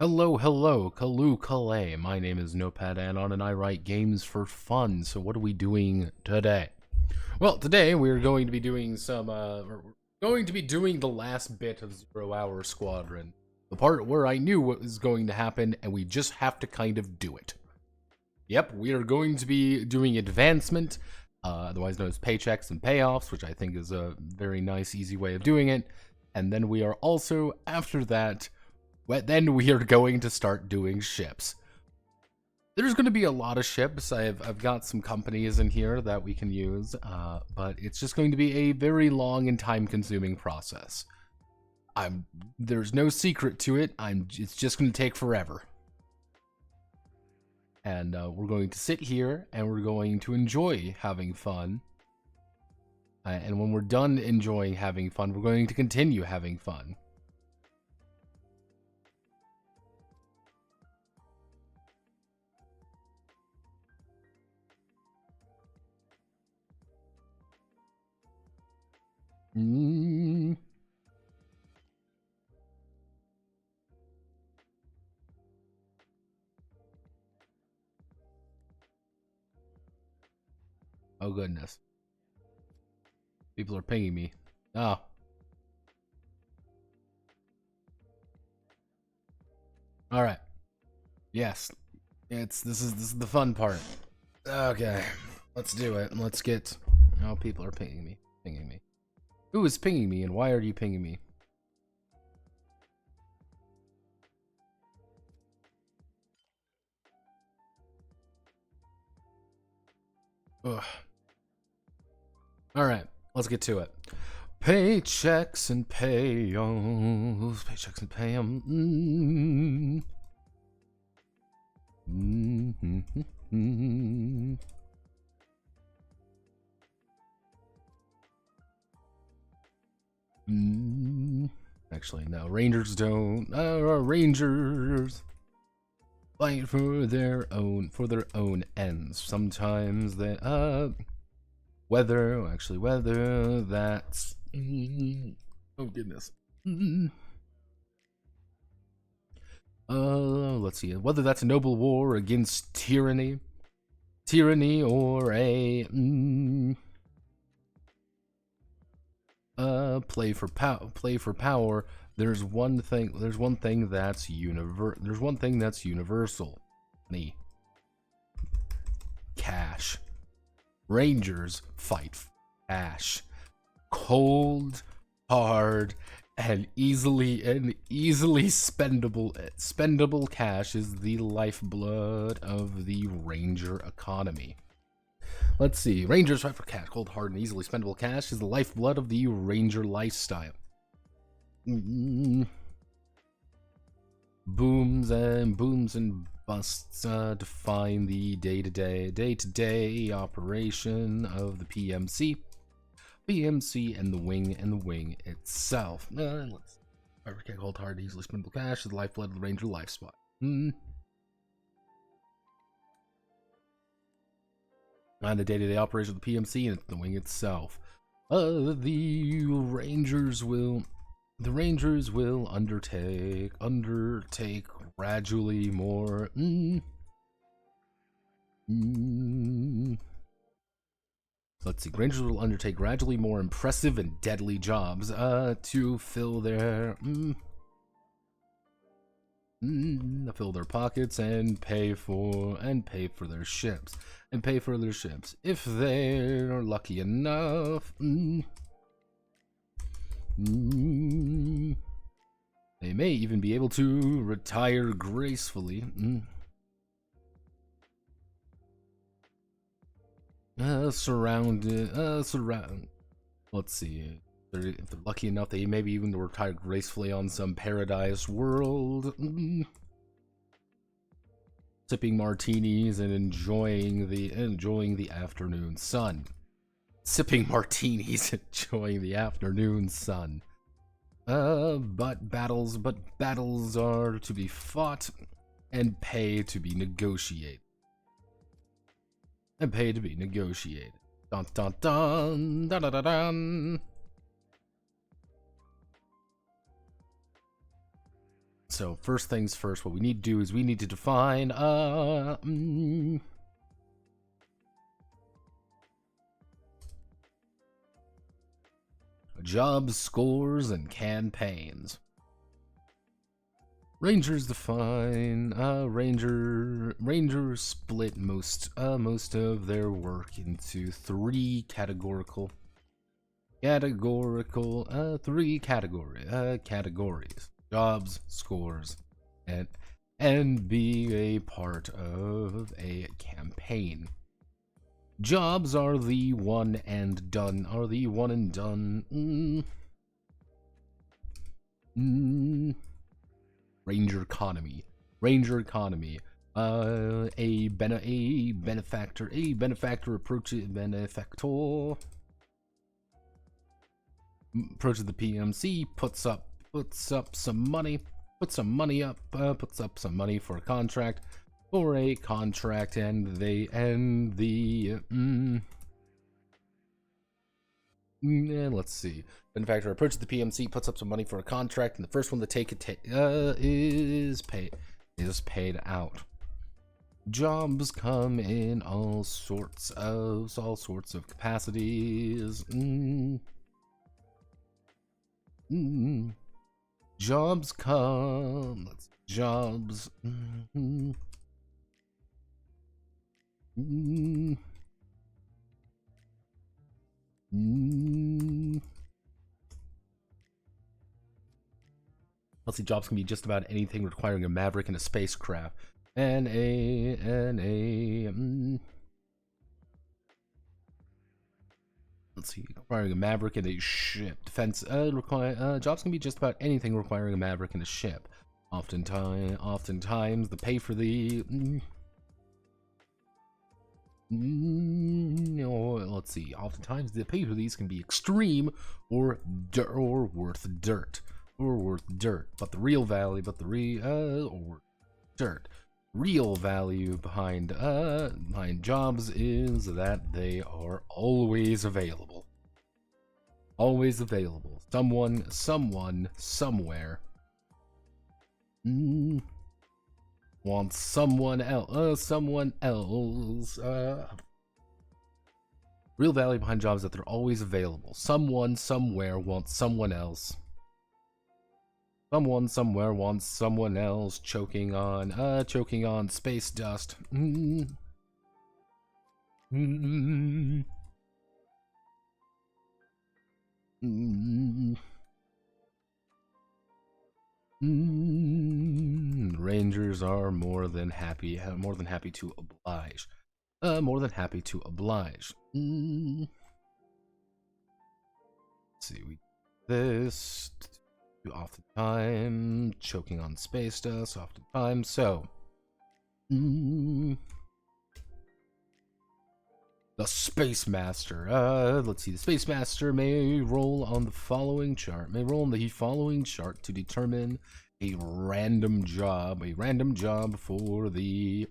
Hello, Kalu. My name is Notepad Anon and I write games for fun. So what are we doing today? Well, today we're going to be doing the last bit of 0 Hour Squadron. The part where I knew what was going to happen and we just have to kind of do it. Yep, we are going to be doing advancement, otherwise known as paychecks and payoffs, which I think is a very nice, easy way of doing it. And then we are also, after that, then we are going to start doing ships. There's going to be a lot of ships. I've got some companies in here that we can use, but it's just going to be a very long and time-consuming process. There's no secret to it. It's just going to take forever. And we're going to sit here and we're going to enjoy having fun. And when we're done enjoying having fun, we're going to continue having fun. Oh goodness. People are pinging me. Oh. All right. Yes. This is the fun part. Okay. Let's do it. Let's get. Oh, people are pinging me. Who is pinging me and why are you pinging me? Ugh. All right, let's get to it. Paychecks and payoffs. Paychecks and payoffs. Actually, no. Rangers don't. Rangers fight for their own ends. Sometimes they whether that's oh goodness. Let's see. Whether that's a noble war against tyranny or a play for power. There's one thing that's universal. Money. Cash. Rangers fight for cash. Cold, hard, and easily spendable cash is the lifeblood of the Ranger economy. Let's see. Rangers fight for cash. Cold, hard, and easily spendable cash is the lifeblood of the Ranger lifestyle. Booms and busts define the day-to-day operation of the PMC and the wing itself. Let's cold, hard, easily spendable cash is the lifeblood of the Ranger lifestyle. And the day-to-day operation of the PMC and the wing itself. The Rangers will undertake gradually more. Let's see. Rangers will undertake gradually more impressive and deadly jobs to fill their pockets and pay for their ships. If they're lucky enough. They may even be able to retire gracefully. Let's see. If they're lucky enough, they may be even retire gracefully on some paradise world. Sipping martinis and enjoying the afternoon sun. Sipping martinis, enjoying the afternoon sun. But battles are to be fought and pay to be negotiated. Dun dun dun dun dun dun. So first things first, what we need to do is we need to define jobs, scores, and campaigns. Rangers define Rangers split most of their work into three categorical categories: jobs, scores, and be a part of a campaign. Jobs are the one and done. Ranger economy. A benefactor approaches the PMC, puts up some money for a contract, and let's see. Benefactor approaches the PMC, puts up some money for a contract, and the first one to take it is paid out. Jobs come in all sorts of capacities. Jobs come. Jobs. Let's see, jobs can be just about anything requiring a maverick and a spacecraft. Let's see, requiring a maverick and a ship. Defense jobs can be just about anything requiring a maverick and a ship. Oftentimes the pay for the let's see. Oftentimes the pay for these can be extreme or worth dirt. But the real value, real value behind jobs is that they are always available. Someone, somewhere wants someone else. Real value behind jobs that they're always available. Someone, somewhere wants someone else. Someone, somewhere wants someone else. Choking on space dust. Rangers are more than happy to oblige. Let's see, we this oftentimes choking on space dust. Oftentimes, so the Space Master. Let's see. The Space Master may roll on the following chart. To determine a random job. For the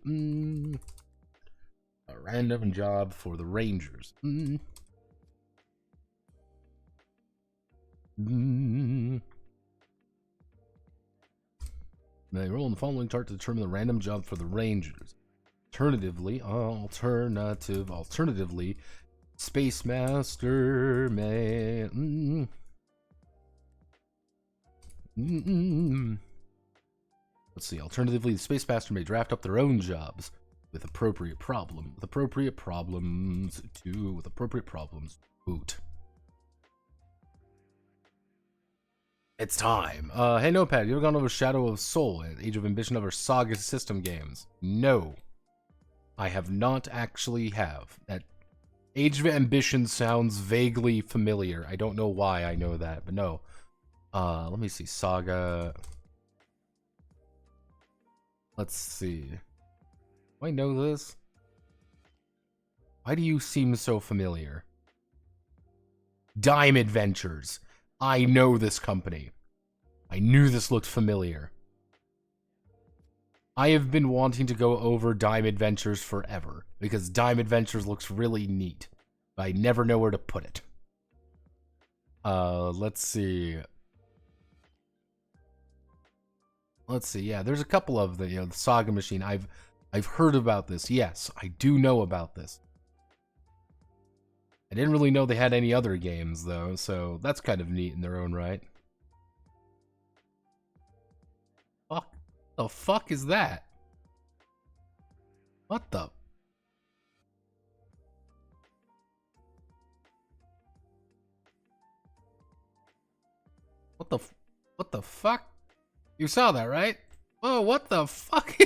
Rangers. May roll on the following chart to determine the random job for the Rangers. Alternatively, Space Master may let's see. Alternatively, the Space Master may draft up their own jobs with appropriate problems to boot. It's time. Hey Notepad, you ever gone over Shadow of Soul and Age of Ambition over Saga system games? No. I have not actually have. That Age of Ambition sounds vaguely familiar. I don't know why I know that, but no. Let me see. Saga. Let's see. Do I know this? Why do you seem so familiar? Dime Adventures. I know this company. I knew this looked familiar. I have been wanting to go over Dime Adventures forever, because Dime Adventures looks really neat, but I never know where to put it. Let's see. let's see. Yeah, there's a couple of the the Saga Machine. I've heard about this. Yes, I do know about this. I didn't really know they had any other games though, so that's kind of neat in their own right. Fuck. The fuck is that? What the? What the fuck? You saw that, right? Oh, what the fuck?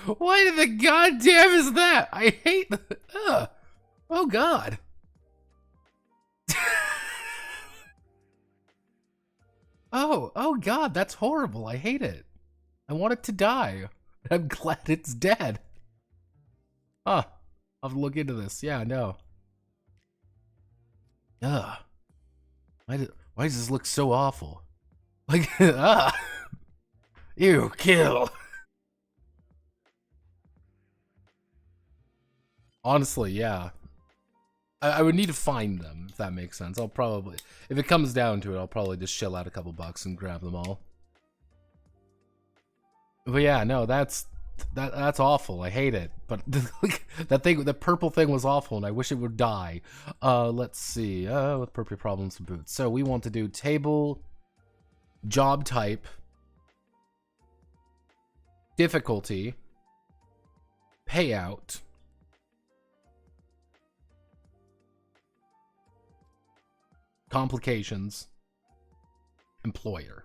Why the goddamn is that? I hate the. Oh god. Oh god, that's horrible. I hate it. I want it to die. I'm glad it's dead. Huh. I'll have to look into this. Yeah, no. Ugh. Why does this look so awful? Like, Ew, kill. Honestly, yeah. I would need to find them, if that makes sense. I'll probably, if it comes down to it, I'll probably just shell out a couple bucks and grab them all. But yeah, no, that's awful. I hate it. But that thing, the purple thing was awful, and I wish it would die. Let's see. With appropriate problems and boots. So we want to do table, job type, difficulty, payout, complications, employer.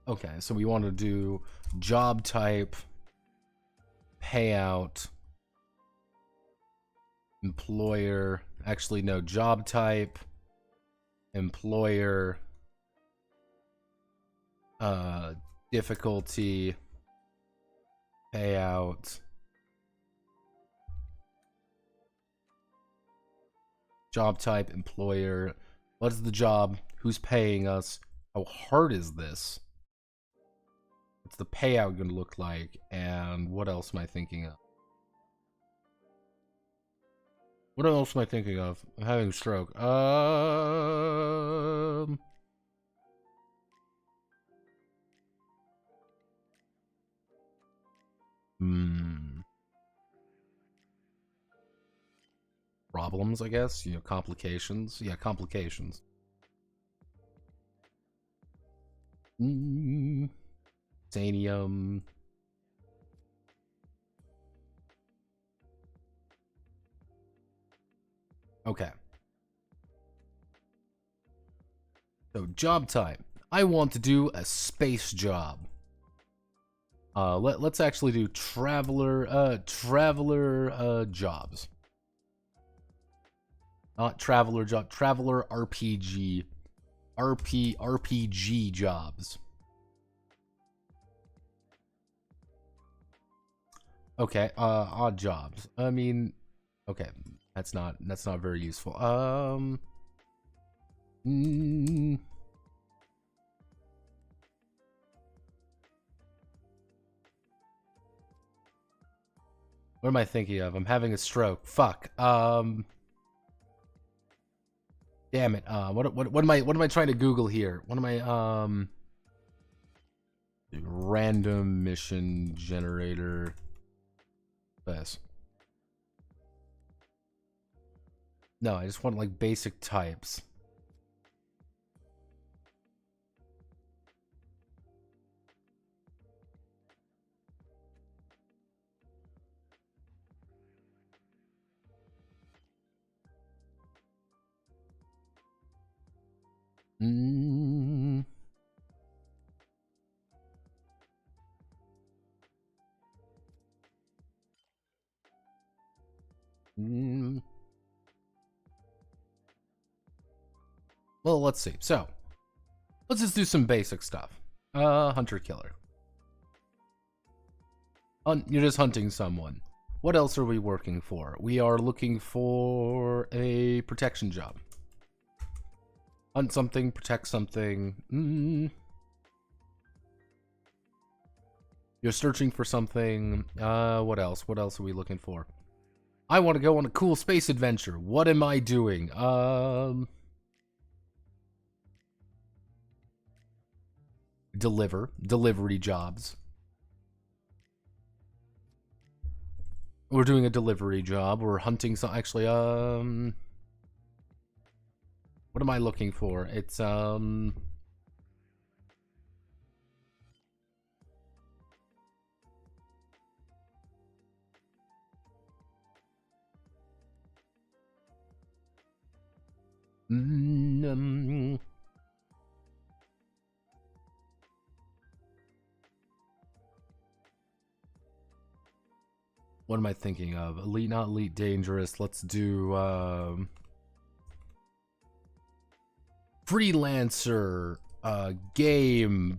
Okay, so we want to do job type, payout, employer. Actually, no, job type, employer, difficulty, payout, job type, employer. What is the job? Who's paying us? How hard is this? What's the payout going to look like? And what else am I thinking of? What else am I thinking of? I'm having a stroke. Problems, I guess. You know, complications. Yeah, complications. Sanium. Okay. So, job type. I want to do a space job. Let's actually do traveler jobs. Not traveler job, traveler RPG. RPG jobs. Okay, odd jobs. I mean, okay, that's not very useful. What am I thinking of? I'm having a stroke. Fuck. Damn it. What am I trying to Google here? What am I random mission generator. This. No, I just want like basic types. Well, let's see. So, let's just do some basic stuff. Hunter killer. You're just hunting someone. What else are we working for? We are looking for a protection job. Hunt something, protect something. You're searching for something. What else? What else are we looking for? I want to go on a cool space adventure. What am I doing? delivery jobs. We're doing a delivery job. We're hunting some, actually, what am I looking for? It's, what am I thinking of? Elite, not elite, dangerous. Let's do, freelancer, game.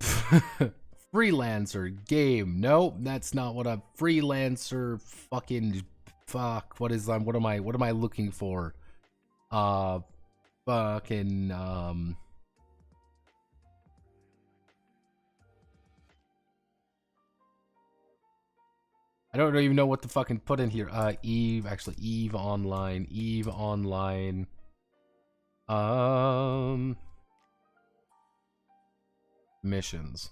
Freelancer, game. Nope, that's not what I'm, freelancer, fucking, fuck, what am I looking for? Fucking, I don't even know what to fucking put in here. Eve Online, missions.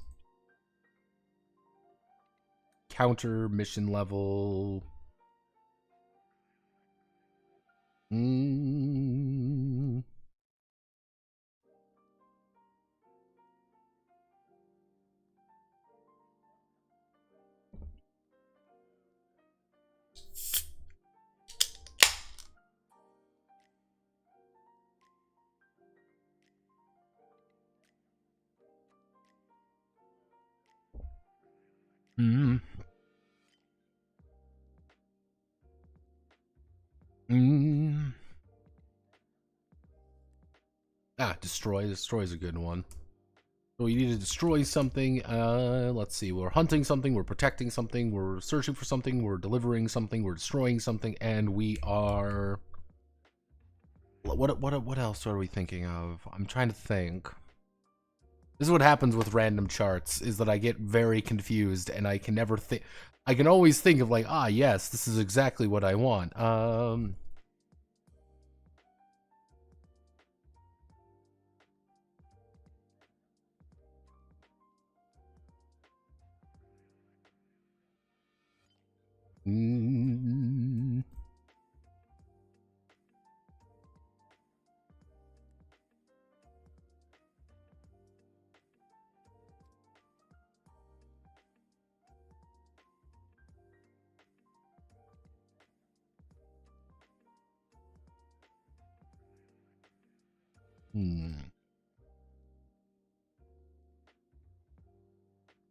Counter mission level. Destroy. Destroy is a good one. So we need to destroy something. Let's see. We're hunting something. We're protecting something. We're searching for something. We're delivering something. We're destroying something. And we are... What else are we thinking of? I'm trying to think. This is what happens with random charts, is that I get very confused and I can never think. I can always think of like, ah, yes, this is exactly what I want.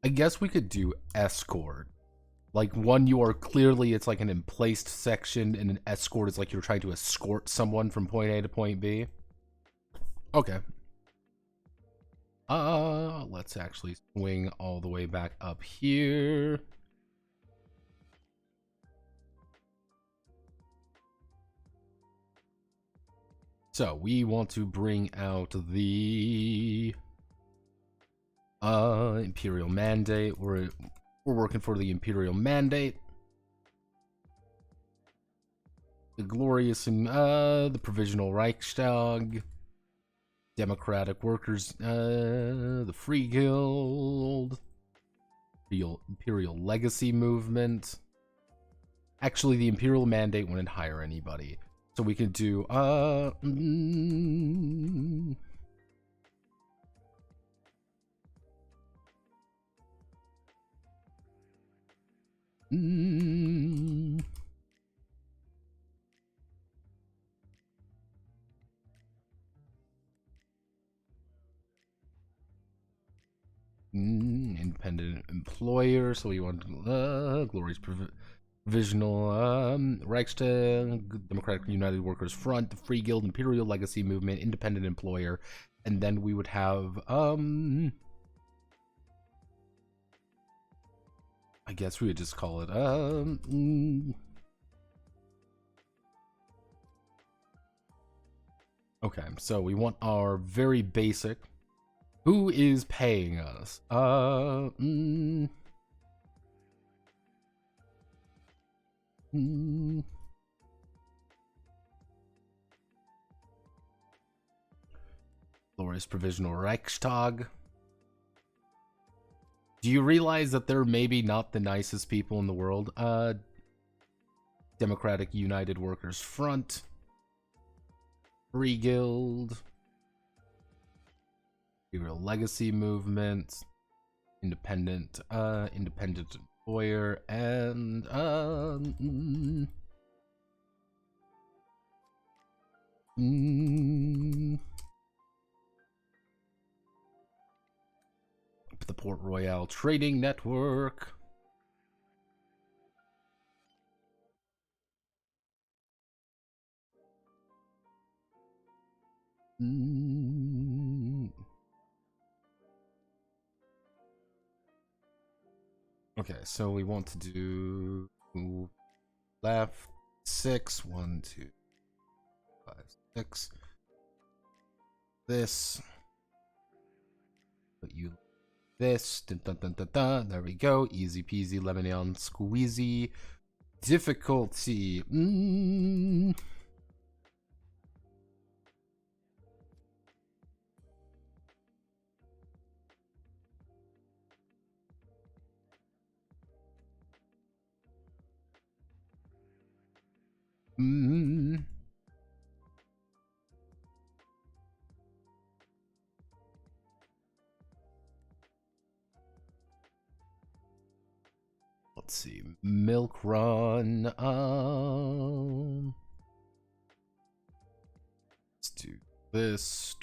I guess we could do escort. Like, one, you are clearly, it's like an emplaced section, and an escort is like you're trying to escort someone from point A to point B. Okay. Let's actually swing all the way back up here. So, we want to bring out the Imperial Mandate. We're working for the Imperial Mandate. The Glorious and the Provisional Reichstag. Democratic Workers, the Free Guild. Imperial Legacy Movement. Actually, the Imperial Mandate wouldn't hire anybody. So we could do, independent employer, so we want Glorious Provisional Reichstag, Democratic United Workers Front, the Free Guild, Imperial Legacy Movement, independent employer, and then we would have I guess we would just call it okay, so we want our very basic. Who is paying us? Glorious Provisional Reichstag. Do you realize that they're maybe not the nicest people in the world? Democratic United Workers Front, Free Guild, Hero Legacy Movement, Independent Employer, and the Port Royale Trading Network. Okay, so we want to do left 6, 1, 2, 5, 6. This. Put you this. Dun, dun, dun, dun, dun. There we go. Easy peasy, lemon squeezy. Difficulty. Let's see. Milk Run. Let's do this.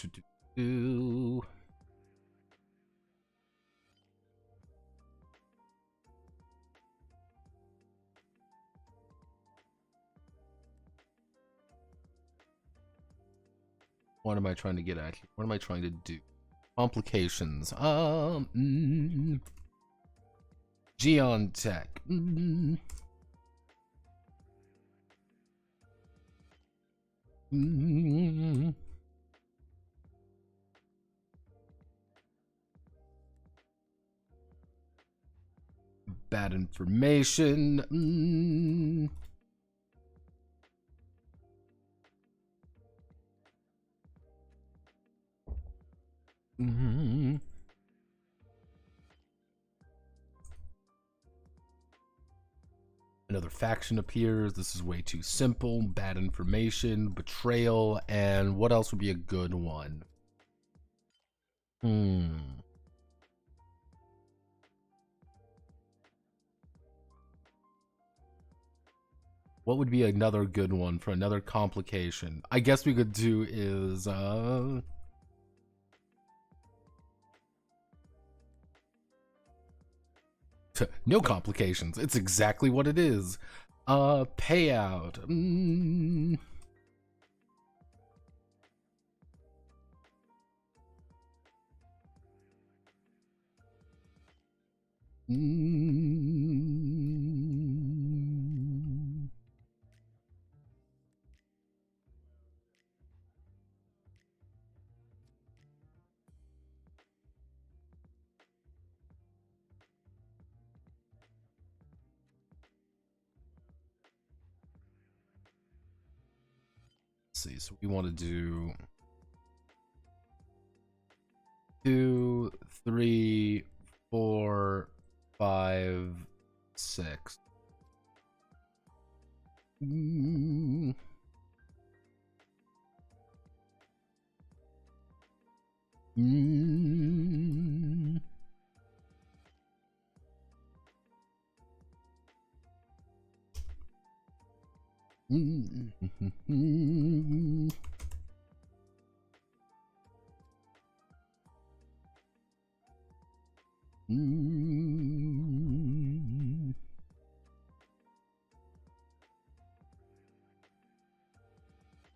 What am I trying to get at here? What am I trying to do? Complications. Geon Tech. Bad information. Another faction appears. This is way too simple. Bad information, betrayal, and what else would be a good one? What would be another good one for another complication? I guess we could do is no complications. It's exactly what it is. Payout. See, so we want to do 2, 3, 4, 5, 6.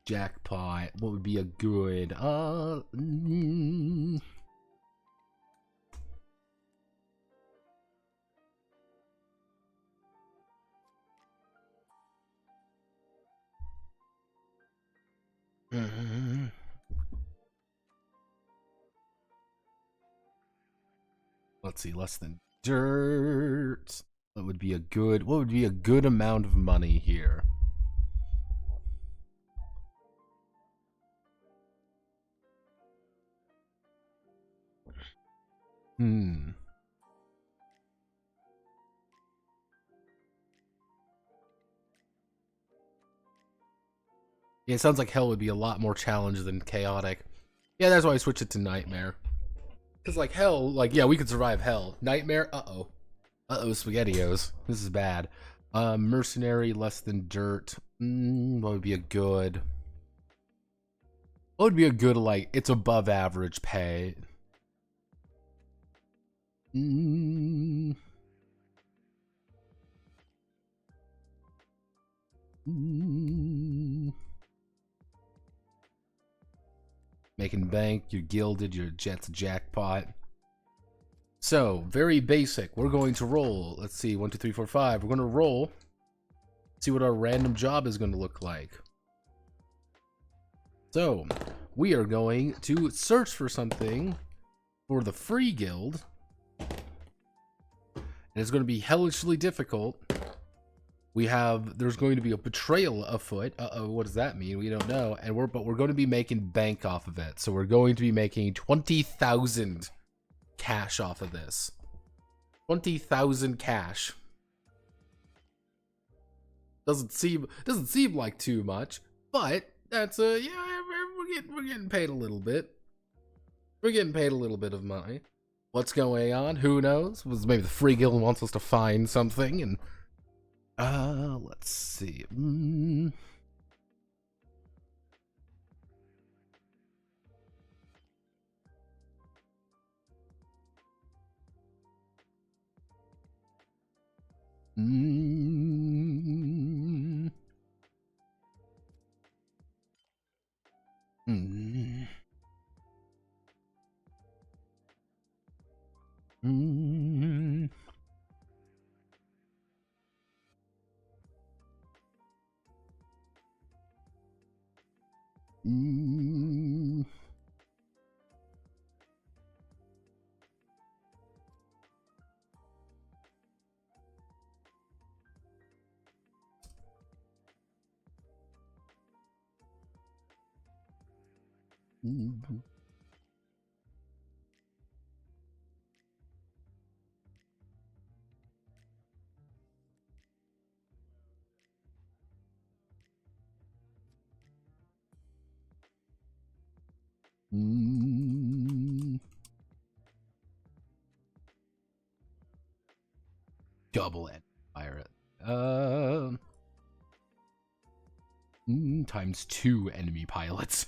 Jackpot. What would be a good let's see, less than dirt. What would be a good amount of money here? Yeah, it sounds like hell would be a lot more challenging than chaotic. Yeah, that's why I switched it to nightmare. Because, like, hell, like, yeah, we could survive hell. Nightmare, uh-oh. Uh-oh, SpaghettiOs. This is bad. Mercenary, less than dirt. What would be a good... What would be a good, like, it's above average pay? Making bank, you're gilded, your jet's jackpot. So, very basic. We're going to roll. Let's see, 1, 2, 3, 4, 5. We're going to roll. See what our random job is going to look like. So, we are going to search for something for the free guild. And it's going to be hellishly difficult. There's going to be a betrayal afoot. Uh-oh, what does that mean? We don't know. But we're going to be making bank off of it. So we're going to be making 20,000 cash off of this. 20,000 cash. Doesn't seem like too much, but that's yeah, we're getting paid a little bit. We're getting paid a little bit of money. What's going on? Who knows? Maybe the free guild wants us to find something, and let's see. Double it. Fire it. Times 2 enemy pilots.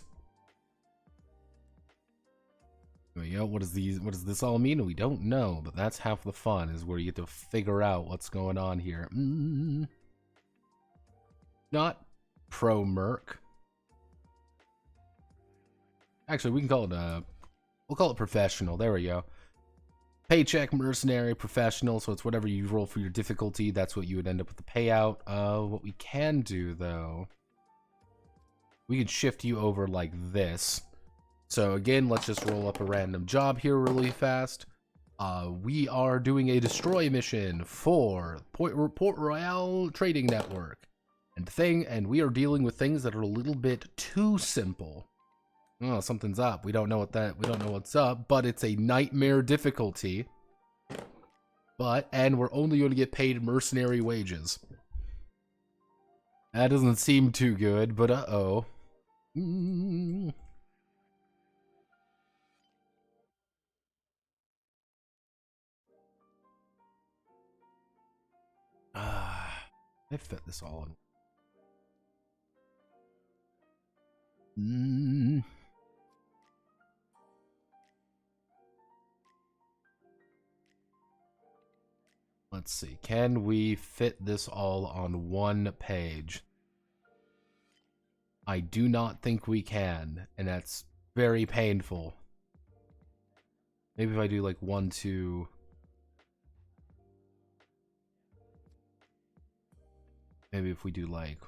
You know, what does this all mean? We don't know, but that's half the fun, is where you get to figure out what's going on here. Not pro merc. Actually, we can call it we'll call it professional. There we go. Paycheck, mercenary, professional, so it's whatever you roll for your difficulty, that's what you would end up with the payout. What we can do, though, we could shift you over like this. So again, let's just roll up a random job here really fast. We are doing a destroy mission for Port Royale Trading Network. And we are dealing with things that are a little bit too simple. Oh, something's up. We don't know what's up, but it's a nightmare difficulty. And we're only going to get paid mercenary wages. That doesn't seem too good, but uh-oh. I fit this all in. Let's see. Can we fit this all on one page? I do not think we can, and that's very painful. Maybe if I do like 1, 2... Maybe if we do like...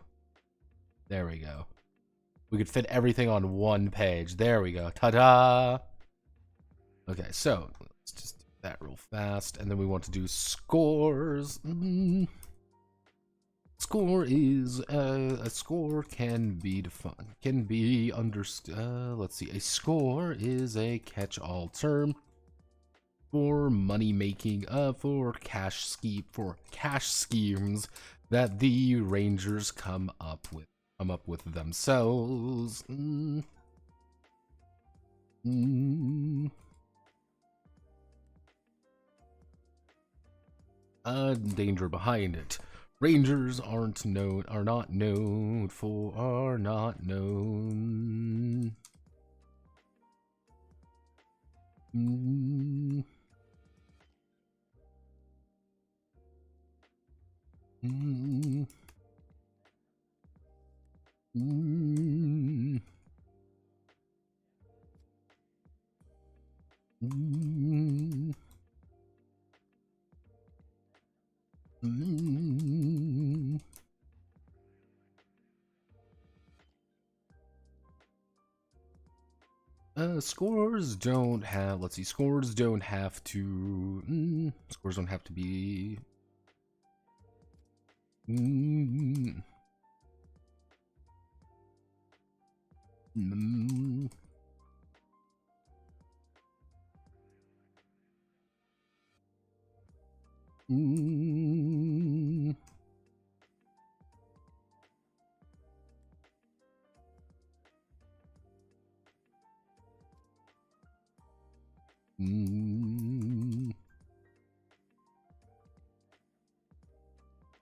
There we go. We could fit everything on one page. There we go. Ta-da! Okay, so let's just do that real fast. And then we want to do scores. Score is... a score can be defined. Can be understood. Let's see. A score is a catch-all term for money making, for cash schemes that the Rangers come up come up with themselves. Danger behind it. Rangers are not known. Scores don't have, let's see, scores don't have to be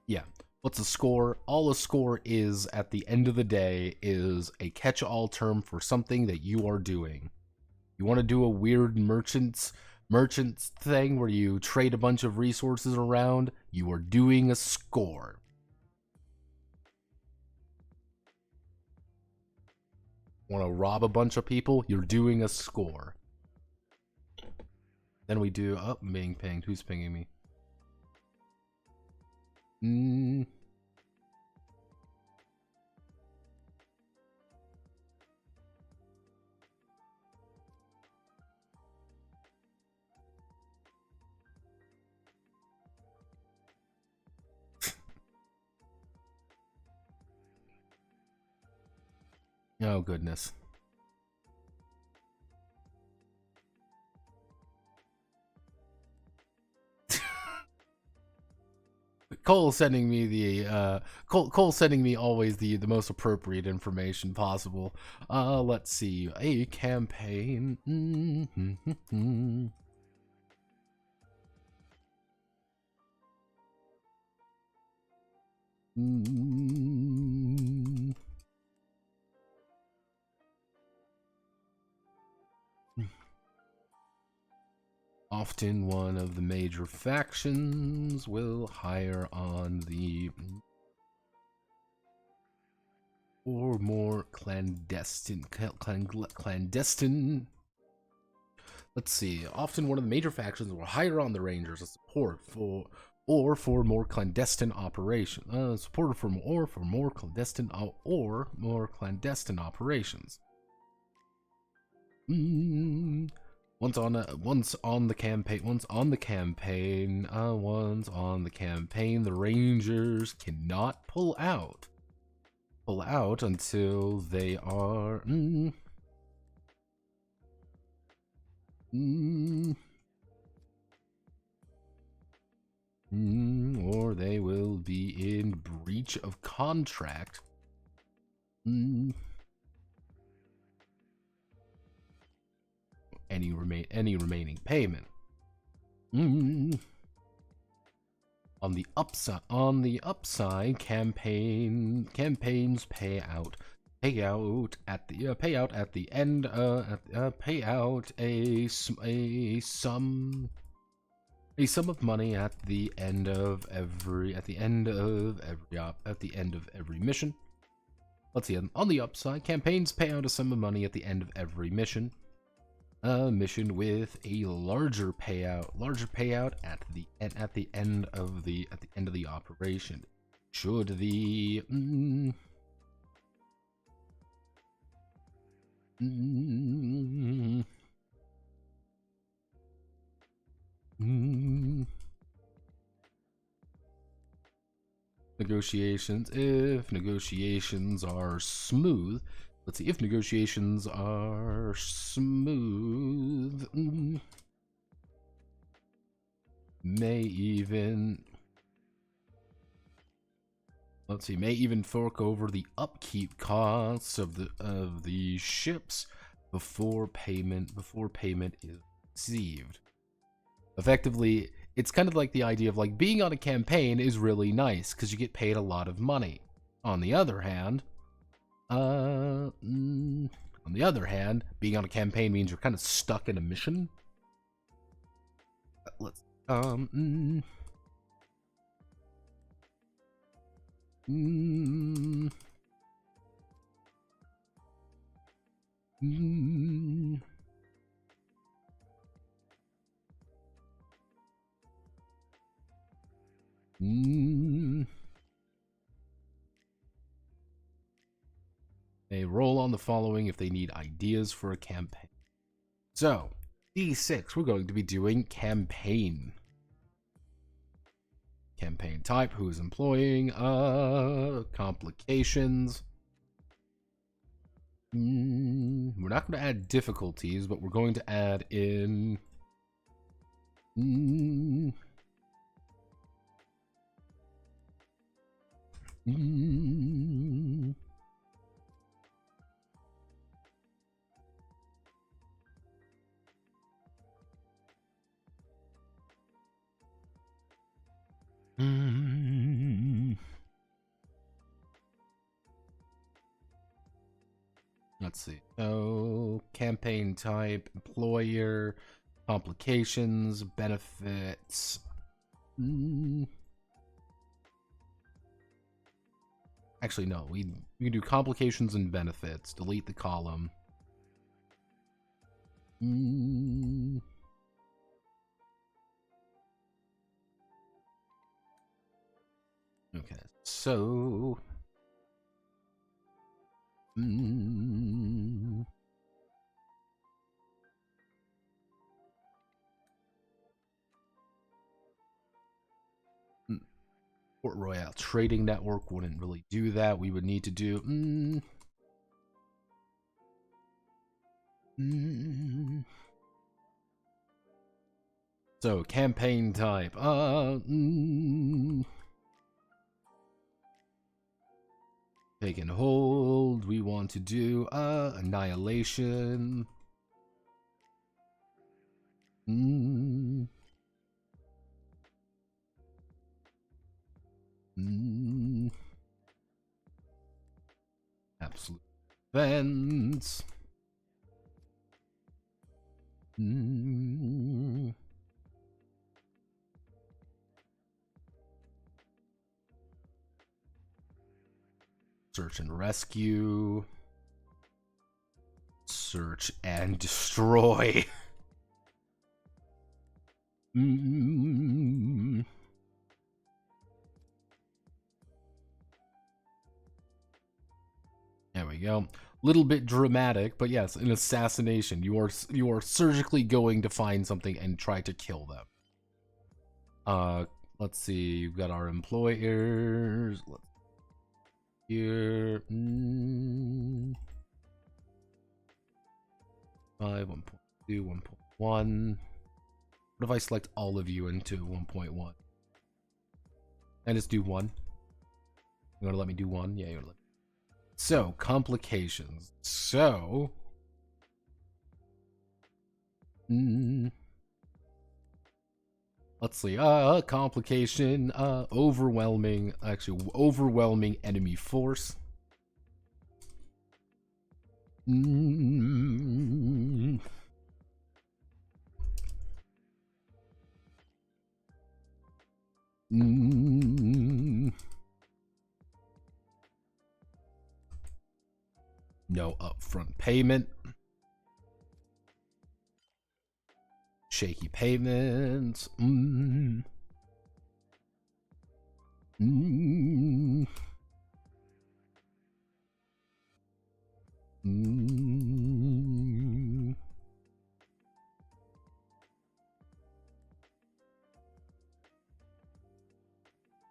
yeah. What's a score? All a score is, at the end of the day, is a catch-all term for something that you are doing. You want to do a weird merchants thing where you trade a bunch of resources around, you are doing a score. Want to rob a bunch of people, you're doing a score. Then we do, oh, I'm being pinged. Who's pinging me? Oh, goodness. Cole sending me the Cole sending me always the most appropriate information possible. Let's see, a campaign. Often one of the major factions will hire on the or more clandestine. Let's see. Often one of the major factions will hire on the Rangers as support for more clandestine operation. Support for more clandestine operations. Once on the campaign, the Rangers cannot pull out until they are or they will be in breach of contract. Any remaining payment. On the upside, campaigns pay out at the end a sum of money at the end of every mission. Let's see. On the upside, campaigns pay out a sum of money at the end of every mission. Mission with a larger payout at the end of the operation. Should the negotiations, if negotiations are smooth. Let's see, if negotiations are smooth, may even Let's see, may even fork over the upkeep costs of the ships before payment is received. Effectively, it's kind of like the idea of like being on a campaign is really nice because you get paid a lot of money. On the other hand, being on a campaign means you're kind of stuck in a mission. Let's They roll on the following if they need ideas for a campaign. So, D6, we're going to be doing campaign. Campaign type, who is employing, complications. We're not going to add difficulties, but we're going to add in... Let's see. So, campaign type, employer, complications, benefits. Actually, no. We can do complications and benefits. Delete the column. Okay, so... Port Royale Trading Network wouldn't really do that. We would need to do... So, campaign type. Take and hold. We want to do annihilation. Absolute defense. Search and rescue. Search and destroy. There we go. Little bit dramatic, but yes, an assassination. You are surgically going to find something and try to kill them. Let's see. You've got our employers. Let's here. 5, 1.2, 1.1. What if I select all of you into 1.1? And just do 1. You want to let me do 1? Yeah, you want to let me. So, complications. So... let's see. Complication. Overwhelming enemy force. No upfront payment. Shaky payments.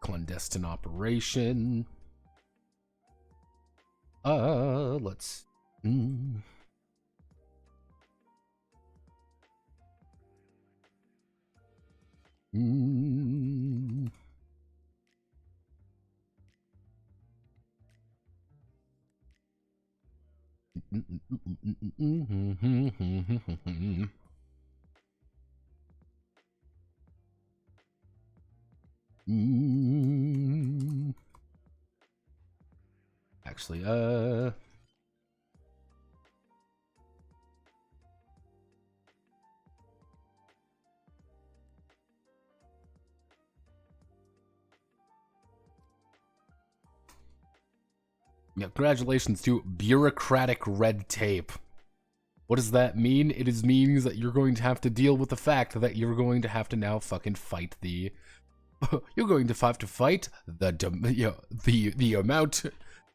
Clandestine operation. Let's... Actually, yeah, congratulations to bureaucratic red tape. What does that mean? It means that you're going to have to deal with the fact that you're going to have to now fucking fight the you're going to have to fight the amount.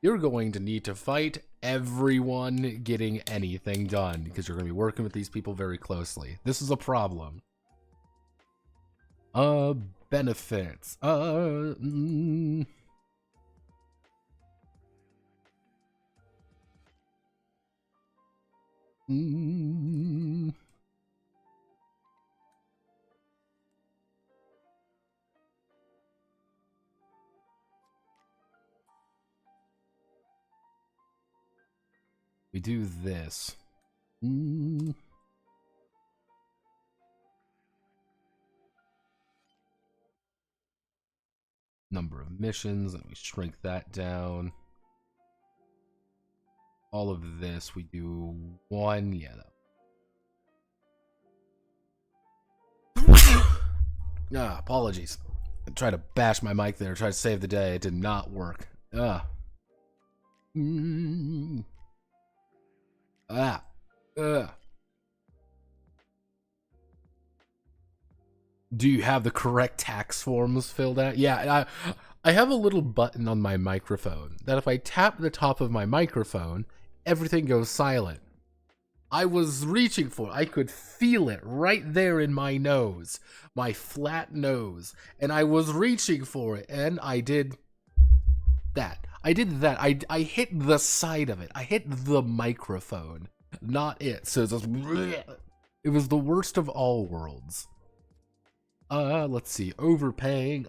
You're going to need to fight everyone getting anything done because you're going to be working with these people very closely. This is a problem. Benefits. We do this. Number of missions, and we shrink that down. All of this, we do one. Yeah. Apologies. I tried to bash my mic there, tried to save the day. It did not work. Do you have the correct tax forms filled out? Yeah, I have a little button on my microphone that if I tap the top of my microphone, everything goes silent. I was reaching for it. I could feel it right there in my nose, my flat nose, and I was reaching for it, and I did that. I hit the side of it. I hit the microphone, not it. So it was the worst of all worlds. Let's see. Overpaying.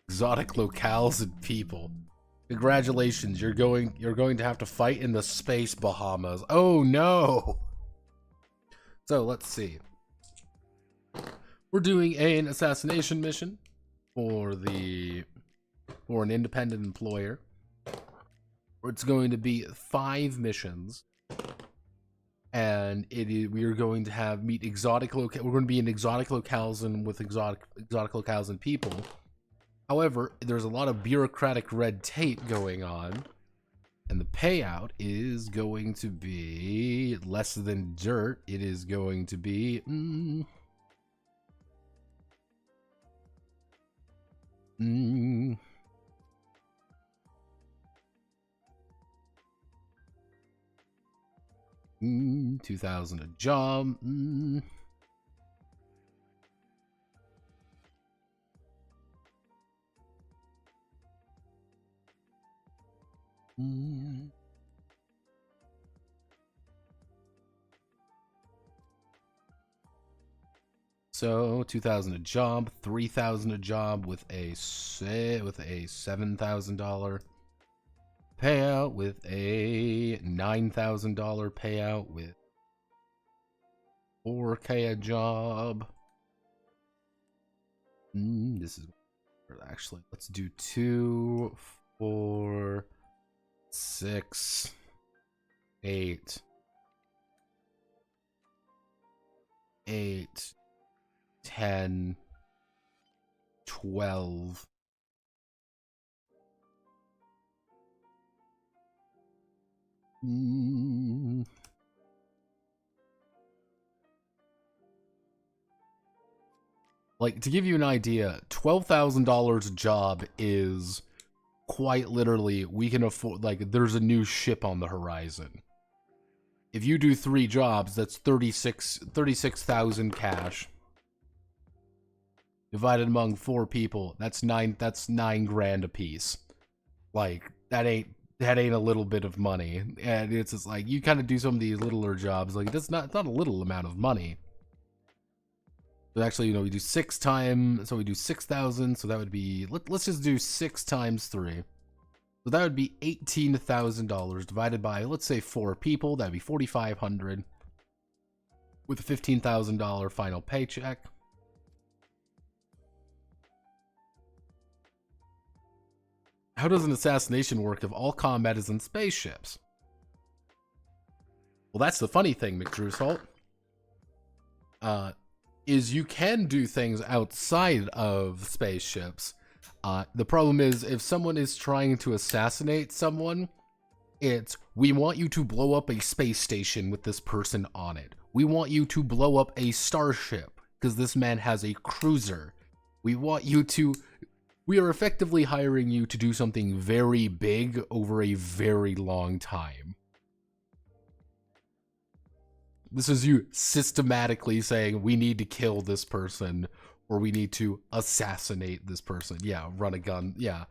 Exotic locales and people. Congratulations, you're going to have to fight in the space Bahamas. Oh no. So let's see. We're doing an assassination mission for an independent employer. It's going to be 5 missions, and we are going to meet exotic we're going to be in exotic locales and with exotic locales and people. However, there's a lot of bureaucratic red tape going on, and the payout is going to be less than dirt. It is going to be 2,000 a job. So 2,000 a job, 3,000 a job with a $7,000 payout, with a $9,000 payout, with 4K a job. This is actually, let's do 2, 4, 6, 8, 10, 12. Like, to give you an idea, $12,000 a job is quite literally, we can afford, like, there's a new ship on the horizon. If you do 3 jobs, that's 36,000 cash. Divided among 4 people, that's 9 grand a piece. Like, that ain't a little bit of money. And it's just like, you kind of do some of these littler jobs, like, it's not a little amount of money. But actually, you know, we do 6 times, so we do 6,000, so that would be, let's just do 6 times 3. So that would be $18,000 divided by, let's say, 4 people. That'd be $4,500 with a $15,000 final paycheck. How does an assassination work if all combat is in spaceships? Well, that's the funny thing, McDrewsalt. Is you can do things outside of spaceships. The problem is, if someone is trying to assassinate someone, it's, we want you to blow up a space station with this person on it. We want you to blow up a starship, because this man has a cruiser. We are effectively hiring you to do something very big over a very long time. This is you systematically saying, we need to kill this person, or we need to assassinate this person. Yeah, run a gun. Yeah.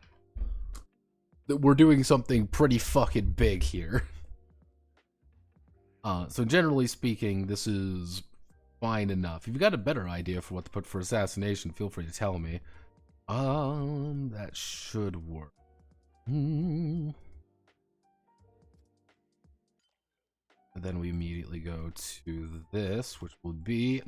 We're doing something pretty fucking big here. So generally speaking, this is fine enough. If you've got a better idea for what to put for assassination, feel free to tell me. That should work. And then we immediately go to this, which will be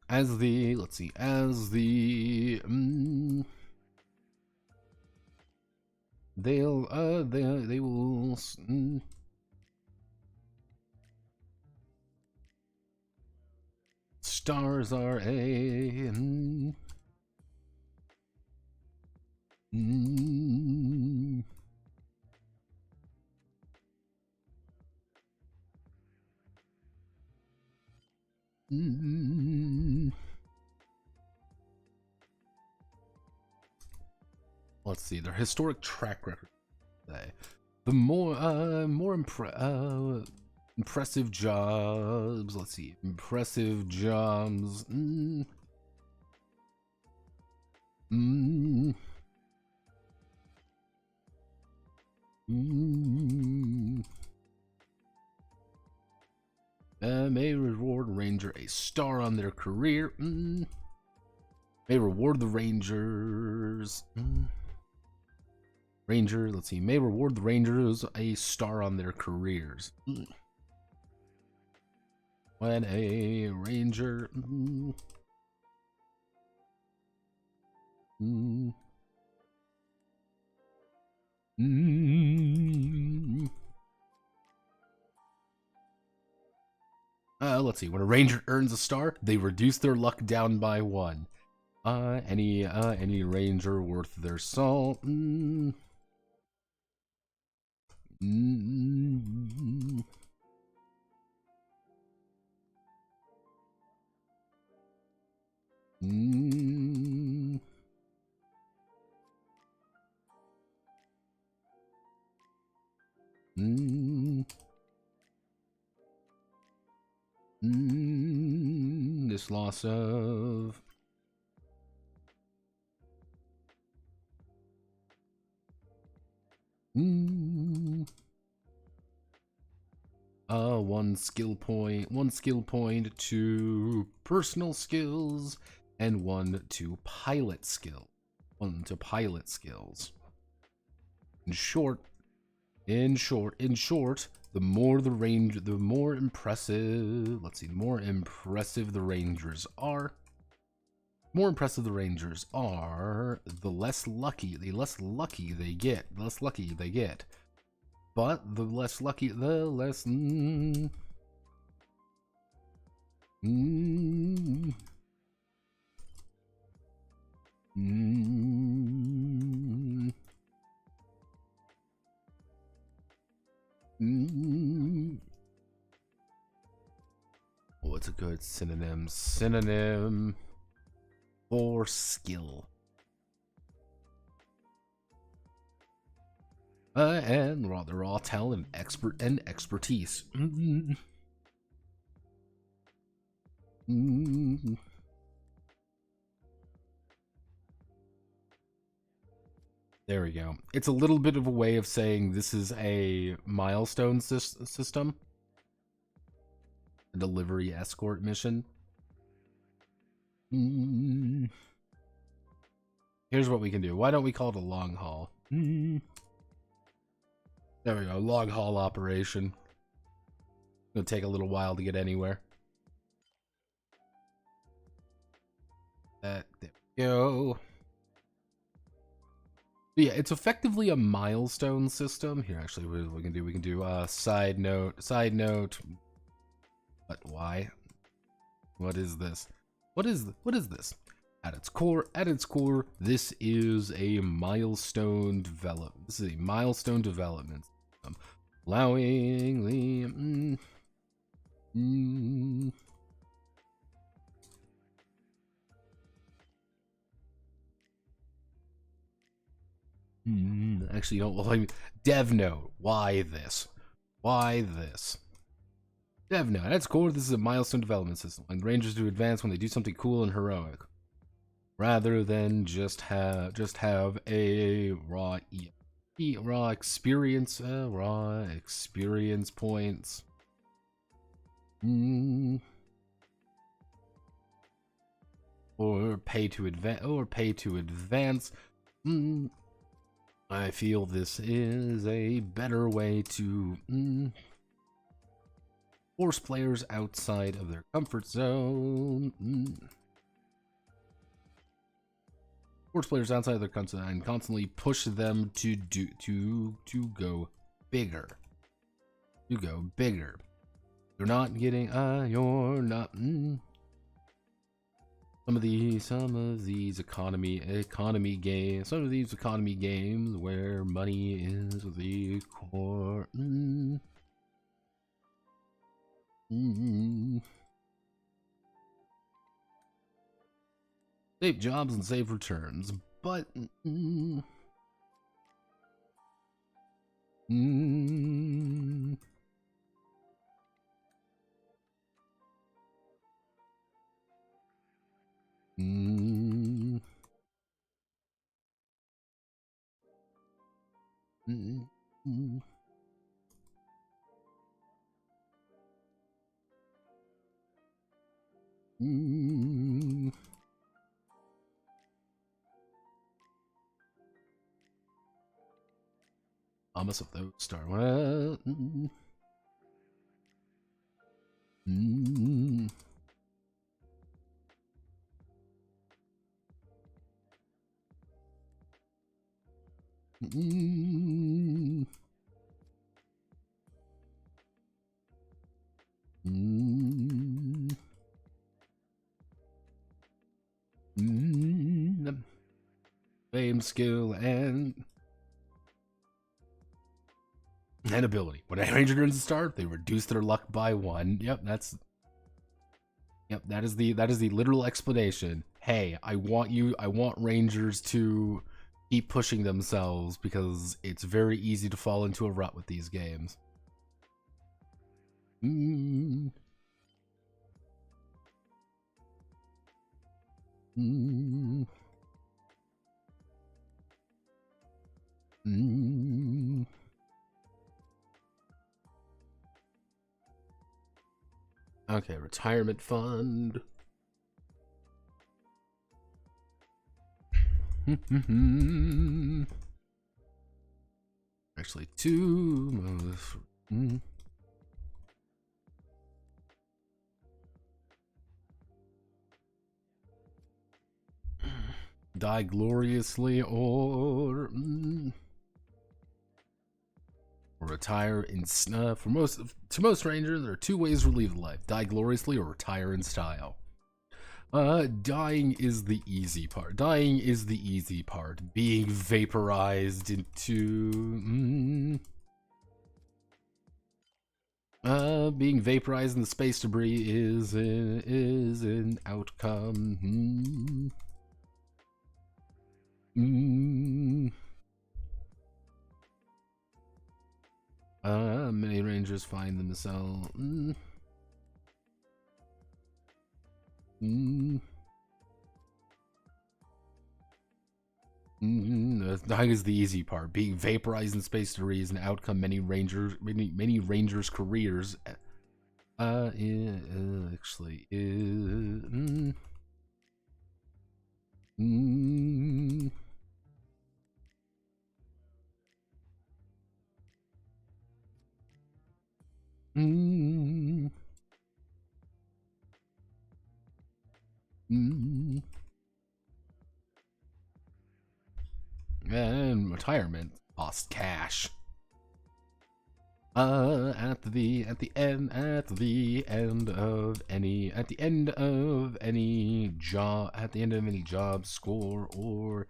as the, let's see, as the they will stars are a let's see, their historic track record today. The more impressive jobs. Let's see, impressive jobs. May reward Ranger a star on their career. May reward the Rangers. Ranger, let's see, may reward the Rangers a star on their careers. When a Ranger. Let's see. When a Ranger earns a star, they reduce their luck down by 1. Any Ranger worth their salt. tremendous loss of... one skill point to personal skills, and one to pilot skill. In short, the more the range, the more impressive. Let's see, the more impressive the Rangers are. The less lucky they get. But the less lucky, the less. What's a good synonym? Synonym for skill. And they're all talent, expertise. There we go. It's a little bit of a way of saying this is a milestone system. A delivery escort mission. Here's what we can do. Why don't we call it a long haul? There we go. Long haul operation. It'll take a little while to get anywhere. There we go. Yeah, it's effectively a milestone system. Here, actually, what we can do, side note. But why? What is this? What is this? At its core, this is a milestone development. System, allowing the actually, you know, dev note. Why this? Dev note. At its core, this is a milestone development system, allowing Rangers to advance when they do something cool and heroic, rather than just have a raw experience points. Or pay to advance. I feel this is a better way to force players outside of their comfort zone. Force players outside of their comfort zone and constantly push them to go bigger. You're not getting you're not some of these economy games where money is the core. Save jobs and save returns, but almost of those start. Well, fame, skill, and ability. When a ranger turns to start, they reduce their luck by 1. That is the literal explanation. Hey, I want rangers to keep pushing themselves because it's very easy to fall into a rut with these games. Mm. Mm. Okay, retirement fund. Actually, two. Die gloriously or retire in for most rangers. There are two ways to leave life: die gloriously or retire in style. Dying is the easy part. Dying is the easy part. Being vaporized into being vaporized in the space debris is an outcome. Many rangers find themselves. Dying is the easy part. Being vaporized in space debris is an outcome many rangers' careers. Actually, and retirement costs cash. At the end of any job score or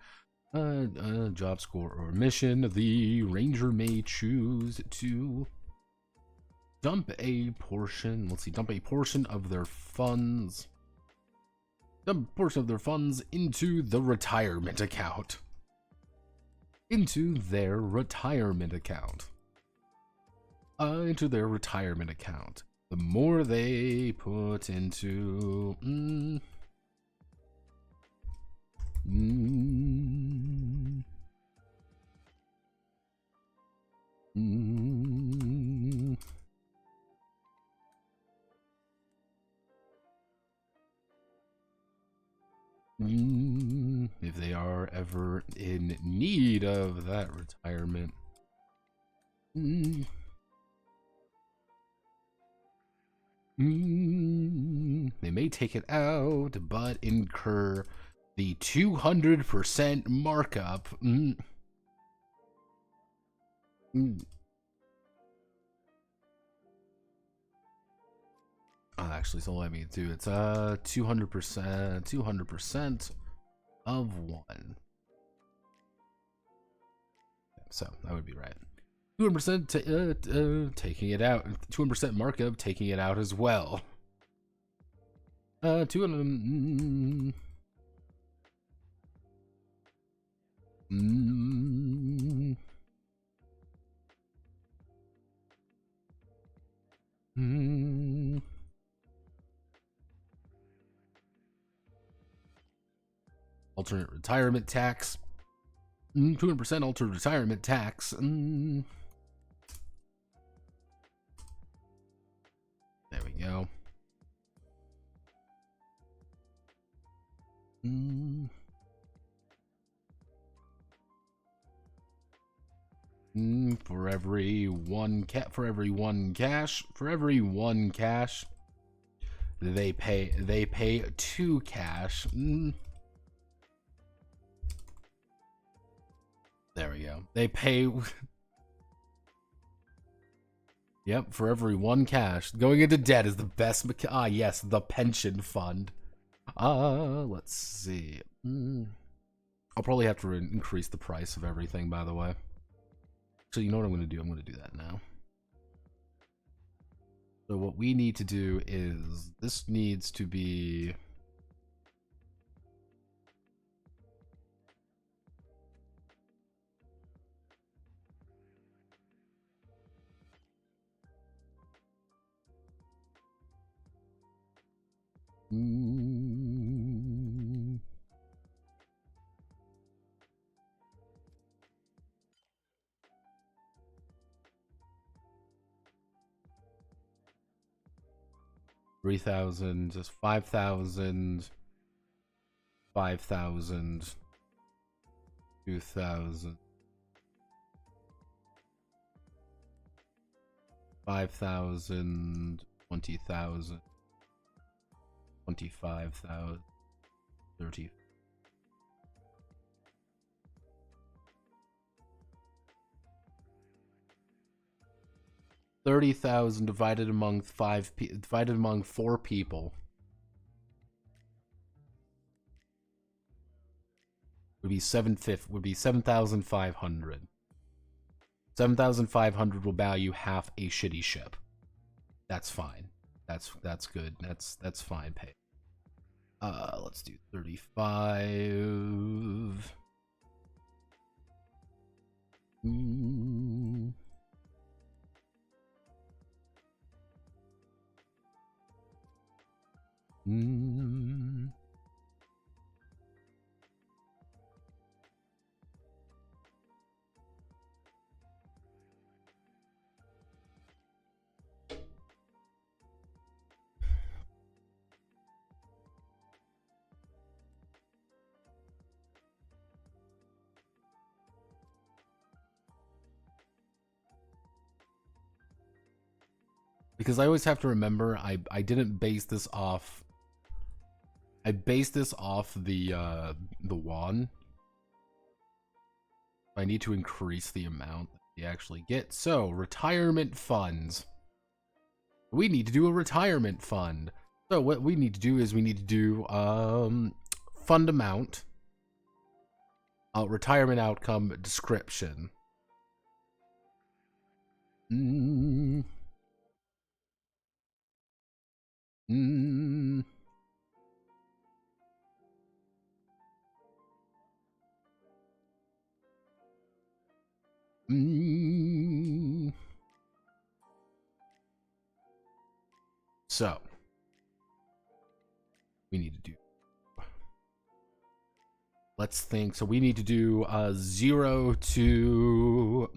mission, the ranger may choose to dump a portion. Dump a portion of their funds. Into the retirement account. Into their retirement account. The more they put into if they are ever in need of that retirement. They may take it out, but incur the 200% markup. Actually, so let me do it's 200% of one. So that would be right. 200% taking it out. 200% markup taking it out as well. 200. Alternate retirement tax. 200% alternate retirement tax. There we go. For every one cash, they pay 2 cash. There we go. They pay. Yep, for every 1 cash. Going into debt is the best. Yes, the pension fund. Let's see. I'll probably have to increase the price of everything, by the way. So you know what I'm going to do? I'm going to do that now. So what we need to do is, this needs to be... 3,000, just 5,000, 5,000, 2,000, 5,000, 20,000, 25,000, 30. 30,000 divided among divided among 4 people would be 7,500. 7,500 will buy you half a shitty ship. That's fine. That's good. That's fine pay. Let's do 35. Because I always have to remember, I didn't base this off. I based this off the won. I need to increase the amount that we actually get. So, retirement funds. We need to do a retirement fund. So what we need to do is we need to do fund amount, retirement outcome description. So we need to do, let's think. So we need to do 0 to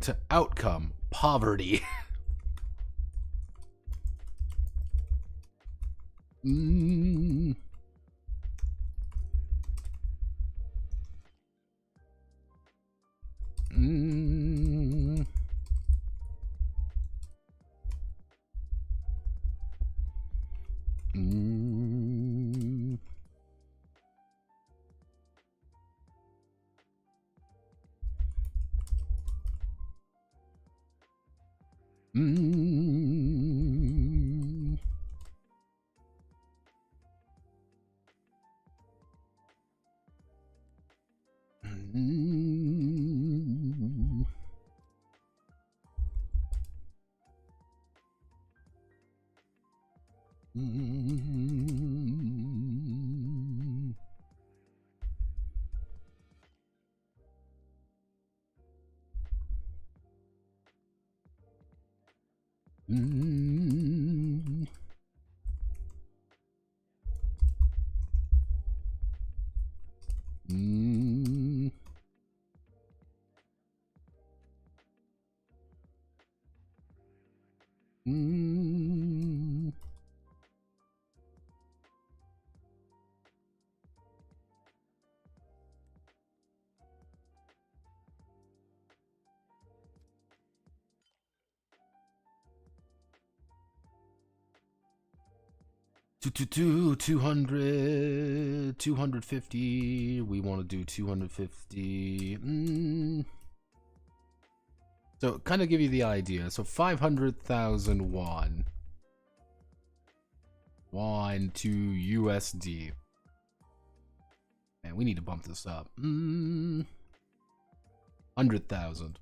to outcome poverty. $200, 250. We want to do 250. So kind of give you the idea. So 500,000 won to USD. Man, we need to bump this up. 100,000.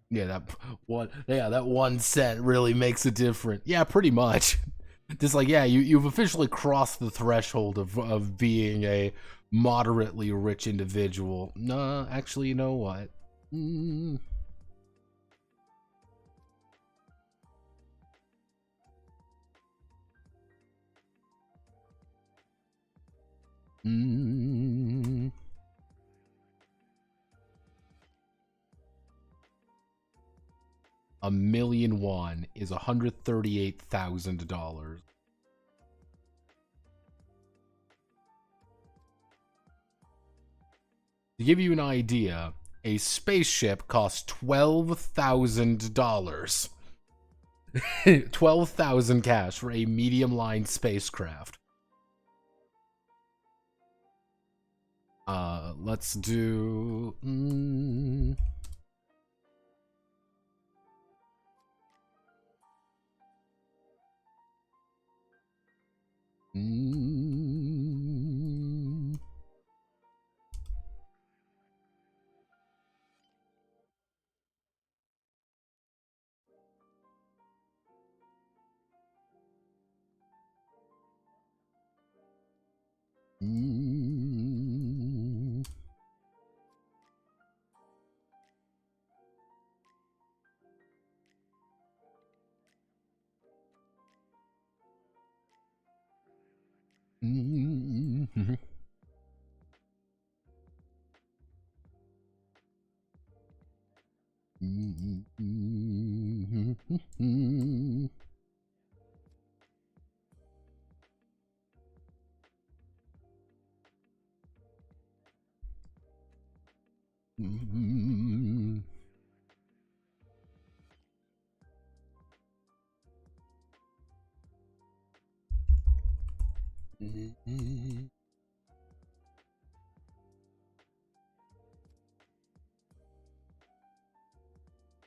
Yeah, that one cent really makes a difference. Yeah, pretty much. Just like, yeah, you've officially crossed the threshold of being a moderately rich individual. Nah, actually, you know what? Mm. Mm. A million won is $138,000. To give you an idea, a spaceship costs $12,000. 12,000 cash for a medium-line spacecraft. Let's do...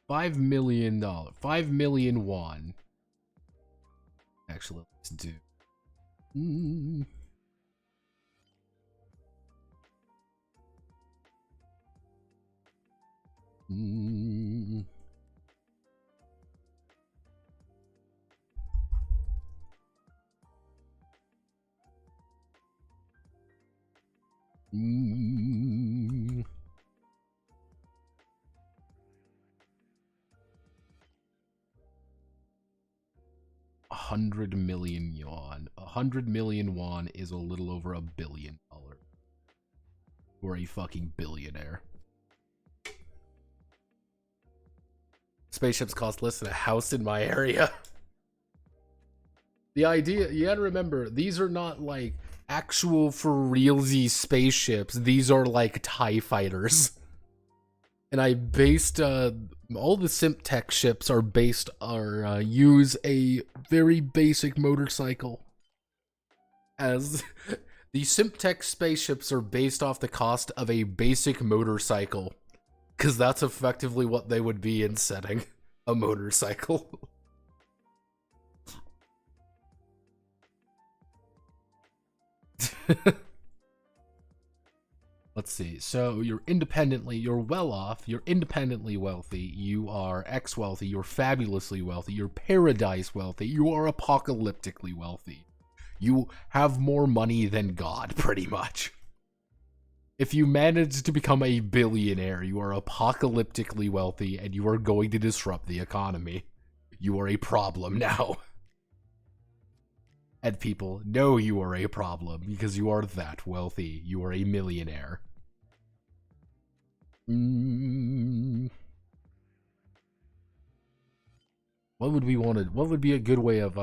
$5 million. 5 million won. Actually, let's do. $100 million yuan. 100 million won is a little over $1 billion. Or a fucking billionaire. Spaceships cost less than a house in my area. The idea, you gotta remember, these are not like actual for realsy spaceships. These are like TIE fighters. And I based, all the simp tech ships are based, use a very basic motorcycle. As the simp tech spaceships are based off the cost of a basic motorcycle. Because that's effectively what they would be in setting. A motorcycle. Let's see. So you're well off, you're independently wealthy, you are X wealthy, you're fabulously wealthy, you're paradise wealthy, you are apocalyptically wealthy. You have more money than God, pretty much. If you manage to become a billionaire, you are apocalyptically wealthy and you are going to disrupt the economy. You are a problem now. And people know you are a problem because you are that wealthy. You are a millionaire. What would we want? What would be a good way of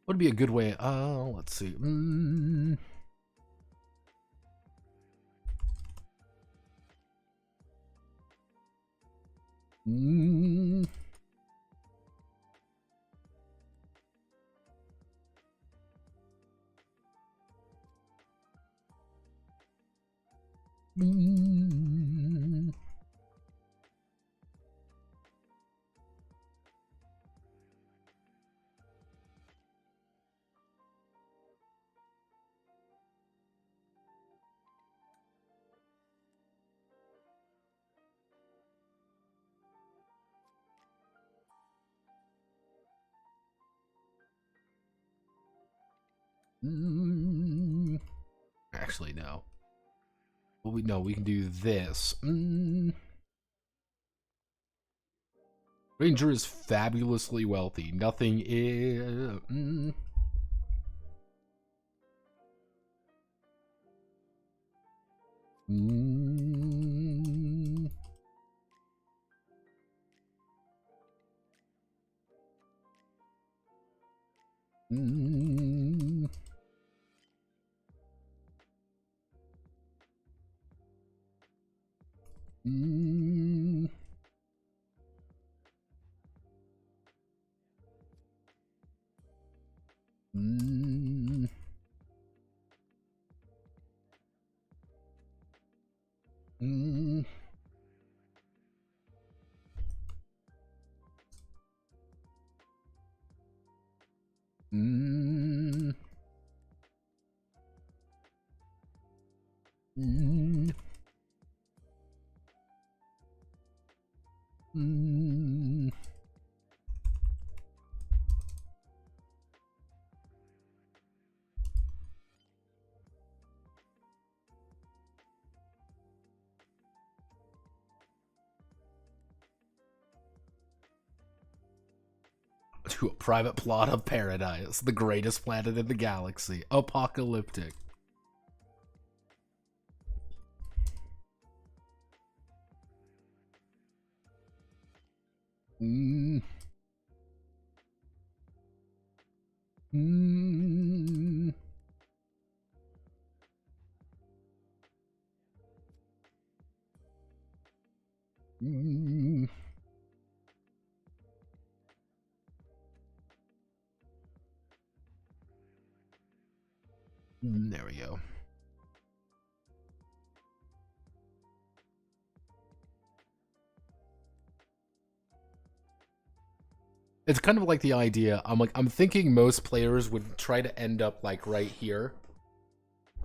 What would be a good way? Let's see. Actually, no. Well, we can do this. Ranger is fabulously wealthy. Nothing is. To a private plot of paradise, the greatest planet in the galaxy, apocalyptic. There we go. It's kind of like the idea, I'm thinking most players would try to end up like right here.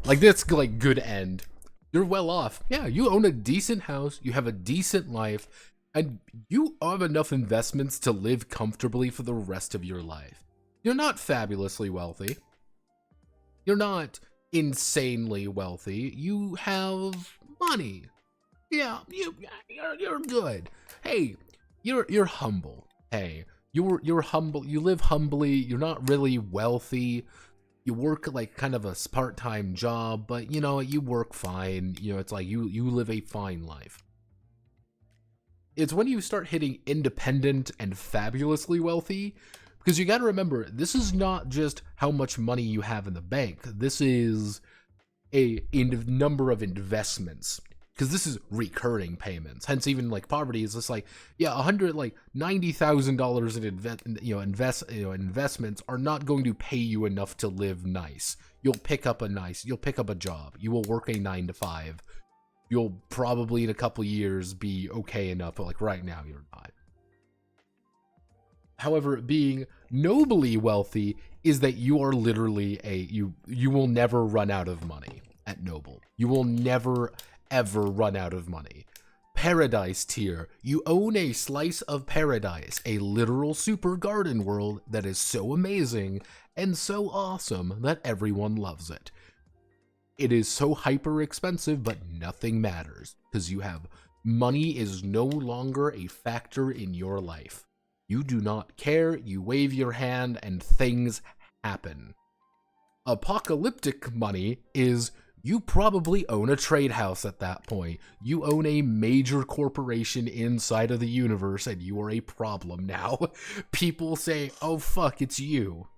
Like this like good end. You're well off. Yeah, you own a decent house, you have a decent life, and you have enough investments to live comfortably for the rest of your life. You're not fabulously wealthy. You're not insanely wealthy. You have money. Yeah, you're good. Hey, you're humble. Hey, you're humble. You live humbly. You're not really wealthy. You work like kind of a part-time job, but you know, you work fine. You know, it's like you live a fine life. It's when you start hitting independent and fabulously wealthy, because you got to remember, this is not just how much money you have in the bank. This is a number of investments, because this is recurring payments. Hence, even like poverty is just like, yeah, $90,000 in investments are not going to pay you enough to live nice. You'll pick up a job. You will work a 9-to-5. You'll probably in a couple years be okay enough, but like right now you're not. However, being nobly wealthy is that you are literally you will never run out of money at noble. You will never ever run out of money. Paradise tier, you own a slice of paradise, a literal super garden world that is so amazing and so awesome that everyone loves it. It is so hyper expensive, but nothing matters because you have money is no longer a factor in your life. You do not care, you wave your hand, and things happen. Apocalyptic money is you probably own a trade house at that point. You own a major corporation inside of the universe, and you are a problem now. People say, oh fuck, it's you.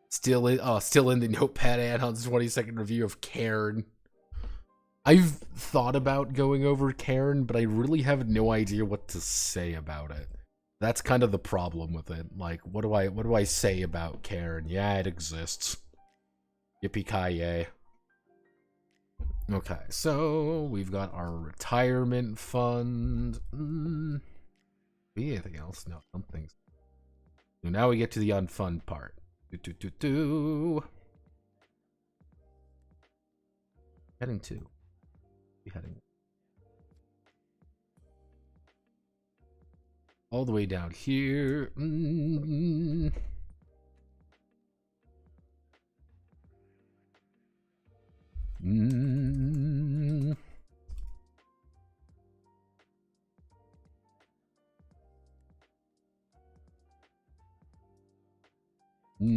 Still in the Notepad add-ons 20-second review of Cairn. I've thought about going over Cairn, but I really have no idea what to say about it. That's kind of the problem with it. Like, what do I say about Cairn? Yeah, it exists. Yippee-ki-yay. Okay, so we've got our retirement fund. Anything else? No, I don't think so. So now we get to the unfun part. Heading to. Heading all the way down here. Mm.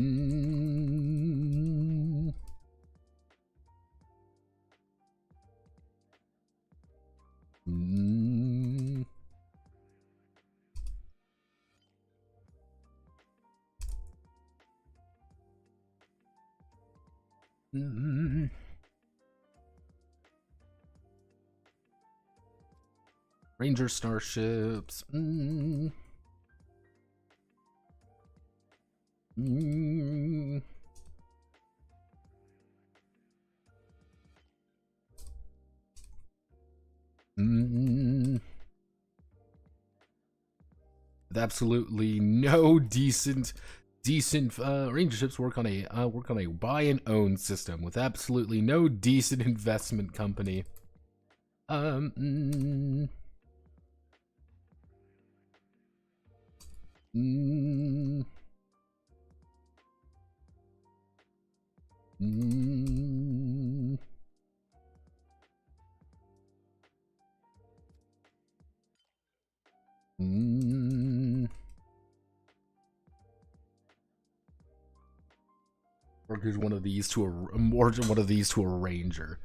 Mm. Mm. Ranger starships. Mm. Mm. Mm. With absolutely no decent ranger ships work on a buy and own system with absolutely no decent investment company. Mm. Mm. Mm. Mm. Or gives one of these to a ranger.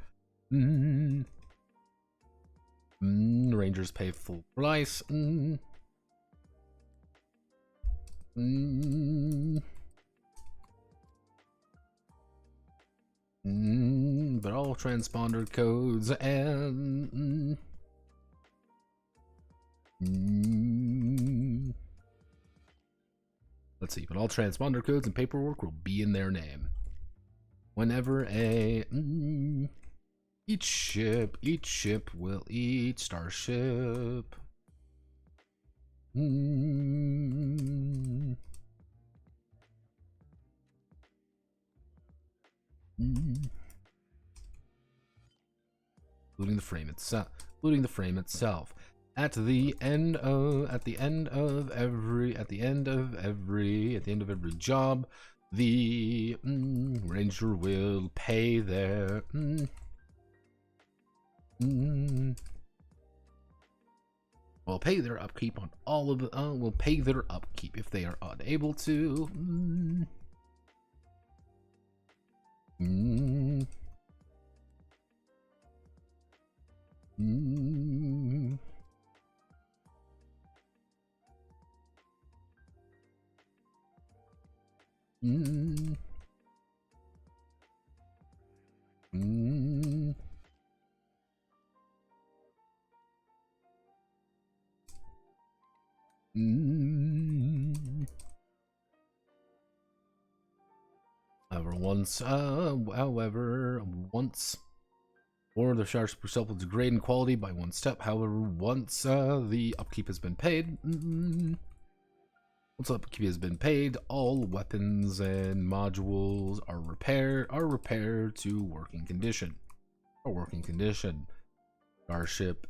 Mm. Mm. Rangers pay full price. Mm. Mm. Mm. But all transponder codes and let's see, but all transponder codes and paperwork will be in their name. Whenever each ship will eat starship. Including the frame itself. At the end of every job, the ranger will pay their will pay their upkeep on all of will pay their upkeep if they are unable to. However, once or the starship herself will degrade in quality by one step. However, once the upkeep has been paid, all weapons and modules are repaired to working condition. Starship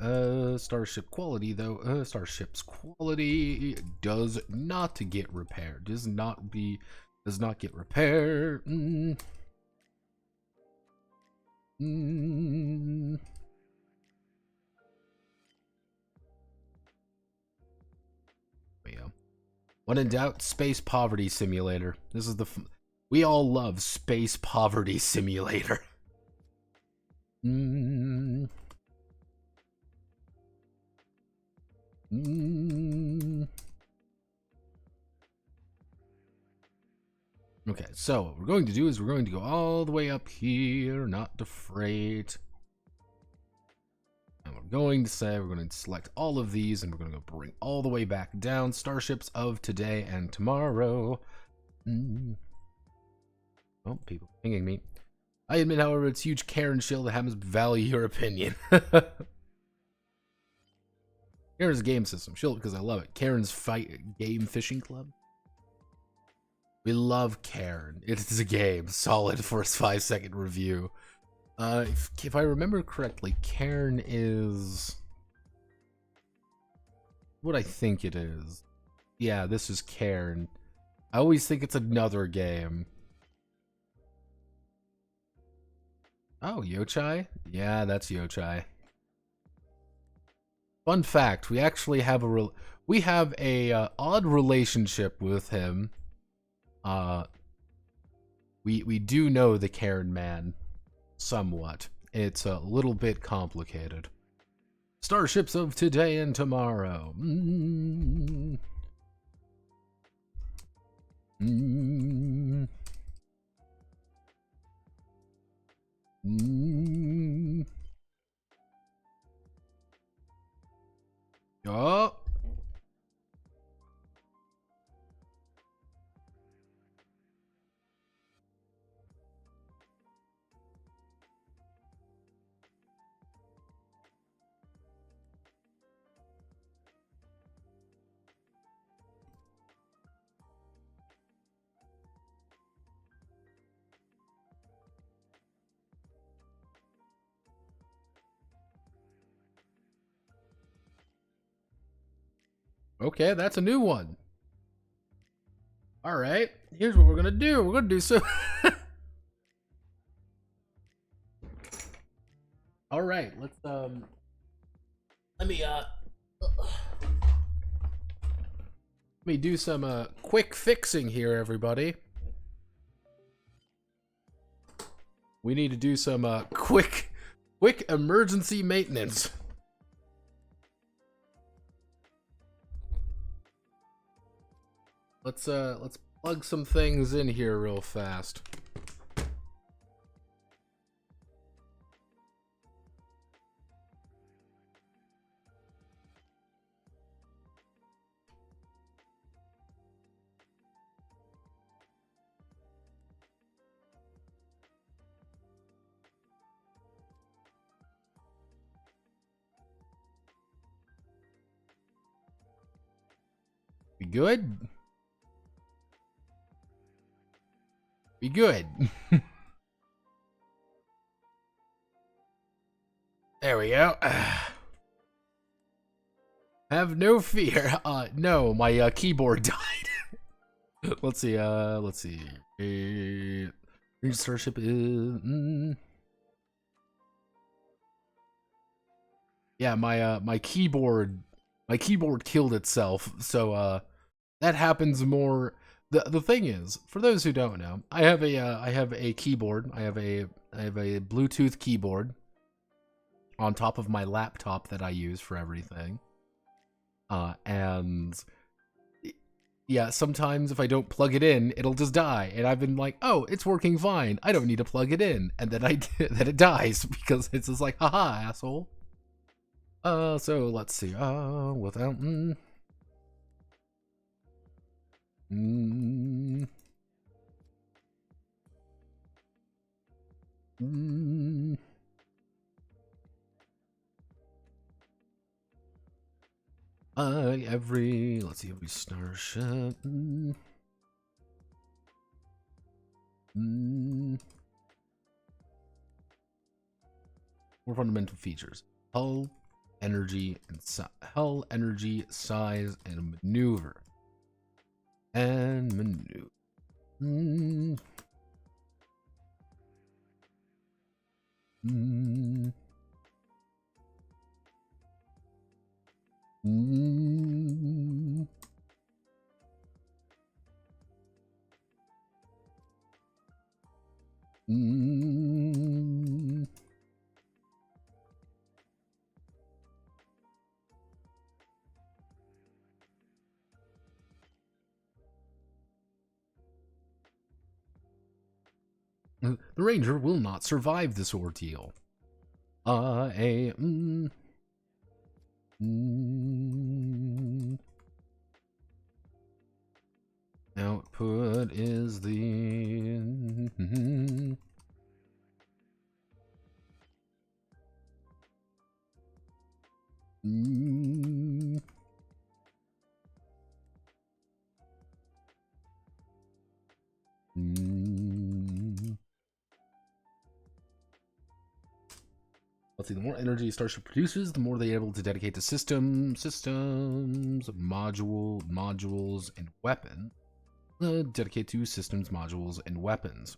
quality though, starship's quality does not get repaired. Does not get repaired. When in doubt, space poverty simulator. This is we all love space poverty simulator. Okay, so what we're going to do is we're going to go all the way up here, not to freight. And we're going to select all of these, and we're going to go bring all the way back down starships of today and tomorrow. Oh, people pinging me. I admit, however, it's huge Karen shield that happens to value your opinion. Karen's game system. Shield because I love it. Karen's game fishing club. We love Karen. It is a game. Solid for a 5-second review. If I remember correctly, Karen is what I think it is. Yeah, this is Karen. I always think it's another game. Oh, Yochai? Yeah, that's Yochai. Fun fact, we actually have a odd relationship with him. we do know the Cairn Man somewhat. It's a little bit complicated. Starships of today and tomorrow. Oh. Okay, that's a new one. All right, here's what we're gonna do. We're gonna do so. All right, let's let me do some quick fixing here, everybody. We need to do some quick emergency maintenance. Let's plug some things in here real fast. We good? We good. There we go. Have no fear. No, my keyboard died. Let's see. Let's see. Starship is. Yeah, my keyboard killed itself. So that happens more. The thing is, for those who don't know, I have a keyboard. I have a Bluetooth keyboard on top of my laptop that I use for everything. And yeah, sometimes if I don't plug it in, it'll just die. And I've been like, oh, it's working fine. I don't need to plug it in. And then then it dies because it's just like, haha, asshole. So let's see. Without. Let's see, every starship. More fundamental features: hull, energy, and size, and maneuver. The Ranger will not survive this ordeal. Output is the Let's see, the more energy Starship produces, the more they're able to dedicate to systems, modules, and weapons. Dedicate to systems, modules, and weapons.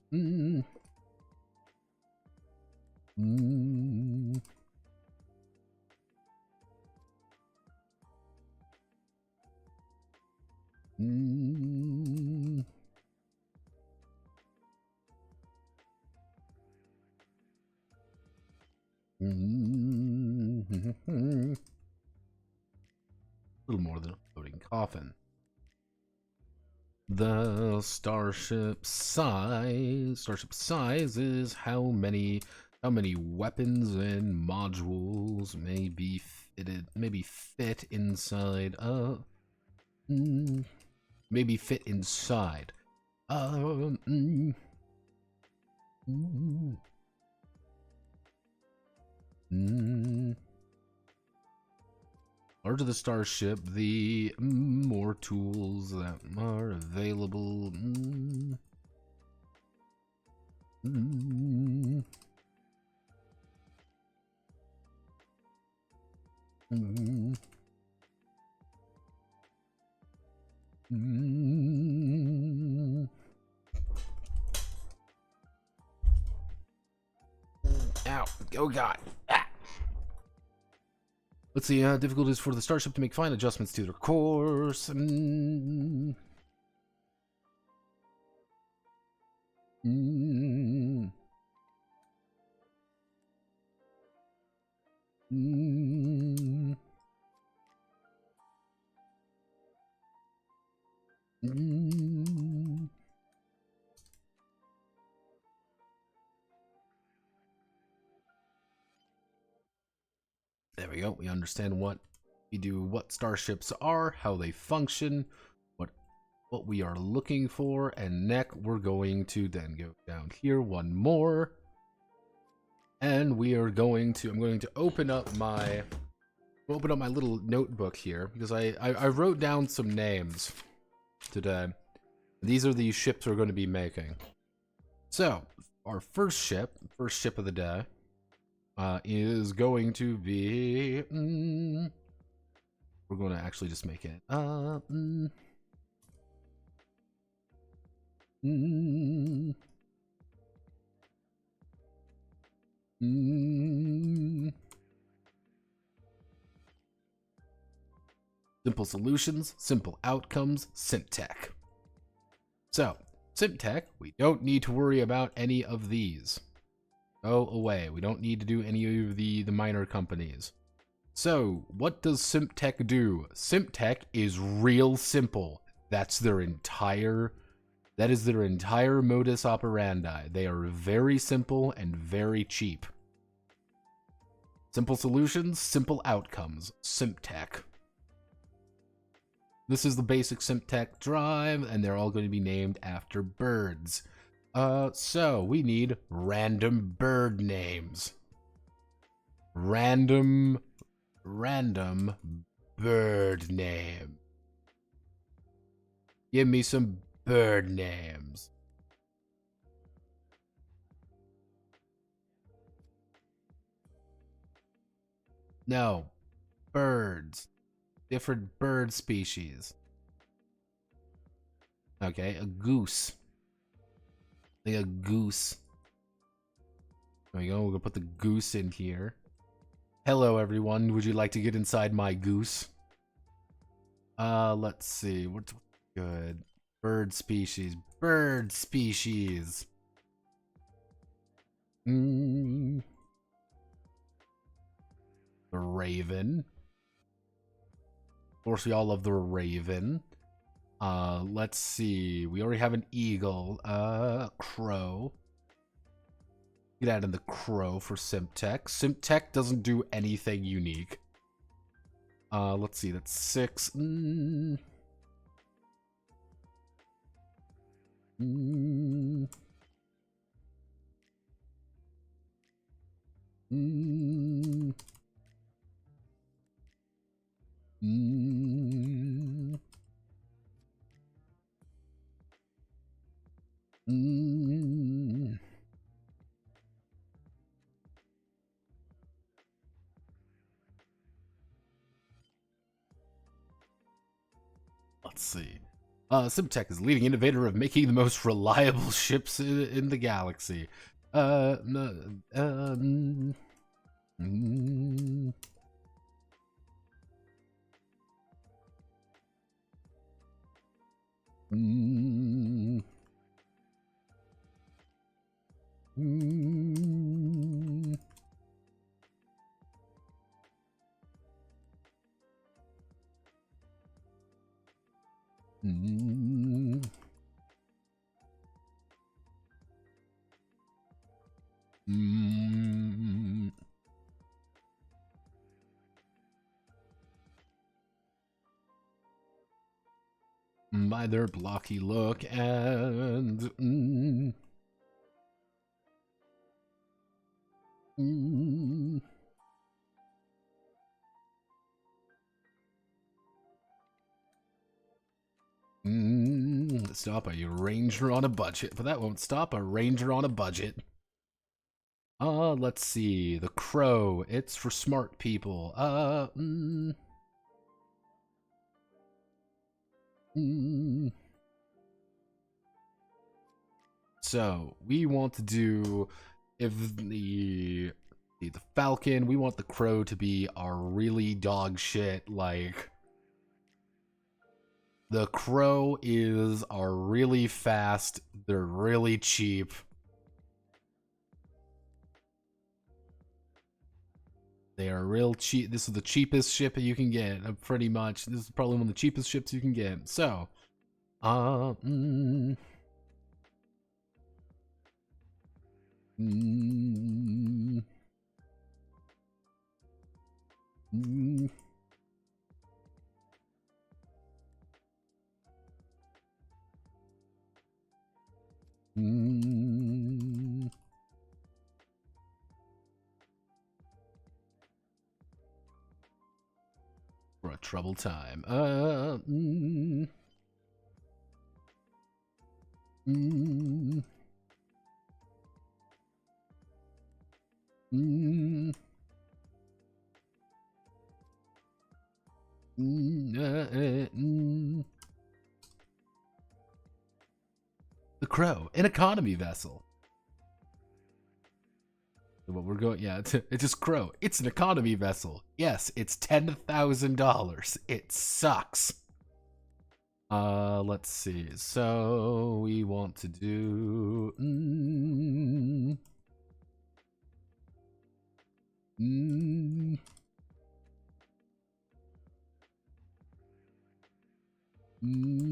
coffin. The starship size is how many weapons and modules may be fit inside maybe fit inside. Larger the starship, the more tools that are available. Ow. Oh god. Ah. Let's see, difficulties for the starship to make fine adjustments to their course. There we go. We understand what we do, what starships are, how they function, what we are looking for, and next we're going to then go down here one more, and we are going to. I'm going to open up my little notebook here because I wrote down some names today. These are the ships we're going to be making. So our first ship of the day. Is going to be we're going to actually just make it simple solutions, simple outcomes, SimTech. So SimTech, we don't need to worry about any of these. Go away. We don't need to do any of the minor companies. So, what does SimTech do? SimTech is real simple. That is their entire modus operandi. They are very simple and very cheap. Simple solutions, simple outcomes. SimTech. This is the basic SimTech drive, and they're all going to be named after birds. So we need random bird names. Random bird name. Give me some bird names. No, birds. Different bird species. Okay, a goose. Like a goose. There we go. We're gonna put the goose in here. Hello, everyone. Would you like to get inside my goose? Let's see. What's good? Bird species. Bird species. The raven. Of course, we all love the raven. Let's see. We already have an eagle. Crow. Get out of the crow for SimTech. SimTech doesn't do anything unique. Let's see. That's 6. Let's see. SimTech is the leading innovator of making the most reliable ships in the galaxy. By their blocky look and stop a ranger on a budget, but that won't stop a ranger on a budget. Let's see. The crow. It's for smart people. So we want to do, if the falcon, we want the crow to be our really dog shit. Like, the crow is our really fast. They're really cheap. They are real cheap. This is the cheapest ship you can get, pretty much. This is probably one of the cheapest ships you can get. So, for a troubled time. The Crow, an economy vessel. What we're going, yeah, it's just Crow. It's an economy vessel. Yes, it's $10,000. It sucks. Let's see. So we want to do.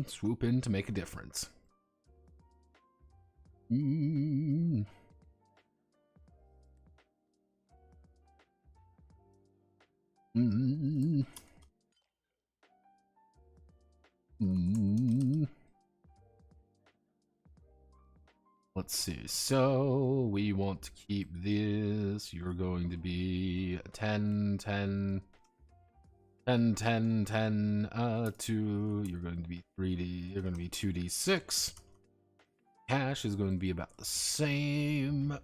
Swoop in to make a difference. Let's see. So we want to keep this. You're going to be 10, 10, 10, 10, 10, 2. You're going to be 3D. You're going to be 2d6. Cash is going to be about the same.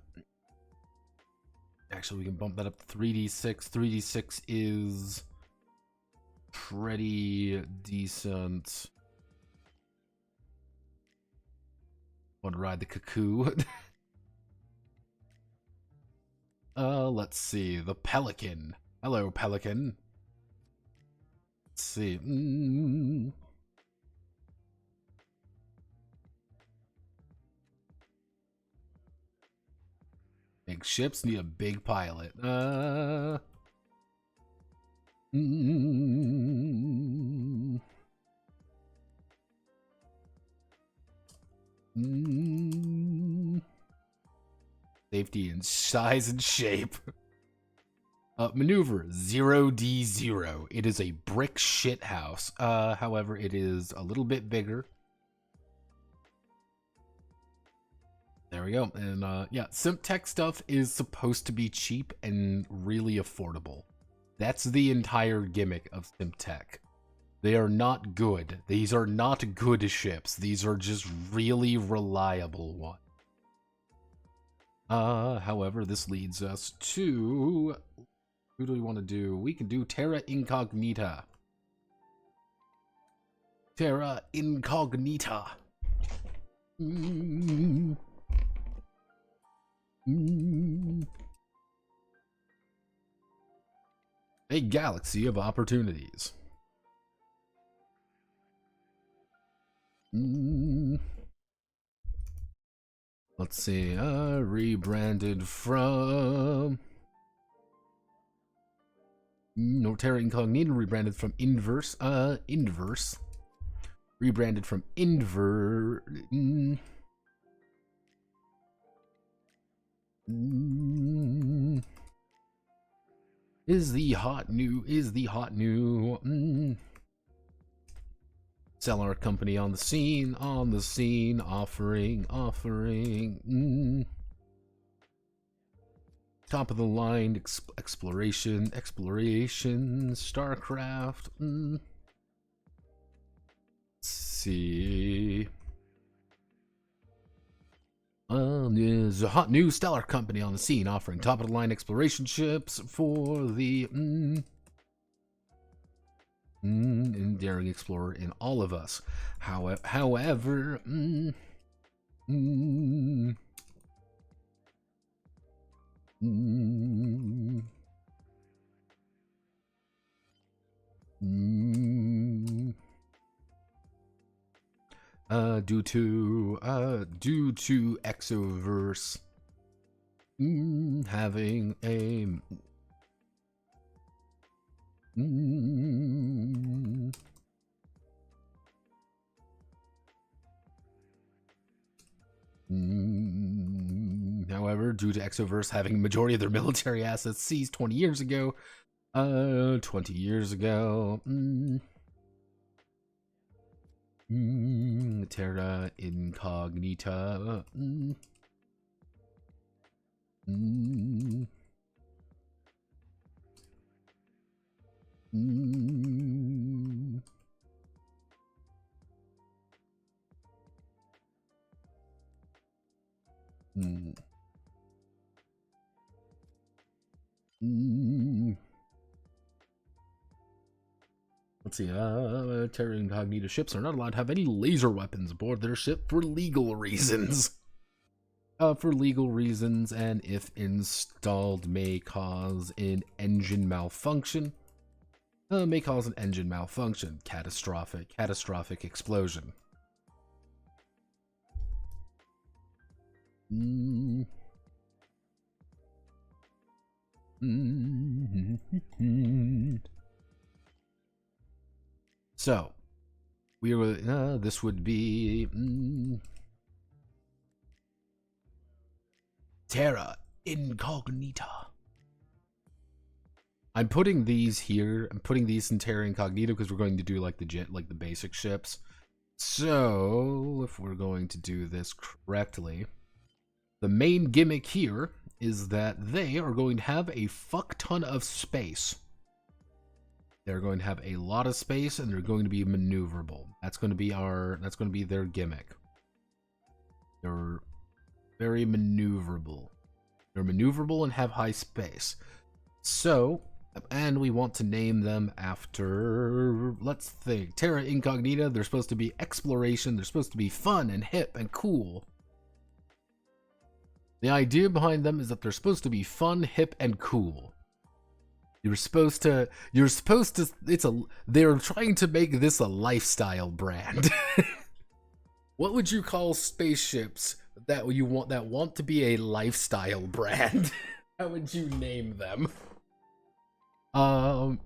Actually, we can bump that up to 3d6. 3d6 is pretty decent. Want to ride the cuckoo? Let's see. The Pelican. Hello, Pelican. Let's see. Big ships need a big pilot. Safety in size and shape. Maneuver 0D0. It is a brick shit house. However, it is a little bit bigger. There we go. And yeah, SimpTech stuff is supposed to be cheap and really affordable. That's the entire gimmick of SimpTech. They are not good. These are not good ships. These are just really reliable ones. However, this leads us to... Who do we want to do? We can do Terra Incognita. Terra Incognita. A galaxy of opportunities. Let's see, rebranded from... No, Terra Incognita rebranded from Inverse. Inverse. Rebranded from is the hot new. Stellar company on the scene, offering. Top of the line, exploration, StarCraft. Let's see. There's a hot new stellar company on the scene offering top of the line exploration ships for the daring explorer in all of us. However, due to Exoverse having a however, due to Exoverse having a majority of their military assets seized 20 years ago, Terra Incognita. Let's see, Terra Incognita ships are not allowed to have any laser weapons aboard their ship for legal reasons. And if installed may cause an engine malfunction. Catastrophic explosion. So, we were, this would be Terra Incognita. I'm putting these here. I'm putting these in Terra Incognita because we're going to do like the basic ships. So, if we're going to do this correctly, the main gimmick here is that they are going to have a fuck ton of space. They're going to have a lot of space and they're going to be maneuverable. That's going to be their gimmick. They're very maneuverable. They're maneuverable and have high space. So, and we want to name them after, let's think, Terra Incognita. They're supposed to be exploration. They're supposed to be fun and hip and cool. The idea behind them is that they're supposed to be fun, hip, and cool. They're trying to make this a lifestyle brand. What would you call spaceships that want to be a lifestyle brand? How would you name them? Do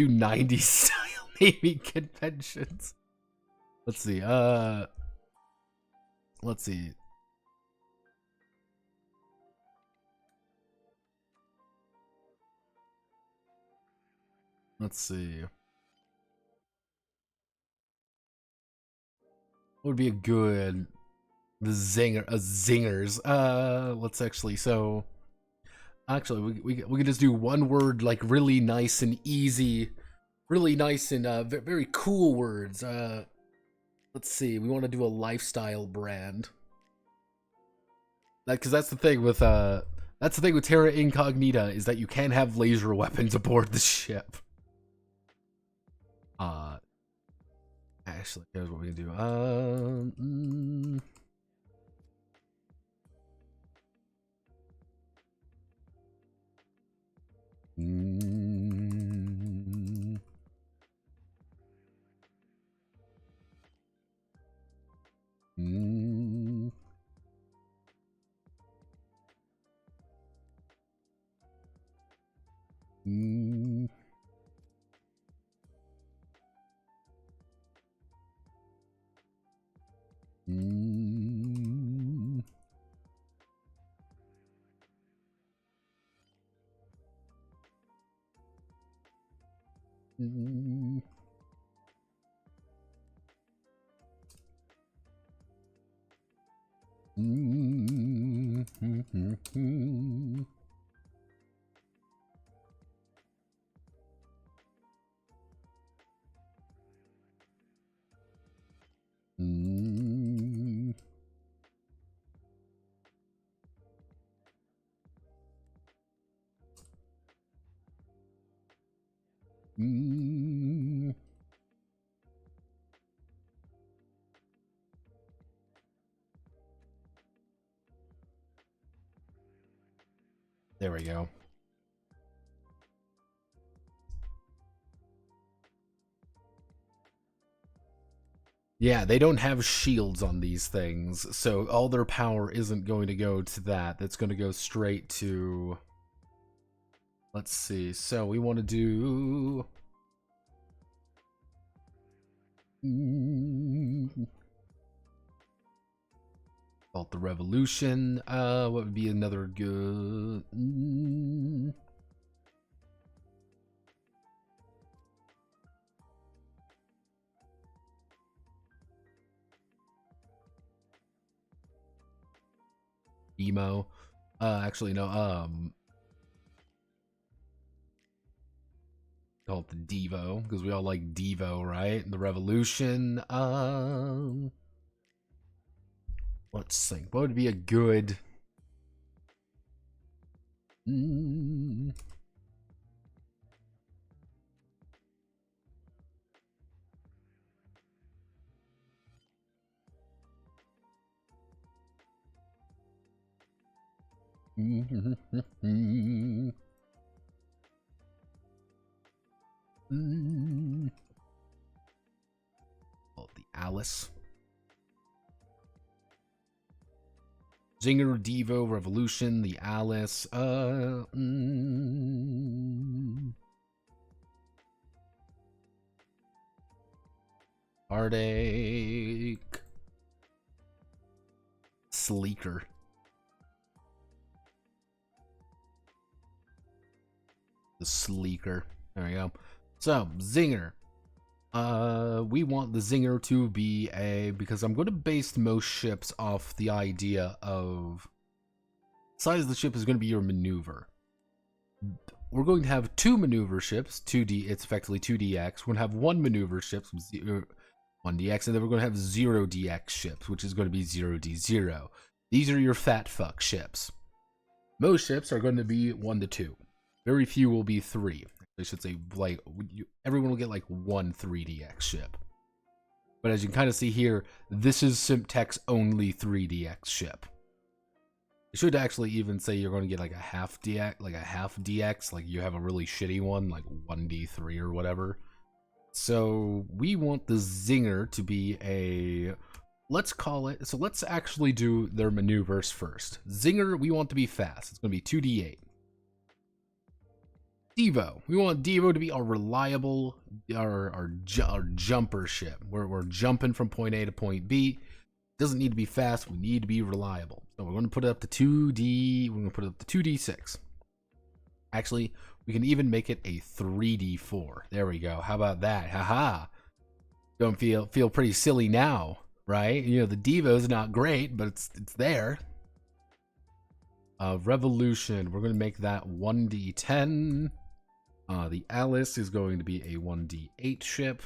90s style naming conventions. Let's see. What would be a good zingers? Let's actually, so actually we can just do one word, like really nice and easy, really nice and very cool words. Let's see, we want to do a lifestyle brand. Because that's the thing with Terra Incognita, is that you can't have laser weapons aboard the ship. Actually, here's what we can do. Mm. Mm. Mm. Mm. There we go. Yeah, they don't have shields on these things, so all their power isn't going to go to that. That's going to go straight to... Let's see. So we want to do... Called the Revolution. What would be another good... Emo. Actually, no, call it the Devo, because we all like Devo, right? The Revolution. Let's think. What would be a good... Oh, the Alice. Zinger, Devo, Revolution, the Alice. Heartache. Sleeker. The Sleeker. There we go. So, Zinger. We want the Zinger to be a... Because I'm going to base most ships off the idea of... Size of the ship is going to be your maneuver. We're going to have 2 maneuver ships. 2D, it's effectively 2DX. We're going to have 1 maneuver ship, 1DX, and then we're going to have 0DX ships, which is going to be 0D0. These are your fat fuck ships. Most ships are going to be 1 to 2. Very few will be 3. I should say, like, everyone will get like 1 3DX ship. But as you can kind of see here, this is Simtek's only 3DX ship. You should actually even say you're going to get like a half DX, like you have a really shitty one, like 1D3 or whatever. So we want the Zinger to be a... Let's call it... So let's actually do their maneuvers first. Zinger, we want to be fast. It's going to be 2D8. Devo. We want Devo to be our reliable, our jumper ship. We're jumping from point A to point B. Doesn't need to be fast. We need to be reliable. So we're going to put it up to 2D. We're going to put it up to 2D6. Actually, we can even make it a 3D4. There we go. How about that? Haha. Don't feel pretty silly now, right? You know, the Devo's not great, but it's there. Revolution. We're going to make that 1D10. The Alice is going to be a 1D8 ship.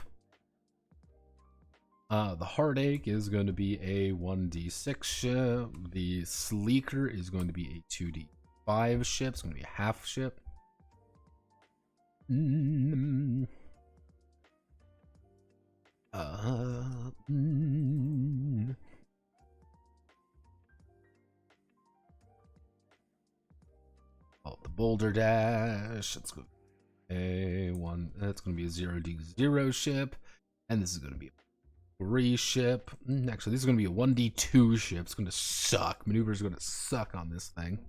The Heartache is going to be a 1D6 ship. The Sleeker is going to be a 2D5 ship. It's going to be a half ship. Oh, the Boulder Dash. It's going to be a 1. That's going to be a 0D0 ship. And this is going to be a 3 ship. Actually, this is going to be a 1D2 ship. It's going to suck. Maneuvers are going to suck on this thing.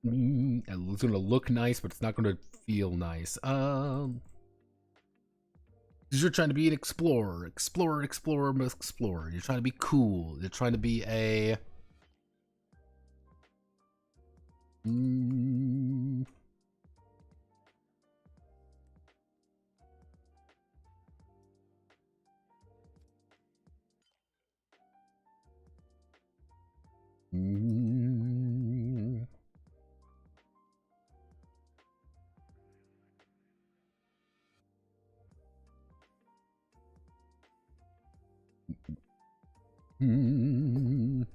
It's going to look nice, but it's not going to feel nice. Because you're trying to be an explorer. Explorer. You're trying to be cool. You're trying to be a... Mm. Mm.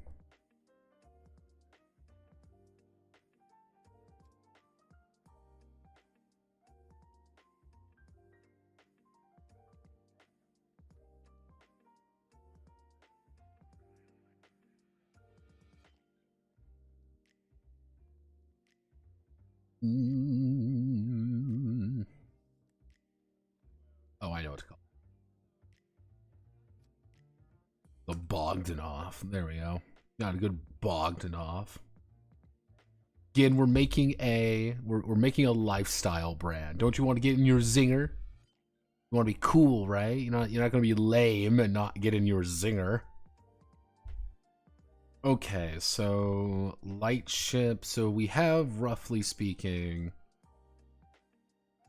Mm. Oh, I know what it's called. The Bogdanov. There we go. Got a good Bogdanov. Again, we're making a lifestyle brand. Don't you want to get in your zinger? You want to be cool, right? You're not gonna be lame and not get in your zinger. Okay, so light ship. So we have, roughly speaking,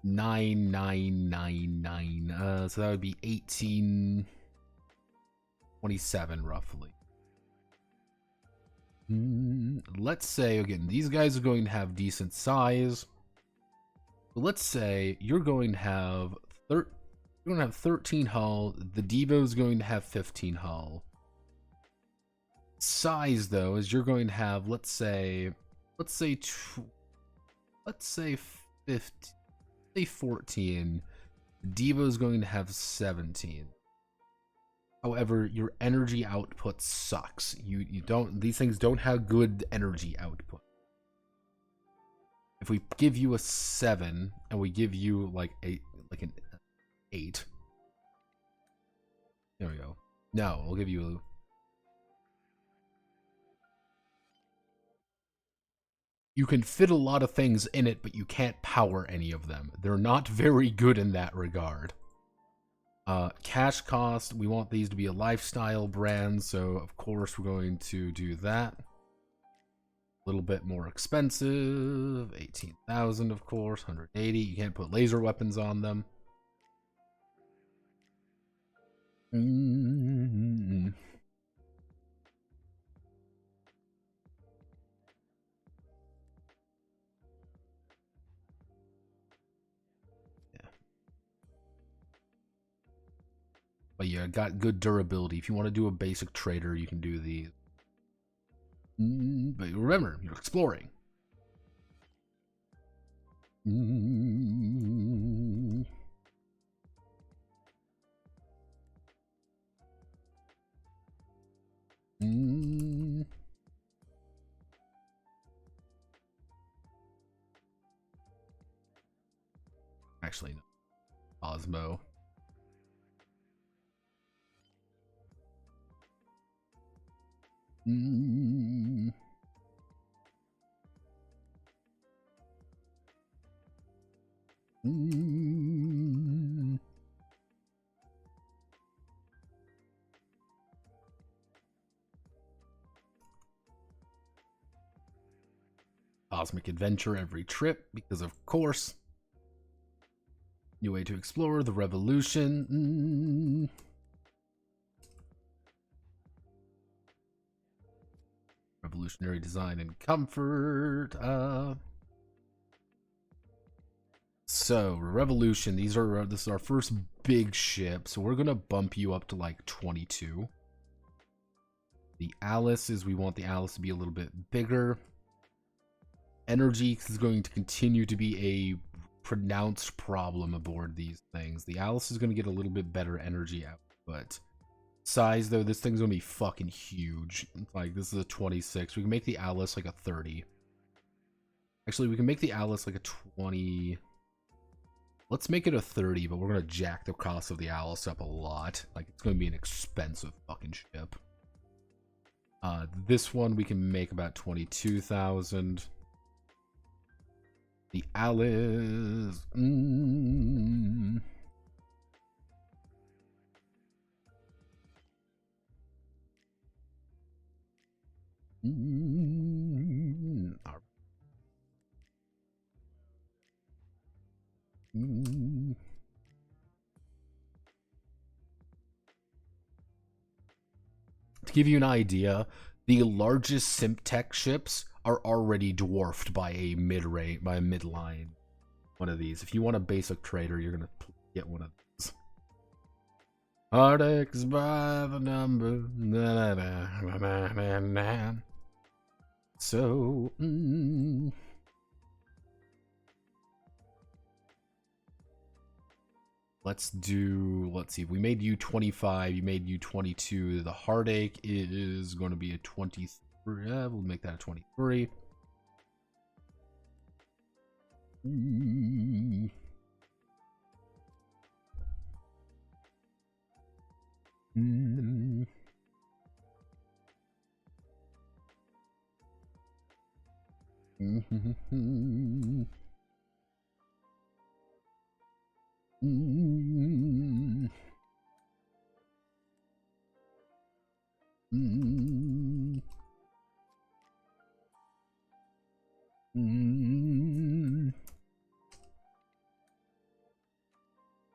9999. So that would be 1827 roughly. Let's say again, these guys are going to have decent size. But let's say you're going to have 13 hull. The Devo's going to have 15 hull. Size though is you're going to have, let's say 14. Devo is going to have 17. However, your energy output sucks. These things don't have good energy output. If we give you a 7 and we give you like an 8. There we go. No, we'll give you you can fit a lot of things in it, but you can't power any of them. They're not very good in that regard. Cash cost, we want these to be a lifestyle brand, so of course we're going to do that. A little bit more expensive, 18,000 of course, 180. You can't put laser weapons on them. But yeah, got good durability. If you want to do a basic trader, you can do these. But remember, you're exploring. Actually, no. Osmo. Cosmic adventure every trip, because of course. New way to explore, the revolution. Revolutionary design and comfort. So revolution, this is our first big ship, so we're gonna bump you up to like 22. The Alice is, we want the Alice to be a little bit bigger. Energy is going to continue to be a pronounced problem aboard these things. The Alice is going to get a little bit better energy output. Size though, this thing's going to be fucking huge. Like, this is a 26. We can make the Alice like a 30. Actually, we can make the Alice like a 20. Let's make it a 30, but we're going to jack the cost of the Alice up a lot. Like, it's going to be an expensive fucking ship. This one we can make about 22,000. The Alice. To give you an idea, The largest simp tech ships are already dwarfed by a midline. One of these. If you want a basic trader, you're gonna get one of these. Heartaches by the number. Na, na, na, na, na. So. Let's see, if we made you 25, you made you 22. The heartache is going to be a 23. We'll make that a 23.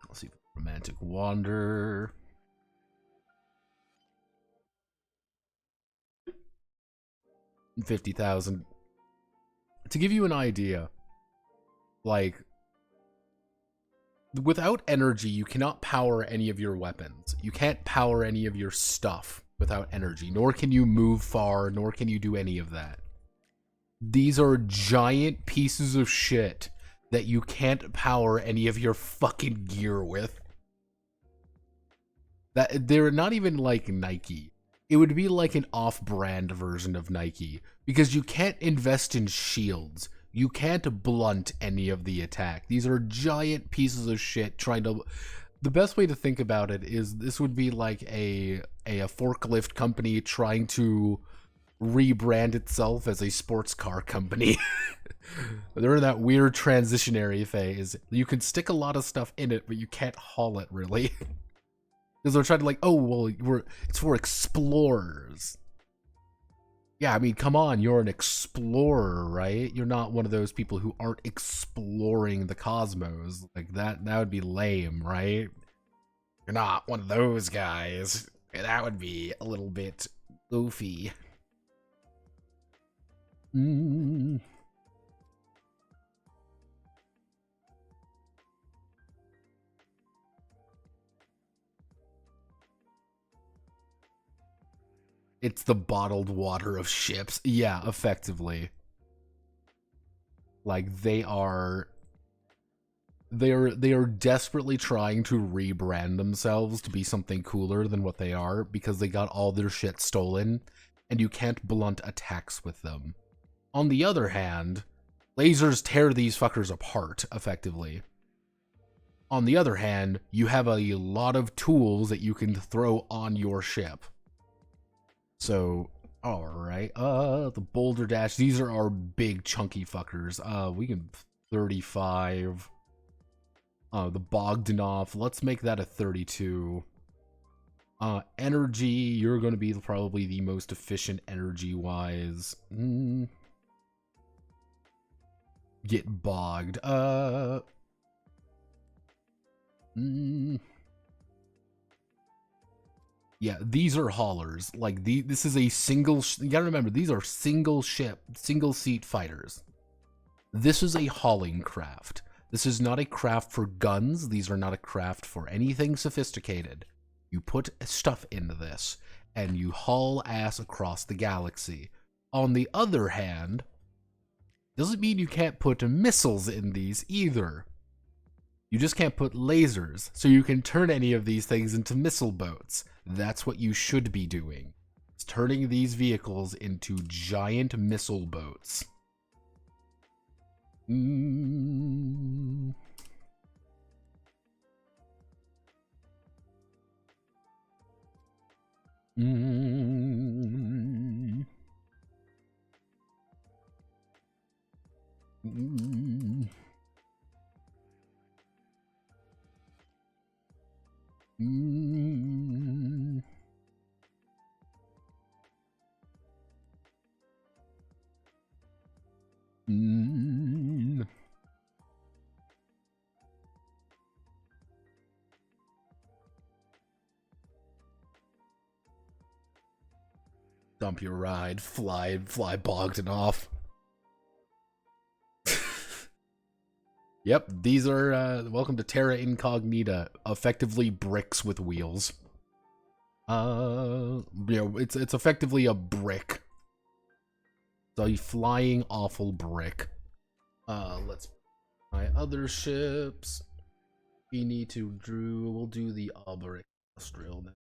Let's see, romantic wander. $50,000. To give you an idea, like, without energy, you cannot power any of your weapons. You can't power any of your stuff without energy, nor can you move far, nor can you do any of that. These are giant pieces of shit that you can't power any of your fucking gear with. That they're not even like Nike. It would be like an off-brand version of Nike, because you can't invest in shields. You can't blunt any of the attack. These are giant pieces of shit trying to... The best way to think about it is this would be like a forklift company trying to rebrand itself as a sports car company. They're in that weird transitionary phase. You can stick a lot of stuff in it, but you can't haul it really. Because they're trying to like, oh, well, it's for explorers. Yeah, I mean, come on, you're an explorer, right? You're not one of those people who aren't exploring the cosmos. Like, that would be lame, right? You're not one of those guys. That would be a little bit goofy. It's the bottled water of ships. Yeah, effectively. Like, they are desperately trying to rebrand themselves to be something cooler than what they are, because they got all their shit stolen, and you can't blunt attacks with them. On the other hand, lasers tear these fuckers apart, effectively. On the other hand, you have a lot of tools that you can throw on your ship. So, alright, the Boulder Dash, these are our big chunky fuckers. We can 35. The Bogdanov, let's make that a 32. Energy, you're going to be probably the most efficient energy-wise. Get bogged. Yeah, these are haulers. Like, this is a single... You gotta remember, these are single-seat fighters. This is a hauling craft. This is not a craft for guns. These are not a craft for anything sophisticated. You put stuff into this, and you haul ass across the galaxy. On the other hand, doesn't mean you can't put missiles in these either. You just can't put lasers, so you can turn any of these things into missile boats. That's what you should be doing. It's turning these vehicles into giant missile boats. dump your ride, fly Bogdan off. Yep, these are, welcome to Terra Incognita, effectively bricks with wheels. You know, it's effectively a brick. It's a flying awful brick. Let's buy other ships. We need to we'll do the Alberic Industrial now.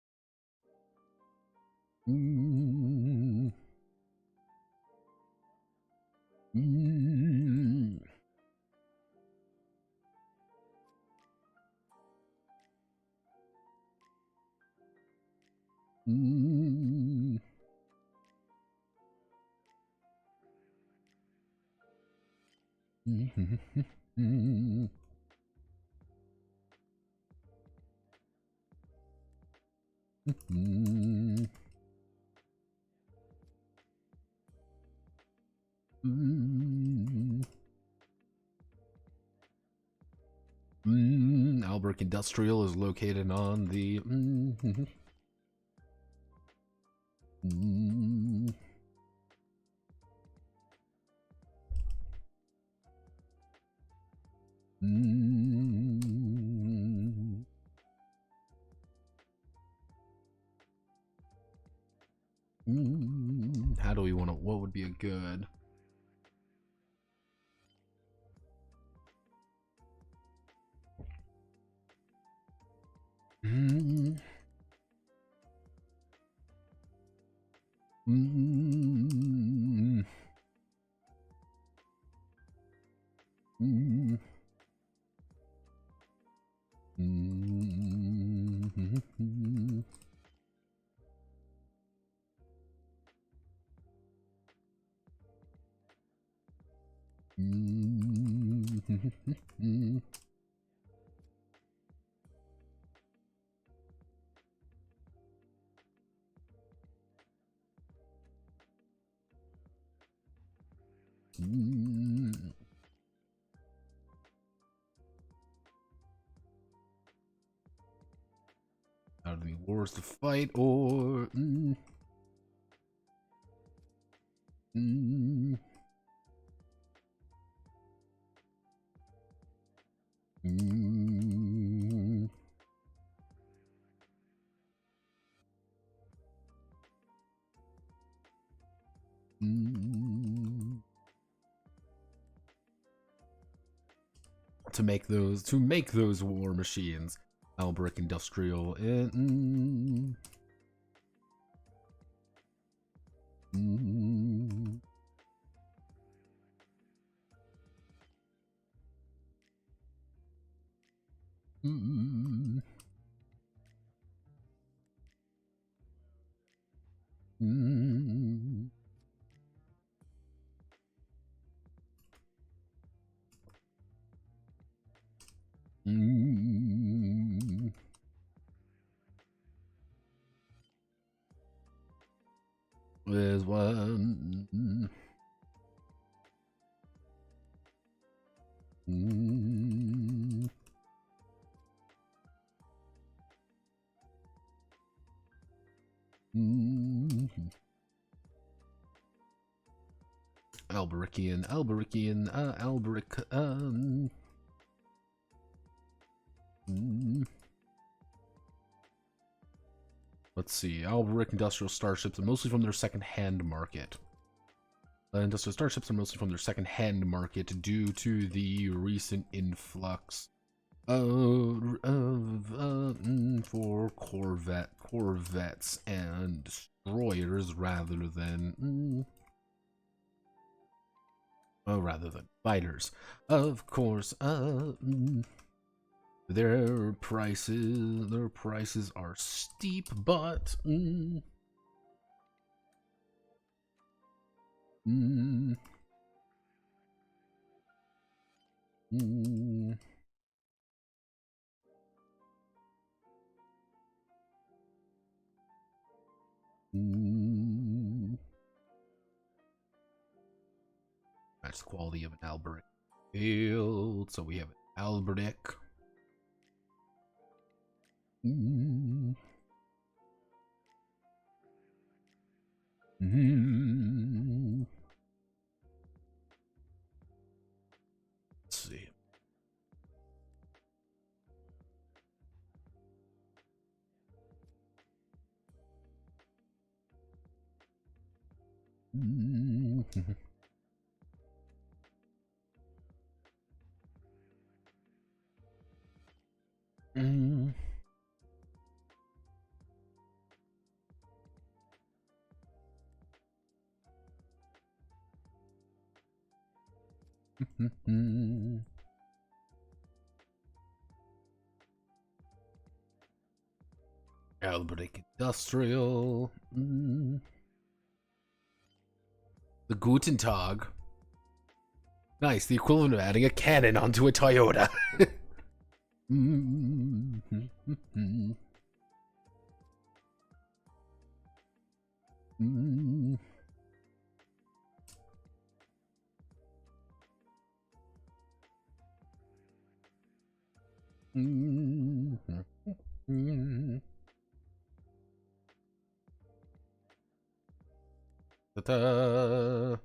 Alberic Industrial is located on the how do we want to, what would be a good out of the wars to fight or to make those war machines. Alberic Industrial and there's one. Alberician, Alberic, let's see, Alberic industrial starships are mostly from their second-hand market. Industrial starships are mostly from their second-hand market due to the recent influx for corvettes and destroyers rather than fighters. Of course, their prices are steep, but match the quality of an Alberic field. So we have an Alberic. Let's see. Albrecht Industrial. The Guten Tag. Nice, the equivalent of adding a cannon onto a Toyota. Ta-da.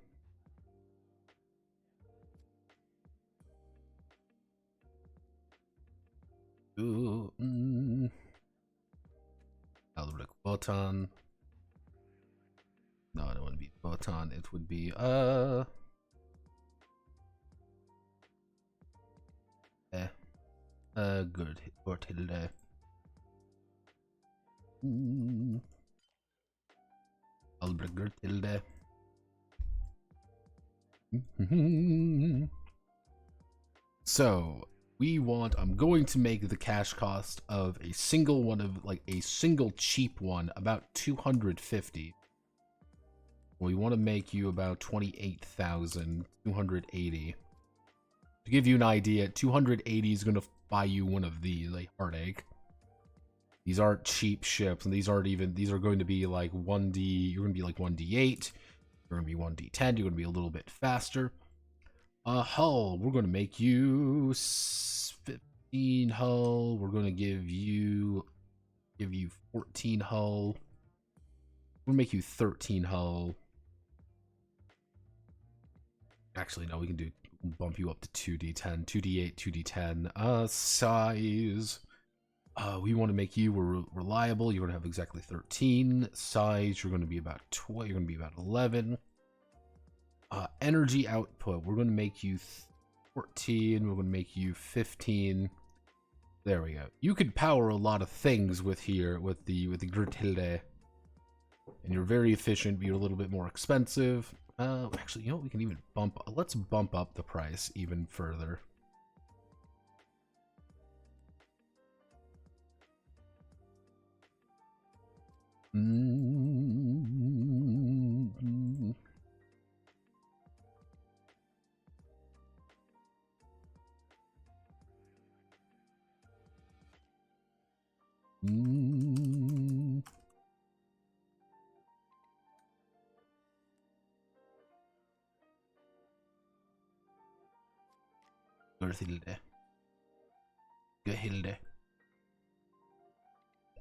Albrecht Photon. No, I don't want to be Photon. It would be good for Tilde. Albrecht Tilde. So I'm going to make the cash cost of a single one of a single cheap one about 250. We want to make you about 28,280. To give you an idea, 280 is going to buy you one of these, a heartache. These aren't cheap ships, and these are going to be like 1D, you're going to be like 1D8, you're going to be 1D10, you're going to be a little bit faster. Hull, we're going to make you 15 hull, we're going to give you 14 hull, we're going to make you 13 hull. Actually, no, we can bump you up to 2D10, 2D8, 2D10. Size. We want to make you reliable. You're going to have exactly 13. Size, you're going to be about 12. You're going to be about 11. Energy output, we're going to make you 14. We're going to make you 15. There we go. You could power a lot of things with the Gertilde. And you're very efficient, but you're a little bit more expensive. Actually, you know what? We can even let's bump up the price even further. Gehilde.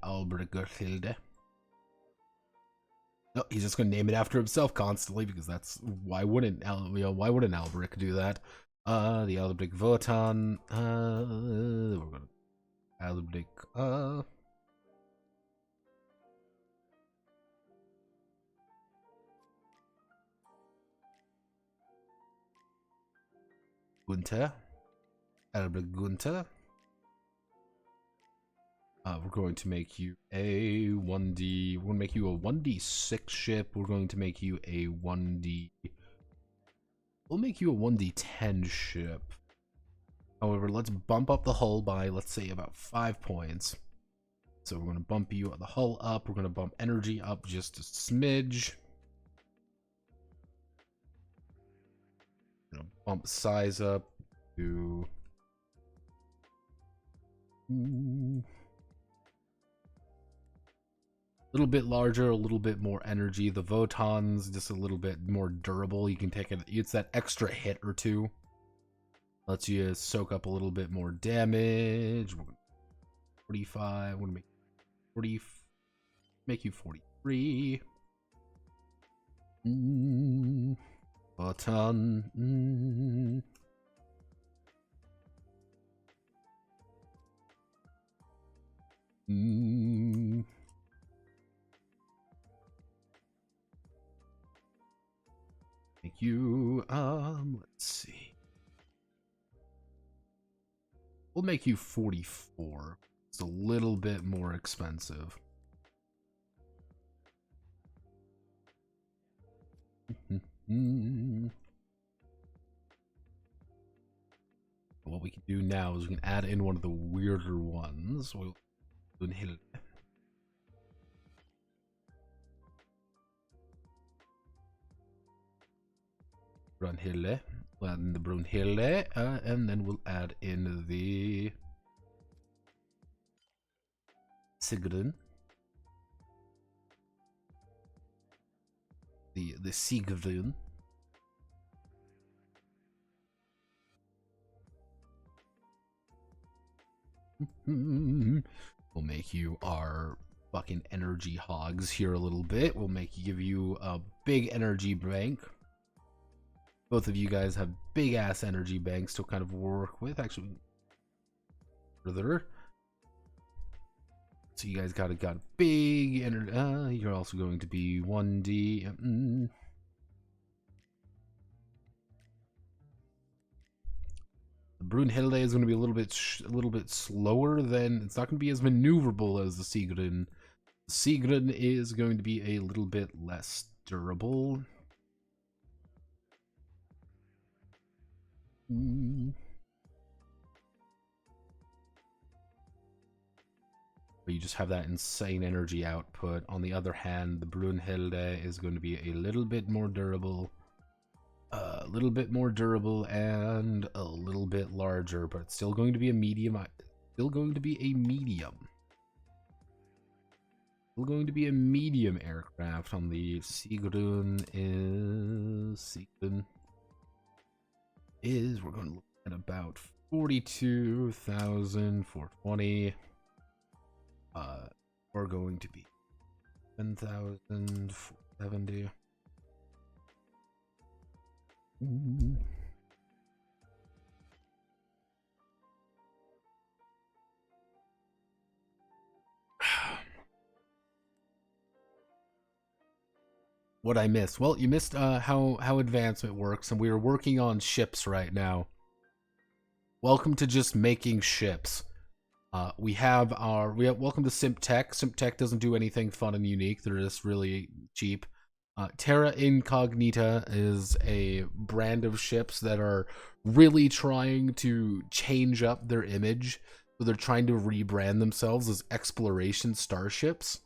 Albrecht Gehilde. No, he's just gonna name it after himself constantly because that's why wouldn't Albrecht do that? The Albrecht Votan. We're gonna Albrecht. Gunther. Albrecht Gunther. We're going to make you a 1D. We're going to make you a 1D6 ship. We're going to make you a 1D. We'll make you a 1D10 ship. However, let's bump up the hull by, let's say, about 5 points. So we're going to bump you the hull up. We're going to bump energy up just a smidge. We're going to bump size up to... a little bit larger, a little bit more energy. The Voton's just a little bit more durable. You can take it. It's that extra hit or two. Lets you soak up a little bit more damage. 45. We're gonna make 40. Make you 43. Button. Thank you. Let's see. We'll make you 44. It's a little bit more expensive. What we can do now is we can add in one of the weirder ones. We'll do Brunhilde. We'll add in the Brunhilde, and then we'll add in the Sigrun. The Sigrun. We'll make you our fucking energy hogs here a little bit. We'll give you a big energy bank. Both of you guys have big ass energy banks to kind of work with. Actually, further. So you guys got big energy. You're also going to be 1D. Brunhilde is going to be a little bit slower than. It's not going to be as maneuverable as the Sigrun. The Sigrun is going to be a little bit less durable. But you just have that insane energy output. On the other hand, the Brunhilde is going to be a little bit more durable. A little bit more durable and a little bit larger, but it's still going to be a medium. Still going to be a medium. Still going to be a medium aircraft. On the Sigrun is we're going to look at about 42,420. We're going to be 10,470. What I missed? Well, you missed how advancement works, and we are working on ships right now. Welcome to just making ships. Welcome to Simp Tech. Simp Tech doesn't do anything fun and unique. They're just really cheap. Terra Incognita is a brand of ships that are really trying to change up their image. So they're trying to rebrand themselves as exploration starships.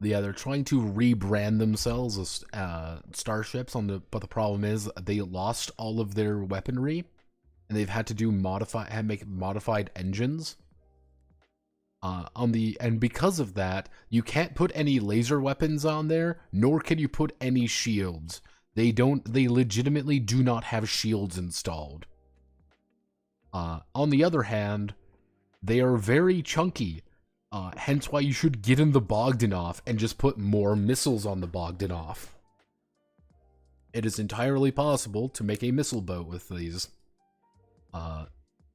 Yeah, they're trying to rebrand themselves as starships but the problem is they lost all of their weaponry, and they've had to make modified engines. And because of that, you can't put any laser weapons on there, nor can you put any shields. They legitimately do not have shields installed. On the other hand, they are very chunky. Hence why you should get in the Bogdanov and just put more missiles on the Bogdanov. It is entirely possible to make a missile boat with these.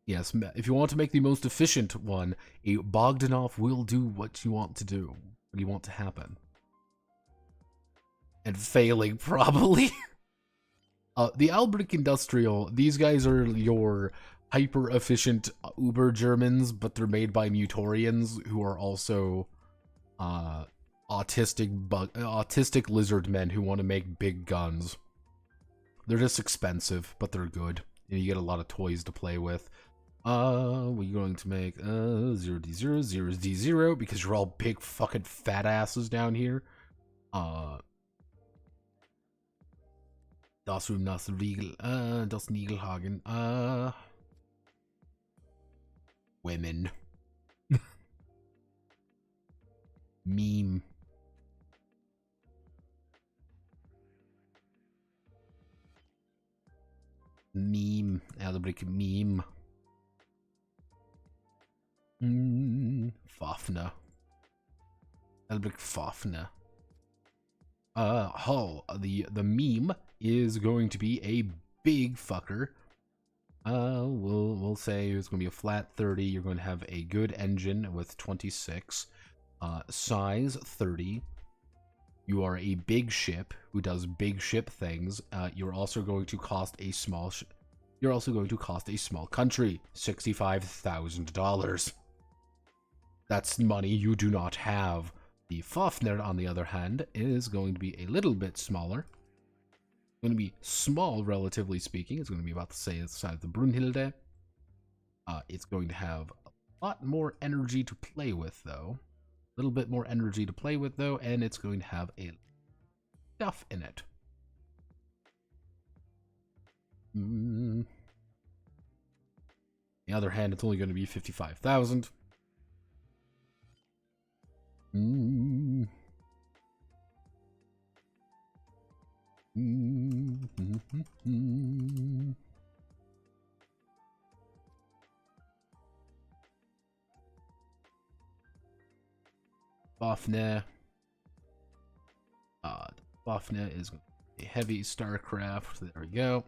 Yes, if you want to make the most efficient one, a Bogdanov will do what you want to do, what you want to happen. And failing, probably. The Albrecht Industrial, these guys are your hyper-efficient Uber Germans, but they're made by Mutorians who are also autistic lizard men who want to make big guns. They're just expensive, but they're good. And you get a lot of toys to play with. We're going to make 0D0, 0D0, because you're all big fucking fat asses down here. Das Room, das Riegel, das Nigelhagen, women. Meme. Albrecht meme. Fafner. Elbrick Fafner. Hull. The meme is going to be a big fucker. We'll say it's going to be a flat 30. You're going to have a good engine with 26. Size 30. You are a big ship who does big ship things. You're also going to cost a small. You're also going to cost a small country $65,000. That's money you do not have. The Fafner, on the other hand, is going to be a little bit smaller. Going to be small, relatively speaking. It's going to be about the same size of the Brunhilde. It's going to have a lot more energy to play with, though. A little bit more energy to play with, though, and it's going to have a stuff in it. On the other hand, it's only going to be 55,000. Fafner. Fafner is a heavy starcraft. There we go.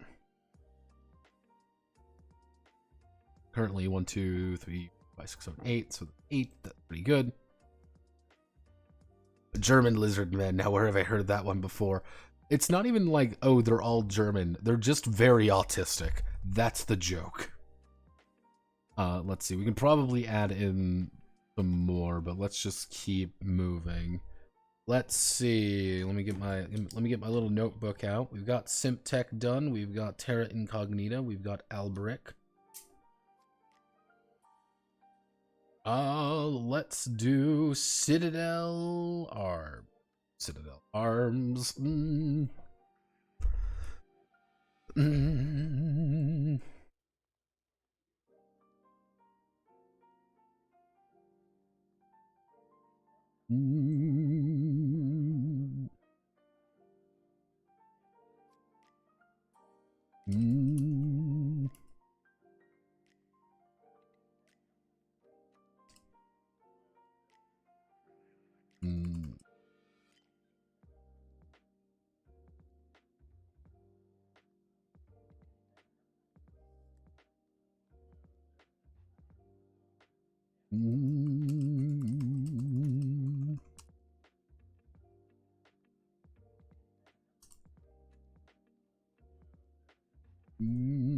Currently 1, 2, 3, 4, 5, 6, 7, 8. So 8, that's pretty good. German lizard men. Now, where have I heard that one before? It's not even like, oh, they're all German. They're just very autistic. That's the joke. Let's see. We can probably add in some more, but let's just keep moving. Let's see. Let me get my little notebook out. We've got Simp Tech done. We've got Terra Incognita. We've got Alberic. Let's do Citadel Arms. Citadel Arms.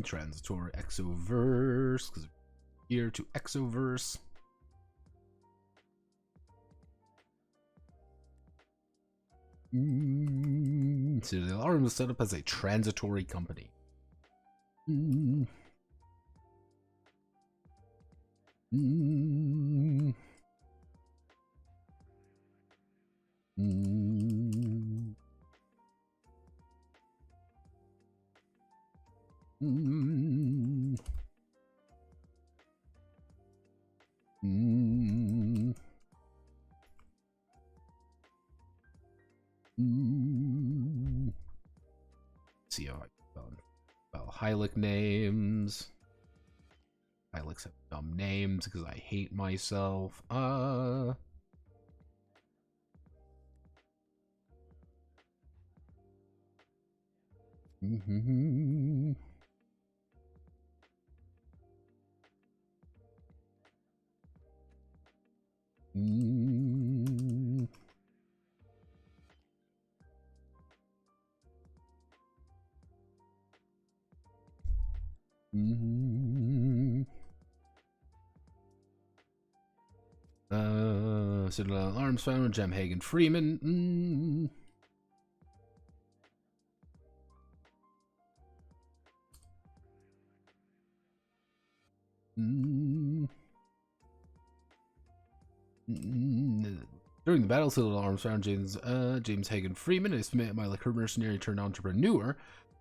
Transitory Exoverse, because here to Exoverse. Citadel Arms was set up as a transitory company. See how I spell Hylic names. Hylics have dumb names because I hate myself. Citadel Arms founder Jamhagen Freeman. During the battle, Citadel Arms found James Hagen Freeman, a Smith mercenary turned entrepreneur.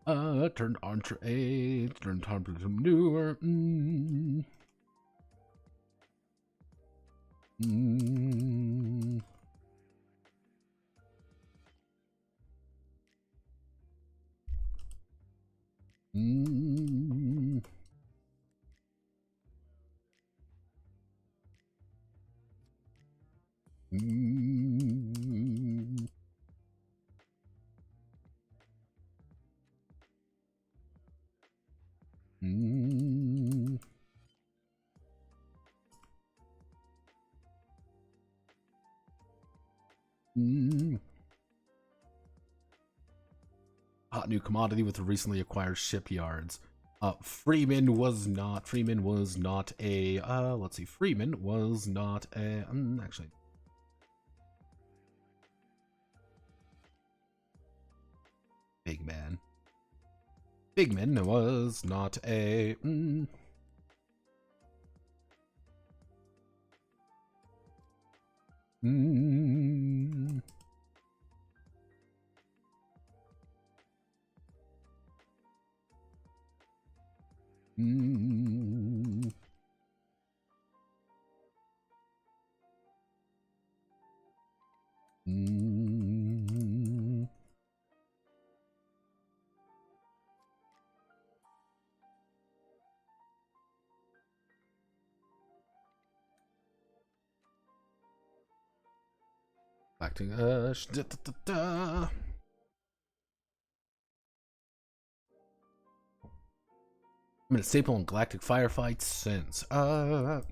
Turned entrepreneur. Hot new commodity with the recently acquired shipyards. Freeman was not a, let's see, Freeman was not a, actually. Bigman was not a, acting, I'm been a staple in galactic firefights since, I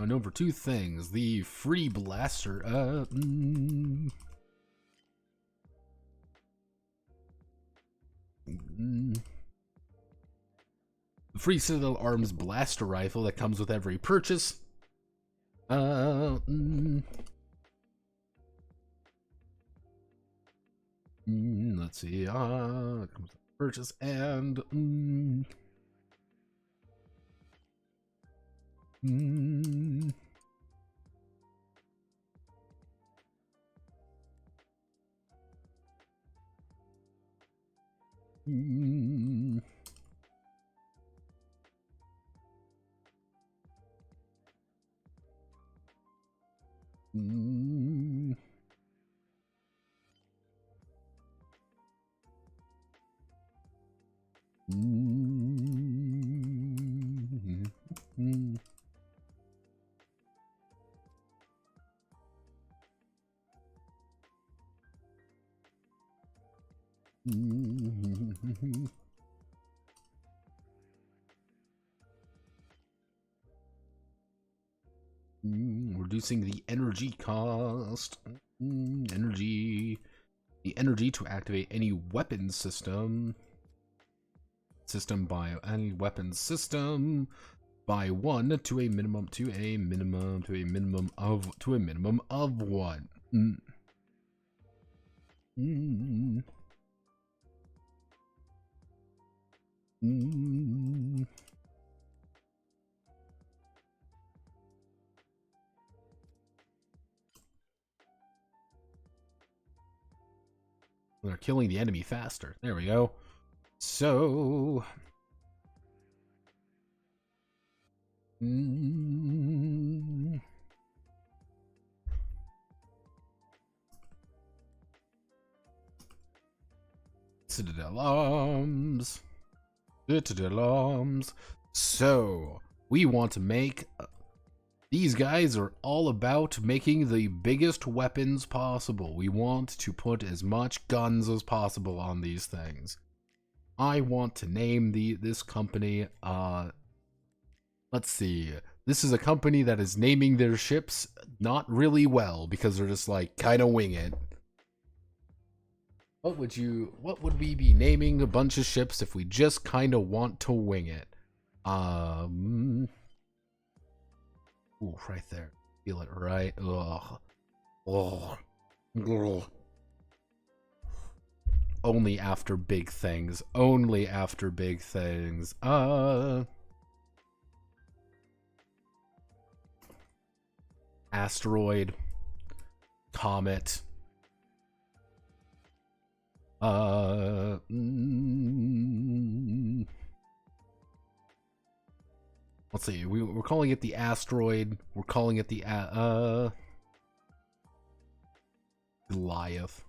know for two things: the free blaster, the free Citadel Arms blaster rifle that comes with every purchase. Let's see, comes with purchase and reducing the energy cost. The energy to activate any weapon system by any weapon system by 1 to a minimum of 1. They're killing the enemy faster. There we go. So Citadel Arms. So we want to make, these guys are all about making the biggest weapons possible. We want to put as much guns as possible on these things. I want to name this company, let's see. This is a company that is naming their ships not really well because they're just like kind of wing it. What would we be naming a bunch of ships if we just kind of want to wing it? Ooh, right there. Feel it, right? Ugh. Oh. Ugh. Only after big things. Only after big things. Asteroid. Comet. Let's see. We're calling it the asteroid. We're calling it the Goliath.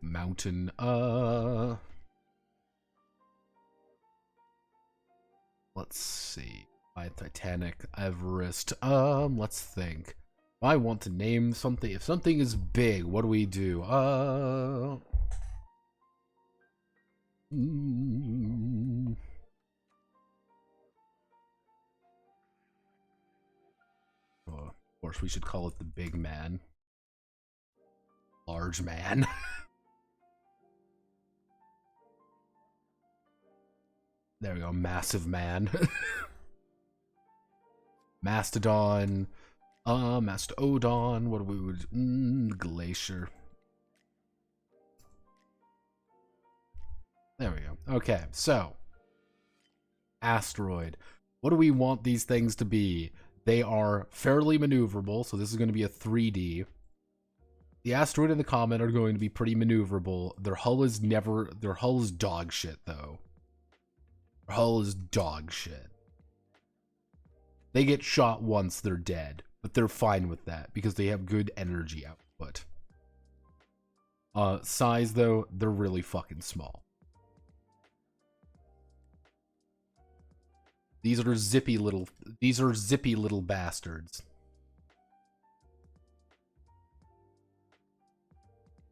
Mountain. Let's see. Titanic, Everest. Let's think. I want to name something. If something is big, what do we do? Of course, we should call it the big man. Large man. There we go, massive man. Mastodon. Mastodon. What do we would? Glacier. There we go. Okay, so asteroid. What do we want these things to be? They are fairly maneuverable, so this is going to be a 3D. The asteroid and the comet are going to be pretty maneuverable. Their hull is dog shit, though. Their hull is dog shit. They get shot once, they're dead. But they're fine with that, because they have good energy output. Size, though, they're really fucking small. These are zippy little bastards.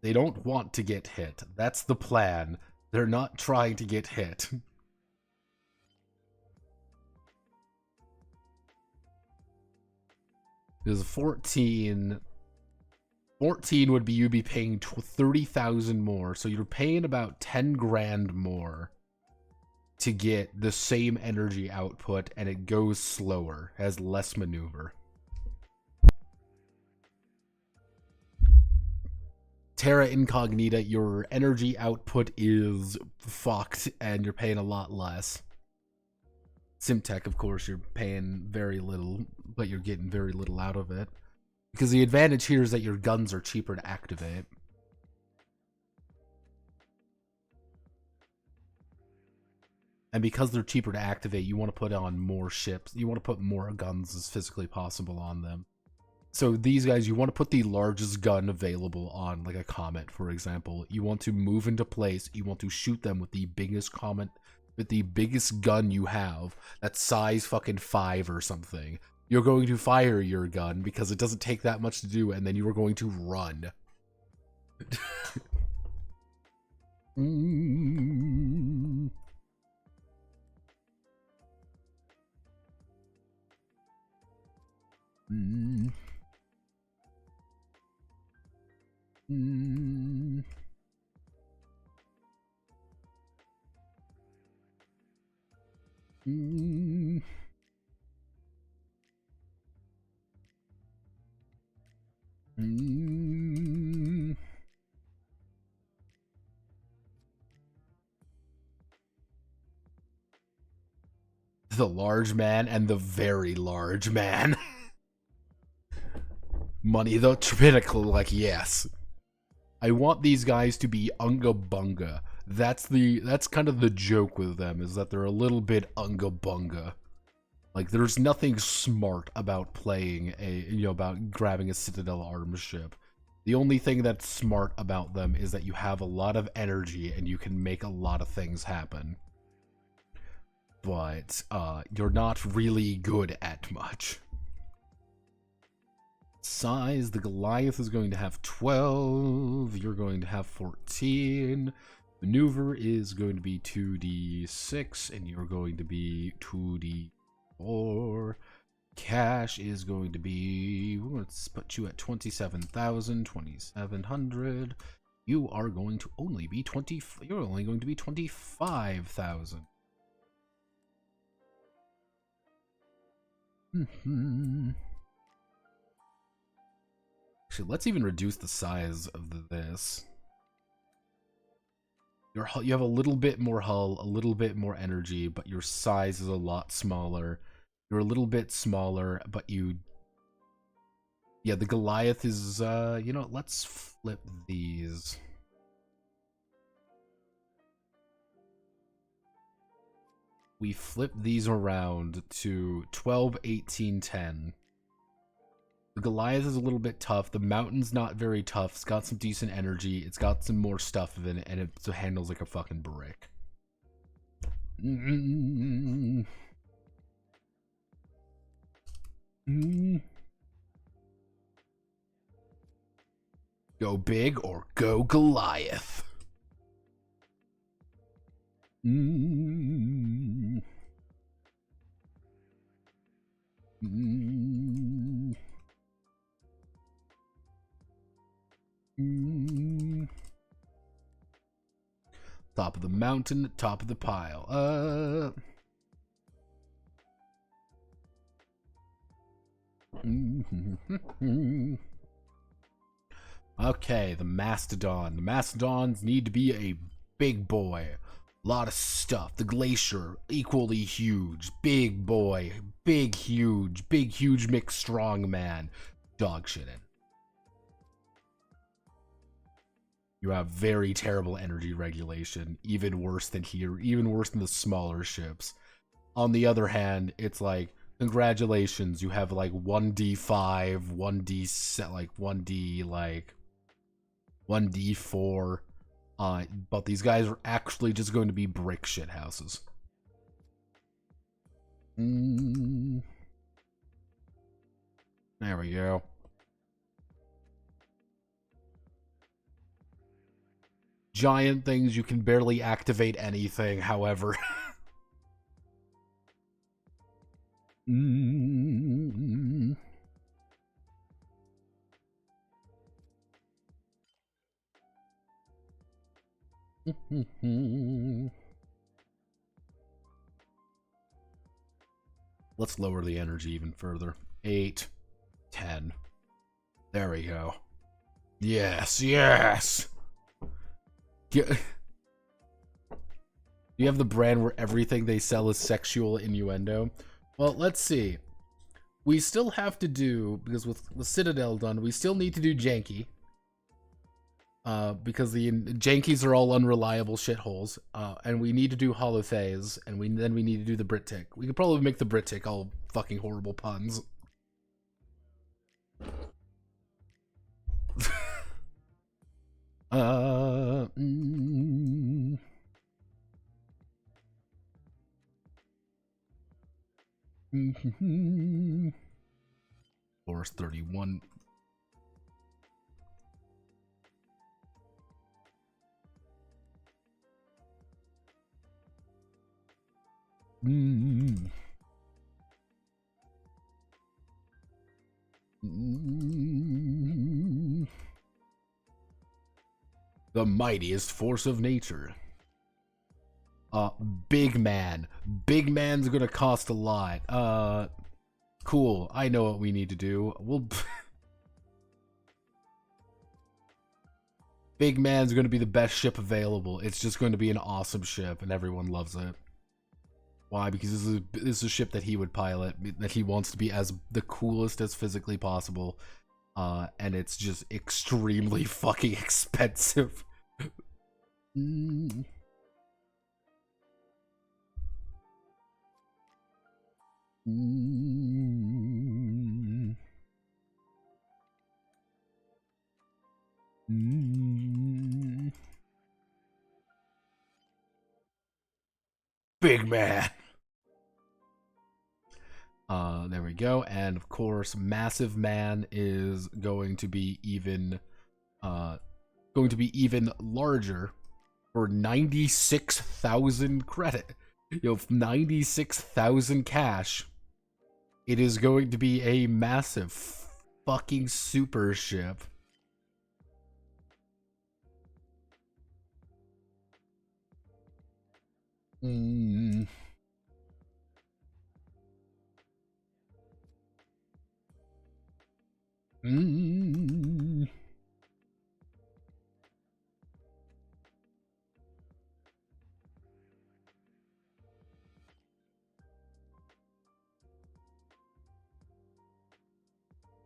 They don't want to get hit. That's the plan. They're not trying to get hit. Because 14 would be you'd be paying 30,000 more, so you're paying about 10 grand more to get the same energy output, and it goes slower, has less maneuver. Terra Incognita, your energy output is fucked, and you're paying a lot less. Simtech, of course, you're paying very little, but you're getting very little out of it. Because the advantage here is that your guns are cheaper to activate. And because they're cheaper to activate, you want to put on more ships. You want to put more guns as physically possible on them. So these guys, you want to put the largest gun available on, like a comet, for example. You want to move into place. You want to shoot them with the biggest comet, with the biggest gun you have. That's size fucking 5 or something. You're going to fire your gun because it doesn't take that much to do, and then you are going to run. The large man and the very large man. Money the pinnacle, like, yes. I want these guys to be unga bunga. That's kind of the joke with them, is that they're a little bit unga bunga. Like, there's nothing smart about playing about grabbing a Citadel arms ship. The only thing that's smart about them is that you have a lot of energy and you can make a lot of things happen. But you're not really good at much. Size, the Goliath is going to have 12, you're going to have 14. Maneuver is going to be 2d6, and you're going to be 2d4. Cash is going to be, let's put you at 27,000, 2,700. You are going to only be you're only going to be 25,000. Actually, let's even reduce the size of this. You have a little bit more hull, a little bit more energy, but your size is a lot smaller. You're a little bit smaller, but yeah, the Goliath is, let's flip these. We flip these around to 12, 18, 10. The Goliath is a little bit tough. The Mountain's not very tough. It's got some decent energy. It's got some more stuff in it, and it handles like a fucking brick. Go big or go Goliath. Mm. Mm. Mm. Top of the mountain, top of the pile. Okay, the Mastodon. The Mastodons need to be a big boy. A lot of stuff. The Glacier, equally huge. Big boy. Big, huge mixed strong man. Dog shitting. You have very terrible energy regulation. Even worse than here. Even worse than the smaller ships. On the other hand, it's like, congratulations, you have like 1d5, 1d set, like 1d, like 1d4. But these guys are actually just going to be brick shit houses. There we go. Giant things, you can barely activate anything, however. Let's lower the energy even further. 8, 10. There we go. Yes, yes! You have the brand where everything they sell is sexual innuendo. Well, let's see. We still have to do, because with Citadel done, we still need to do janky. Because the jankies are all unreliable shitholes. And we need to do holophase, and then we need to do the Brit tick. We could probably make the Brit tick all fucking horrible puns. Force 31. The mightiest force of nature. Big man. Big man's gonna cost a lot. Cool. I know what we need to do. We'll... Big man's gonna be the best ship available. It's just going to be an awesome ship, and everyone loves it. Why? Because this is a ship that he would pilot, that he wants to be as the coolest as physically possible. And it's just extremely fucking expensive. Big man. There we go. And of course, Massive Man is going to be even larger for 96,000 credit. You know, 96,000 cash. It is going to be a massive fucking super ship.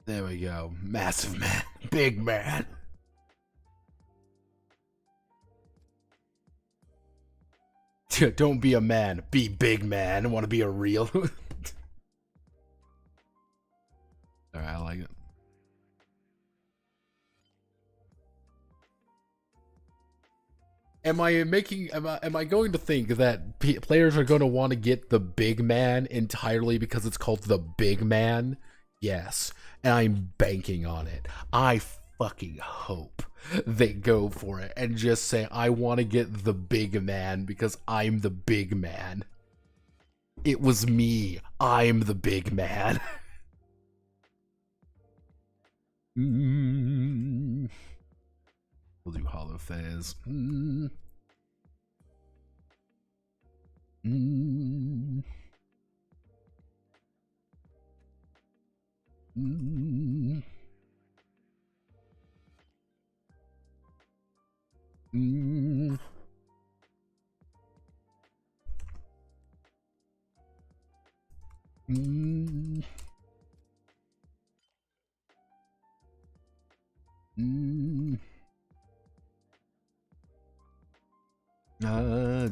There we go. Massive man. Big man. Don't be a man. Be big man. I want to be a real. Alright, I like it. Am I going to think that players are going to want to get the big man entirely because it's called the big man? Yes, and I'm banking on it. I fucking hope they go for it and just say, I want to get the big man because I'm the big man. It was me. I'm the big man. We'll do hollow phase.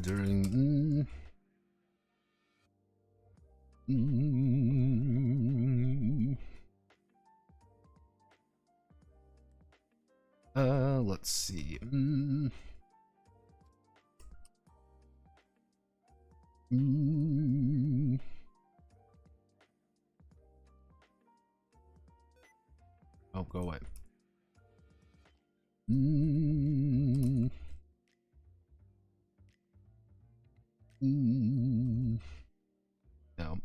During let's see. Oh, go away. No.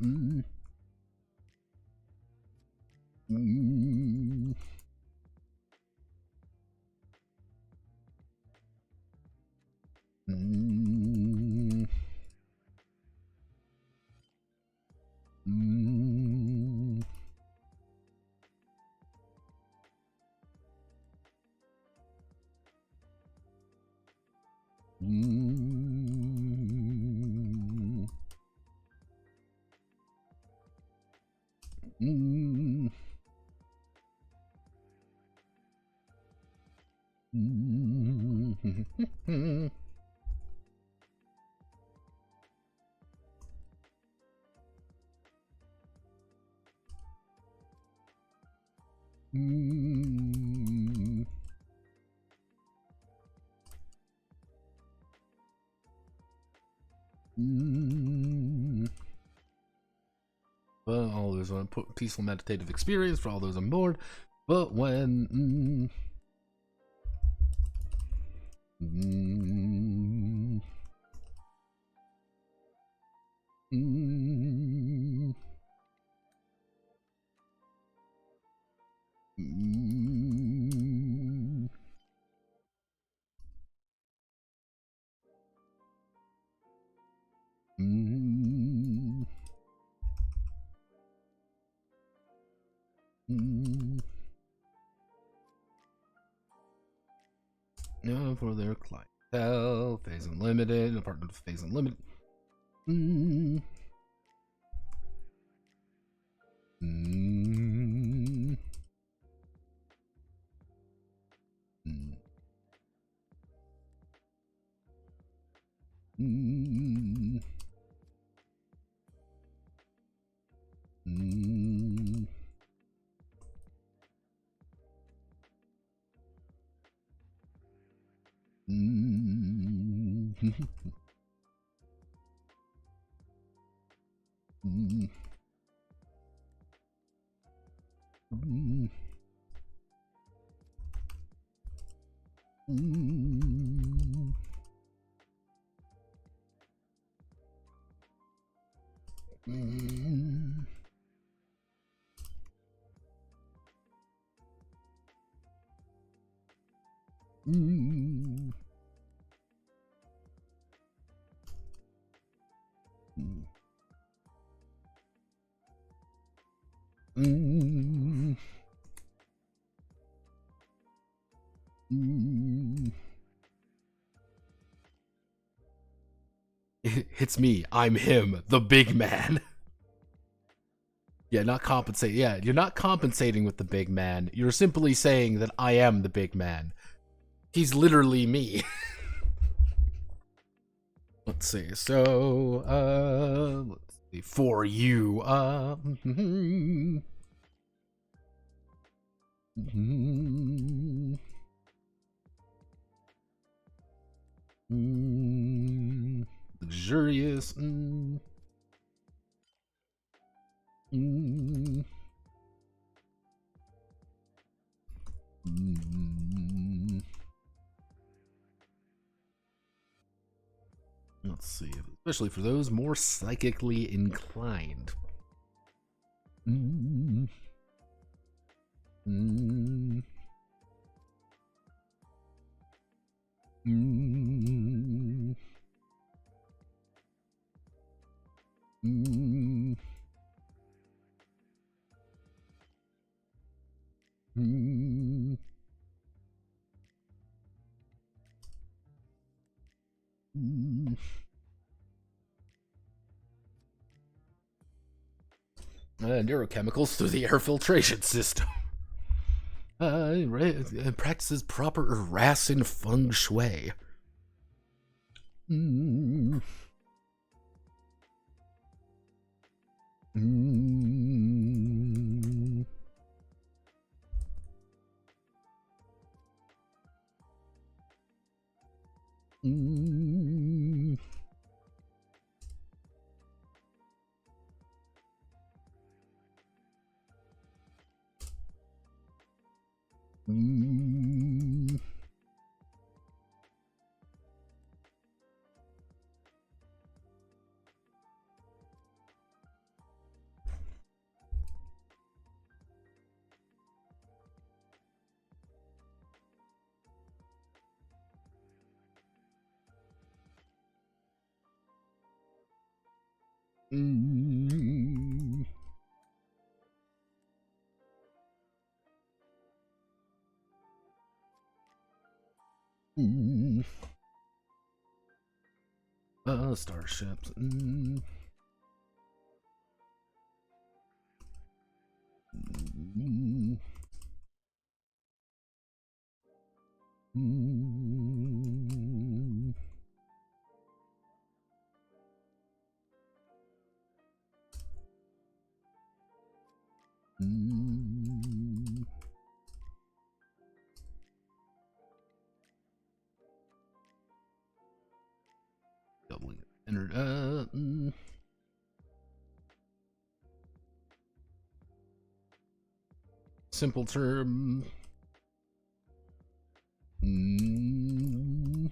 But all those on peaceful meditative experience for all those on board. But when for their clientele, phase unlimited, apartment phase unlimited. It's me. I'm him, the big man. Yeah, not compensate. Yeah, you're not compensating with the big man. You're simply saying that I am the big man. He's literally me. Let's see. So, let's see. For you, luxurious. Let's see, especially for those more psychically inclined. Neurochemicals through the air filtration system. Practices proper Rasen feng shui. Starships. Doubling it. Simple term. There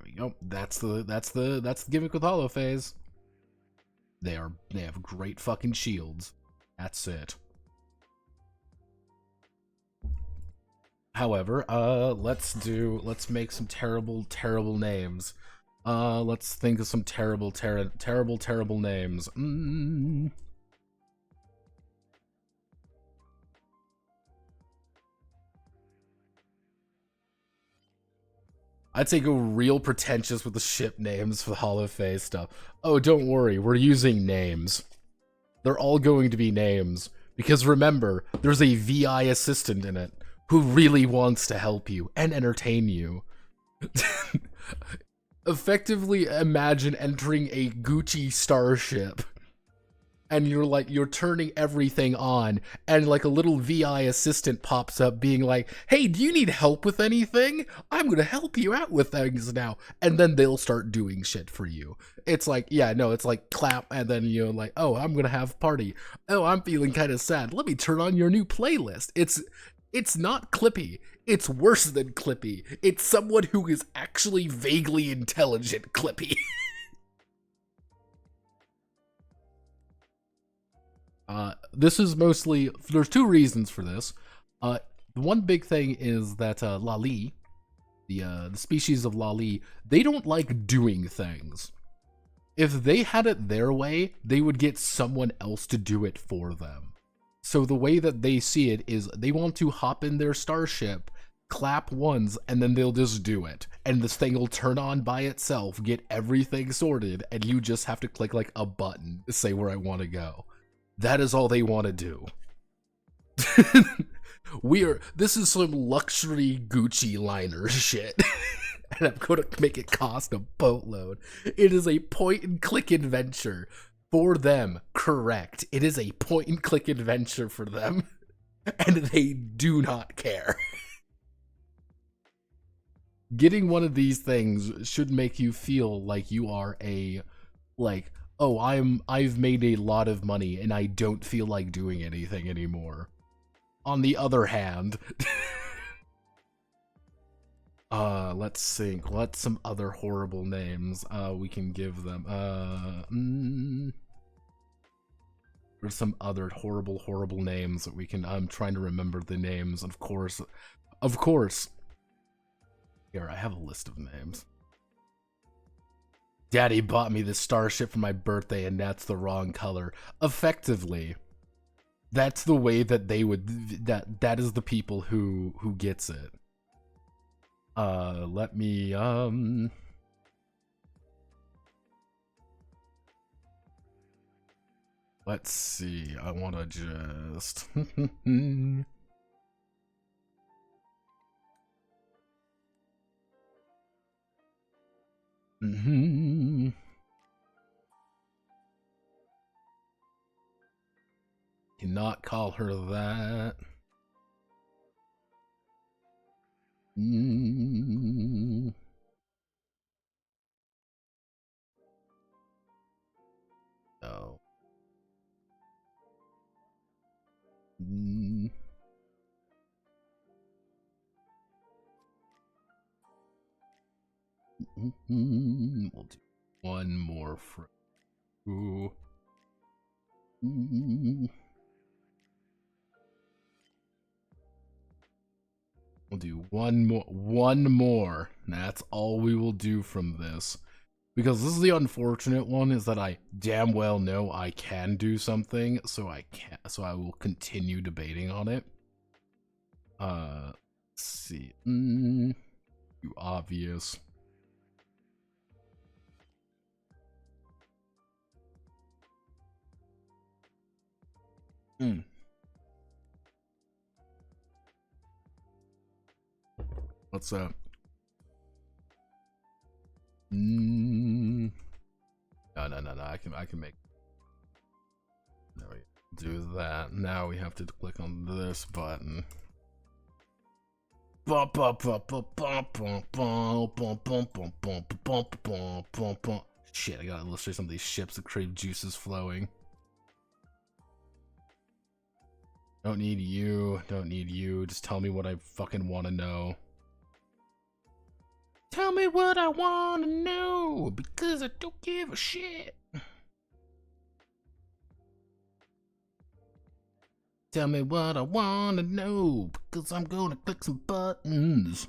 we go. That's the gimmick with holophase. They have great fucking shields. That's it. However, let's make some terrible names. Let's think of some terrible names. I'd say go real pretentious with the ship names for the holophase stuff. Oh, don't worry, we're using names. They're all going to be names. Because remember, there's a VI assistant in it who really wants to help you and entertain you. Effectively imagine entering a Gucci starship and you're turning everything on and like a little VI assistant pops up being like, hey, do you need help with anything? I'm gonna help you out with things now. And then they'll start doing shit for you. It's like, yeah, no, it's like clap and then you're like, oh, I'm gonna have a party. Oh, I'm feeling kind of sad. Let me turn on your new playlist. It's not Clippy. It's worse than Clippy. It's someone who is actually vaguely intelligent Clippy. This is mostly, there's two reasons for this. The one big thing is that Lali, the species of Lali, they don't like doing things. If they had it their way, they would get someone else to do it for them. So the way that they see it is they want to hop in their starship, clap once, and then they'll just do it. And this thing will turn on by itself, get everything sorted, and you just have to click like a button to say where I want to go. That is all they want to do. This is some luxury Gucci liner shit. And I'm going to make it cost a boatload. It is a point-and-click adventure for them. Correct. It is a point-and-click adventure for them. And they do not care. Getting one of these things should make you feel like you are a oh, I've made a lot of money and I don't feel like doing anything anymore. On the other hand, let's think. What's some other horrible names we can give them? There's some other horrible names that we can. I'm trying to remember the names. Of course. Here, I have a list of names. Daddy bought me this starship for my birthday, and that's the wrong color. Effectively, that's the way that they would. That is the people who gets it. Let me let's see. I want to just. Cannot call her that. No. We'll do one more for. Ooh. We'll do one more. That's all we will do from this. Because this is the unfortunate one, is that I damn well know I can do something, so I will continue debating on it. Let's see. Too obvious. What's up? No. I can make. There we do that. Now we have to click on this button. Shit, I gotta illustrate some of these ships. The cream juice is flowing. Don't need you. Don't need you. Just tell me what I fucking want to know. Tell me what I want to know, because I don't give a shit. Tell me what I want to know, because I'm gonna click some buttons.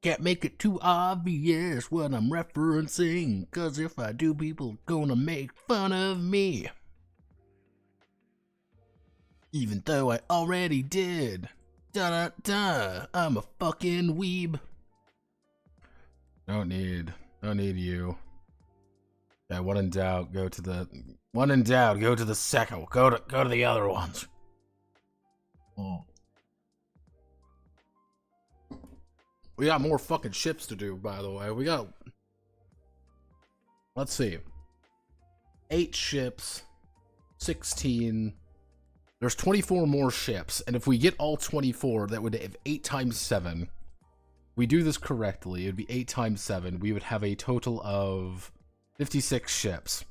Can't make it too obvious what I'm referencing, because if I do, people are gonna make fun of me. Even though I already did. Da-da-da, I'm a fucking weeb. Don't need you. Yeah, when in doubt, go to the second. Go to the other ones. Oh. We got more fucking ships to do, by the way. We got, let's see, 8 ships, 16. There's 24 more ships, and if we get all 24, that would have 8 times 7. If we do this correctly, it would be 8 times 7. We would have a total of 56 ships.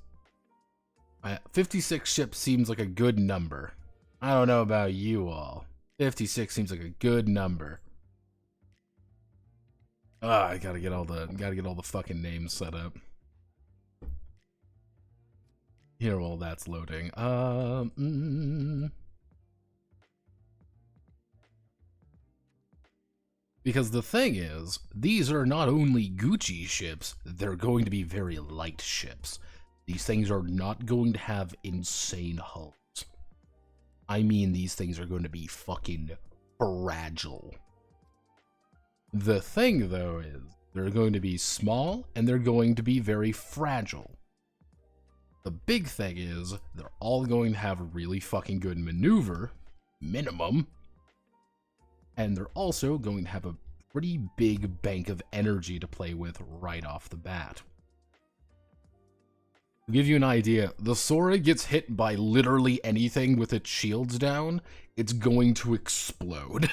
56 ships seems like a good number. I don't know about you all. 56 seems like a good number. I gotta get all the fucking names set up. Here while that's loading. Because the thing is, these are not only Gucci ships, they're going to be very light ships. These things are not going to have insane hulls. I mean, these things are going to be fucking fragile. The thing, though, is they're going to be small and they're going to be very fragile. The big thing is they're all going to have really fucking good maneuver, minimum. And they're also going to have a pretty big bank of energy to play with right off the bat. To give you an idea, the Sora gets hit by literally anything with its shields down, it's going to explode.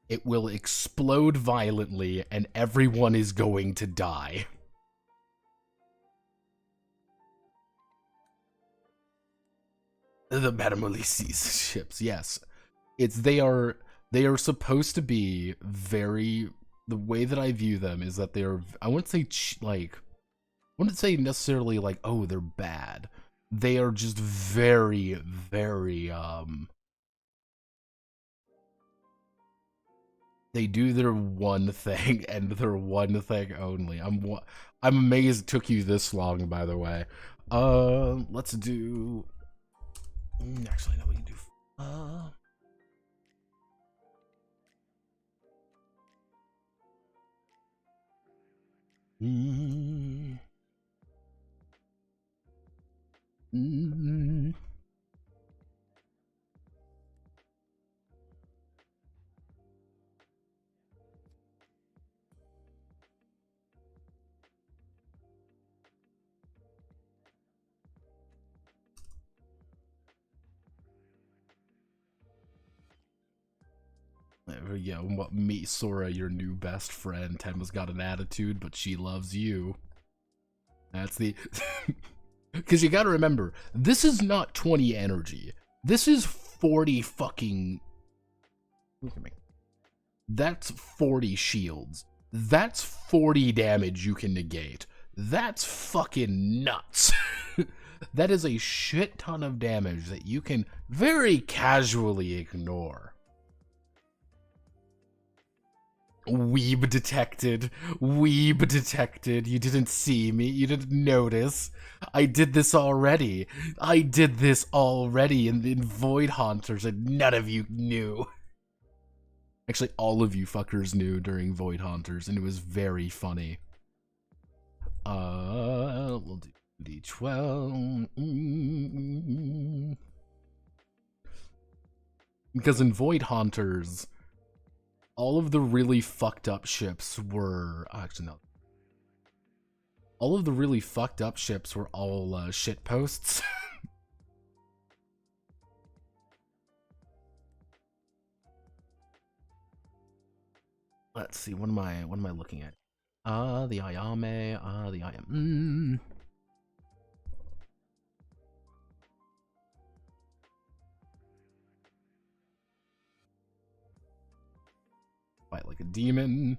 it will explode violently and everyone is going to die. The Madame Ulysses ships, yes. They are supposed to be very, the way that I view them is that they're, I wouldn't say like, I wouldn't say necessarily like, oh, they're bad. They are just very, very, they do their one thing and their one thing only. I'm amazed it took you this long, by the way. Let's do, actually, no, we can do, yeah, meet Sora, your new best friend. Tenma's got an attitude, but she loves you. That's the... Because you gotta remember, this is not 20 energy. This is 40 fucking... Look at me. That's 40 shields. That's 40 damage you can negate. That's fucking nuts. That is a shit ton of damage that you can very casually ignore. Weeb detected. Weeb detected. You didn't see me. You didn't notice. I did this already. I did this already in Void Hunters and none of you knew. Actually, all of you fuckers knew during Void Hunters and it was very funny. We'll do D12. Because in Void Hunters, all of the really fucked up ships were... Actually, no. All of the really fucked up ships were all shit posts. Let's see, what am I looking at? The Ayame, the Ayame. Fight like a demon.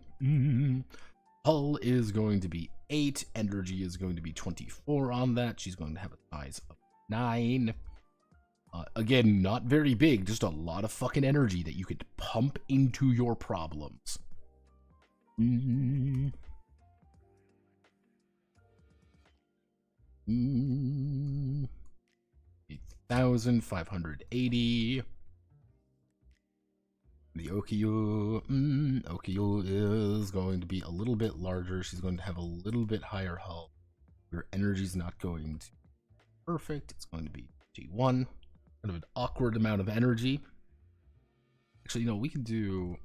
Hull is going to be 8. Energy is going to be 24 on that. She's going to have a size of 9. Again, not very big, just a lot of fucking energy that you could pump into your problems. 8,580. The Okyu, Okyu is going to be a little bit larger. She's going to have a little bit higher hull. Your energy's not going to be perfect. It's going to be G1. Kind of an awkward amount of energy. Actually, you know, we can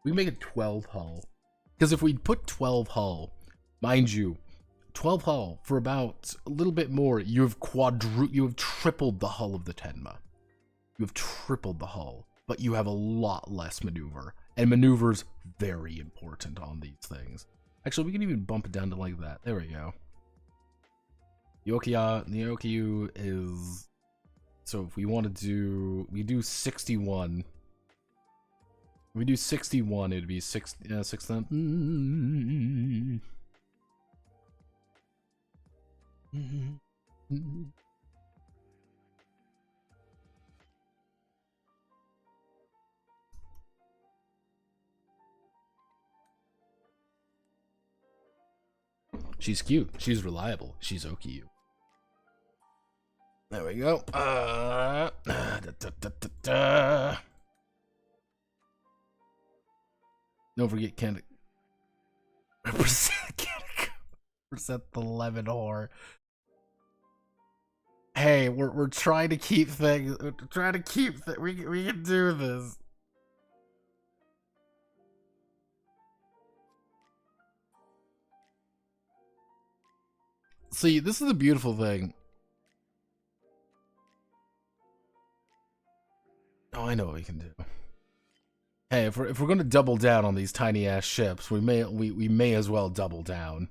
make it 12 hull. Because if we put 12 hull, mind you, 12 hull for about a little bit more, you have tripled the hull of the Tenma. You have tripled the hull, but you have a lot less maneuver. And maneuver's very important on these things. Actually, we can even bump it down to like that. There we go. The Okyu is... So if we want to do... We do 61. If we do 61, it'd be 6... 6,000... She's cute. She's reliable. She's Okyu. There we go. Don't forget Canada. Represent the lemon whore. Hey, we're trying to keep things. We're trying to keep we can do this. See, this is the beautiful thing. Oh, I know what we can do. Hey, if we're gonna double down on these tiny ass ships, we may as well double down.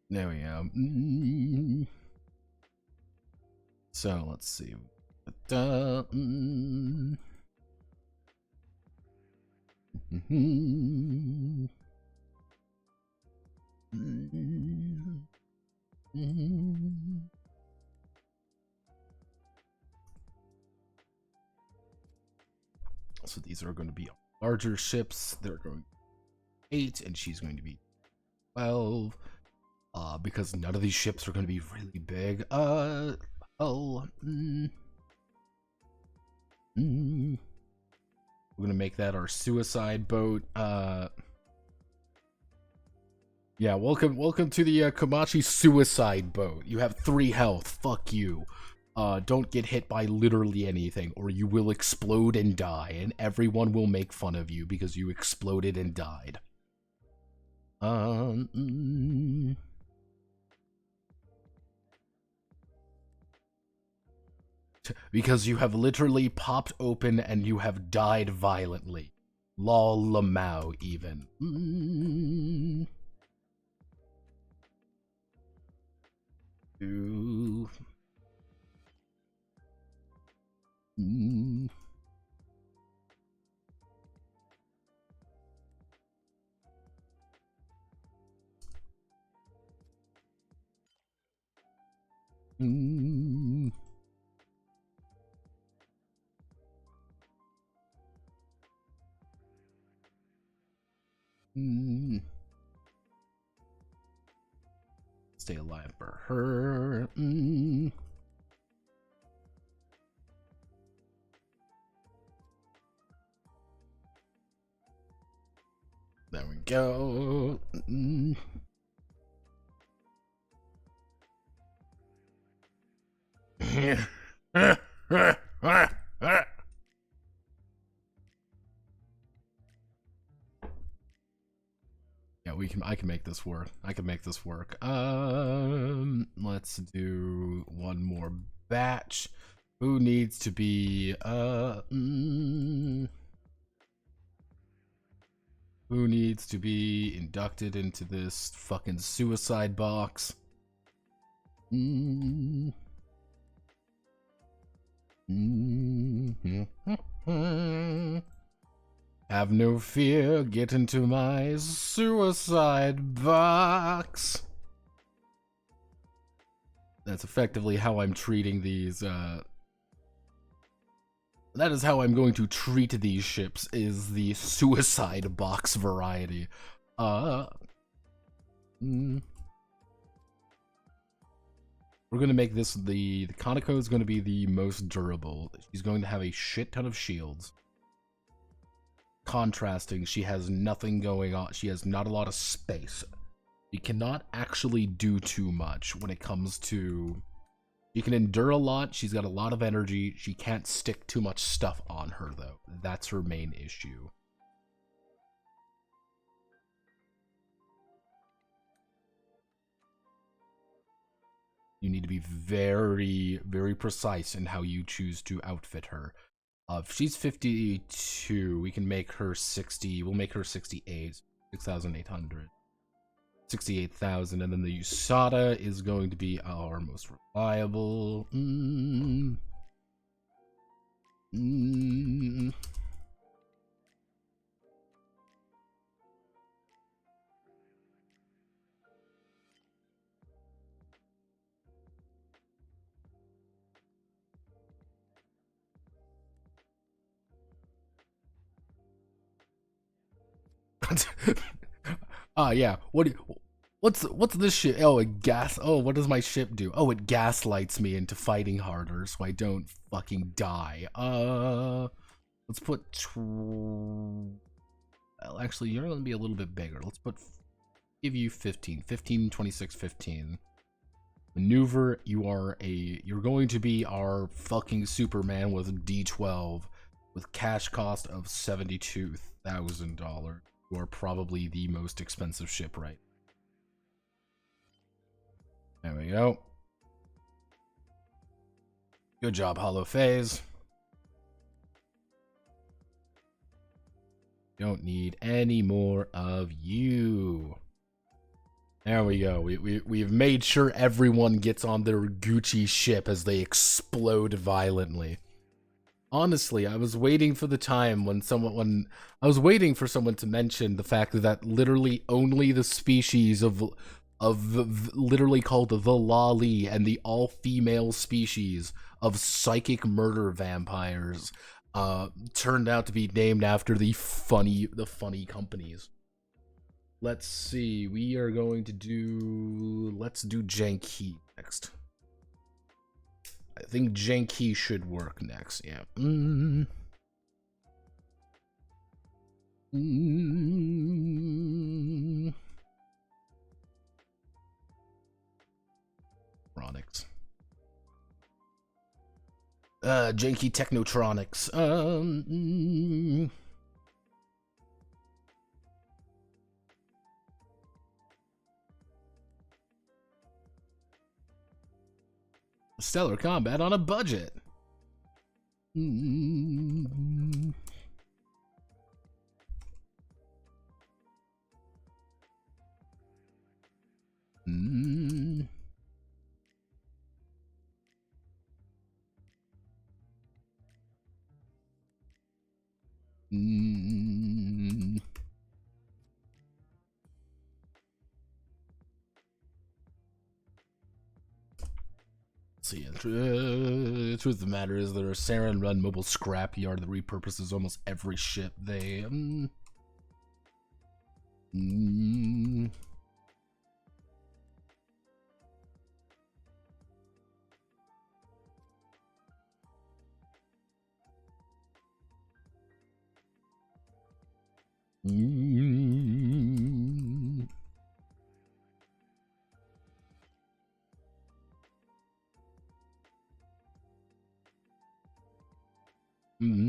There we go. So let's see. So these are going to be larger ships. They're going to be 8, and she's going to be 12. Because none of these ships are going to be really big. We're gonna make that our suicide boat. Yeah, welcome to the Komachi suicide boat. You have 3 health. Fuck you. Don't get hit by literally anything, or you will explode and die, and everyone will make fun of you because you exploded and died. Because you have literally popped open and you have died violently. Lol Lamau, even. Ooh. Stay alive for her. There we go. Yeah, I can make this work. I can make this work. Let's do one more batch. Who needs to be who needs to be inducted into this fucking suicide box? Have no fear, get into my suicide box. That's effectively how I'm treating these, that is how I'm going to treat these ships, is the suicide box variety. We're gonna make this, the Kaneko is gonna be the most durable. She's going to have a shit ton of shields. Contrasting, she has nothing going on. She has not a lot of space. She cannot actually do too much when it comes to... She can endure a lot. She's got a lot of energy. She can't stick too much stuff on her, though. That's her main issue. You need to be very, very precise in how you choose to outfit her. If she's 52, we can make her 60. We'll make her 68. 6,800. 68,000. And then the USADA is going to be our most reliable. Yeah. What's this shit? Oh, what does my ship do? Oh, it gaslights me into fighting harder so I don't fucking die. Let's put well, actually, you're gonna be a little bit bigger. Let's give you 15. 15, 26, 15. Maneuver, you're going to be our fucking Superman with D12 with cash cost of $72,000. You are probably the most expensive ship, right? There we go. Good job, Hollow Phase. Don't need any more of you. There we go. We've made sure everyone gets on their Gucci ship as they explode violently. Honestly, I was waiting for the time when I was waiting for someone to mention the fact that literally only the species of literally called the Lali and the all-female species of psychic murder vampires turned out to be named after the funny companies. Let's see. We are going to let's do jank next. I think jank should work next. Yeah. Electronics. Janky Technotronics. Stellar combat on a budget. See, the truth of the matter is there are Saren Run mobile scrapyard that repurposes almost every ship they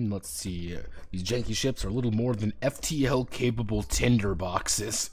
let's see. These janky ships are little more than FTL capable tinder boxes.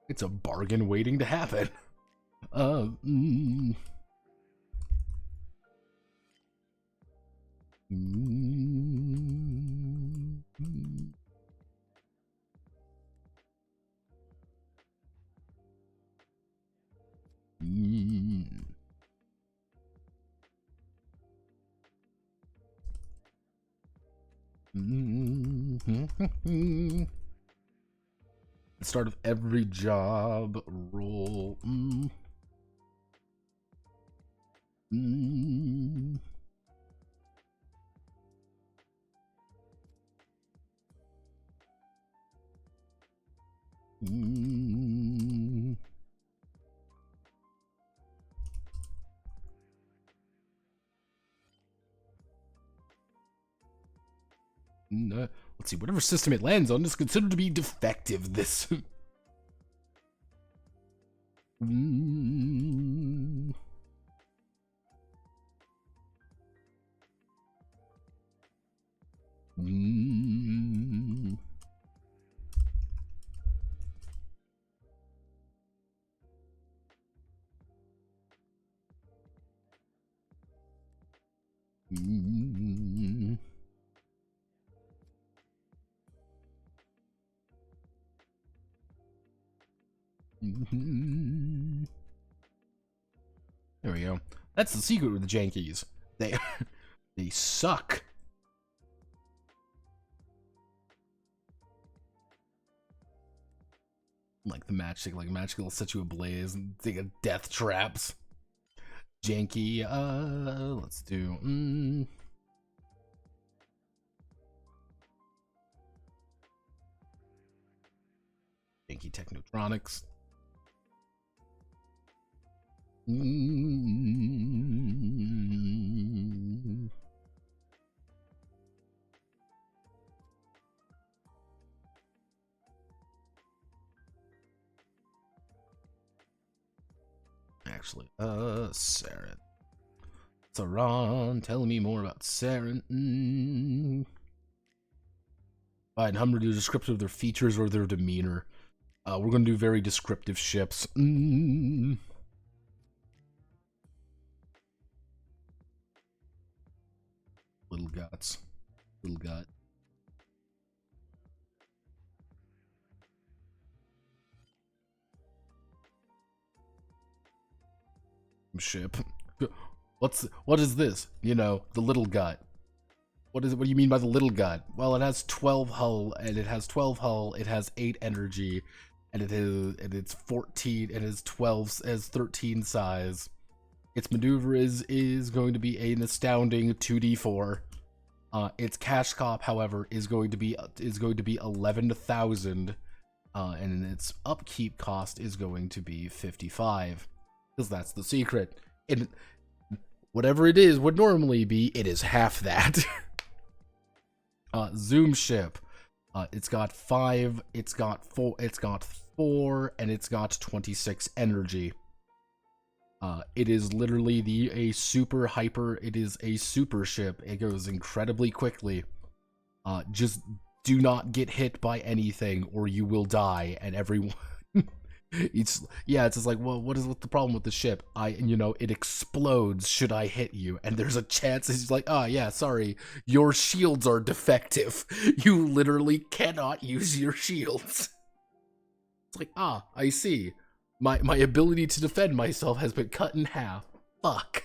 It's a bargain waiting to happen. The start of every job roll. Let's see, whatever system it lands on is considered to be defective. This. There we go. That's the secret with the jankies. They they suck. Like the matchstick, like matchstick will set you ablaze and think of death traps. Janky, let's do, janky technotronics. Actually, Saren. Saran, tell me more about Saren. Fine, I'm gonna do descriptive of their features or their demeanor. We're gonna do very descriptive ships. Little guts. Little gut. Ship. What is this? You know, the little gut. What is it? What do you mean by the little gut? Well, it has 12 hull, and it has 12 hull. It has 8 energy, and it's 14. It has 12. It has 13 size. Its maneuver is going to be an astounding 2d4. Its cash cop, however, is going to be 11,000, and its upkeep cost is going to be 55. Because that's the secret. And whatever it is would normally be, it is half that. Zoom ship. It's got 5, it's got 4, and it's got 26 energy. It is literally a super ship. It goes incredibly quickly. Just do not get hit by anything or you will die, and everyone it's just like, well, what's the problem with the ship? It explodes should I hit you, and there's a chance it's like, yeah, sorry, your shields are defective. You literally cannot use your shields. It's like, I see. My ability to defend myself has been cut in half. Fuck.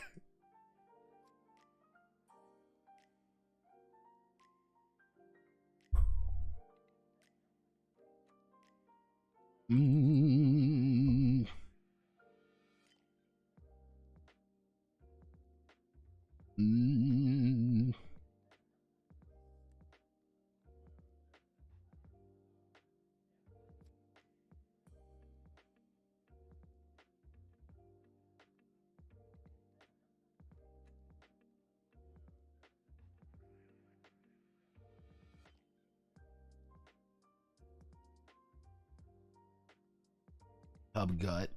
Pub gut.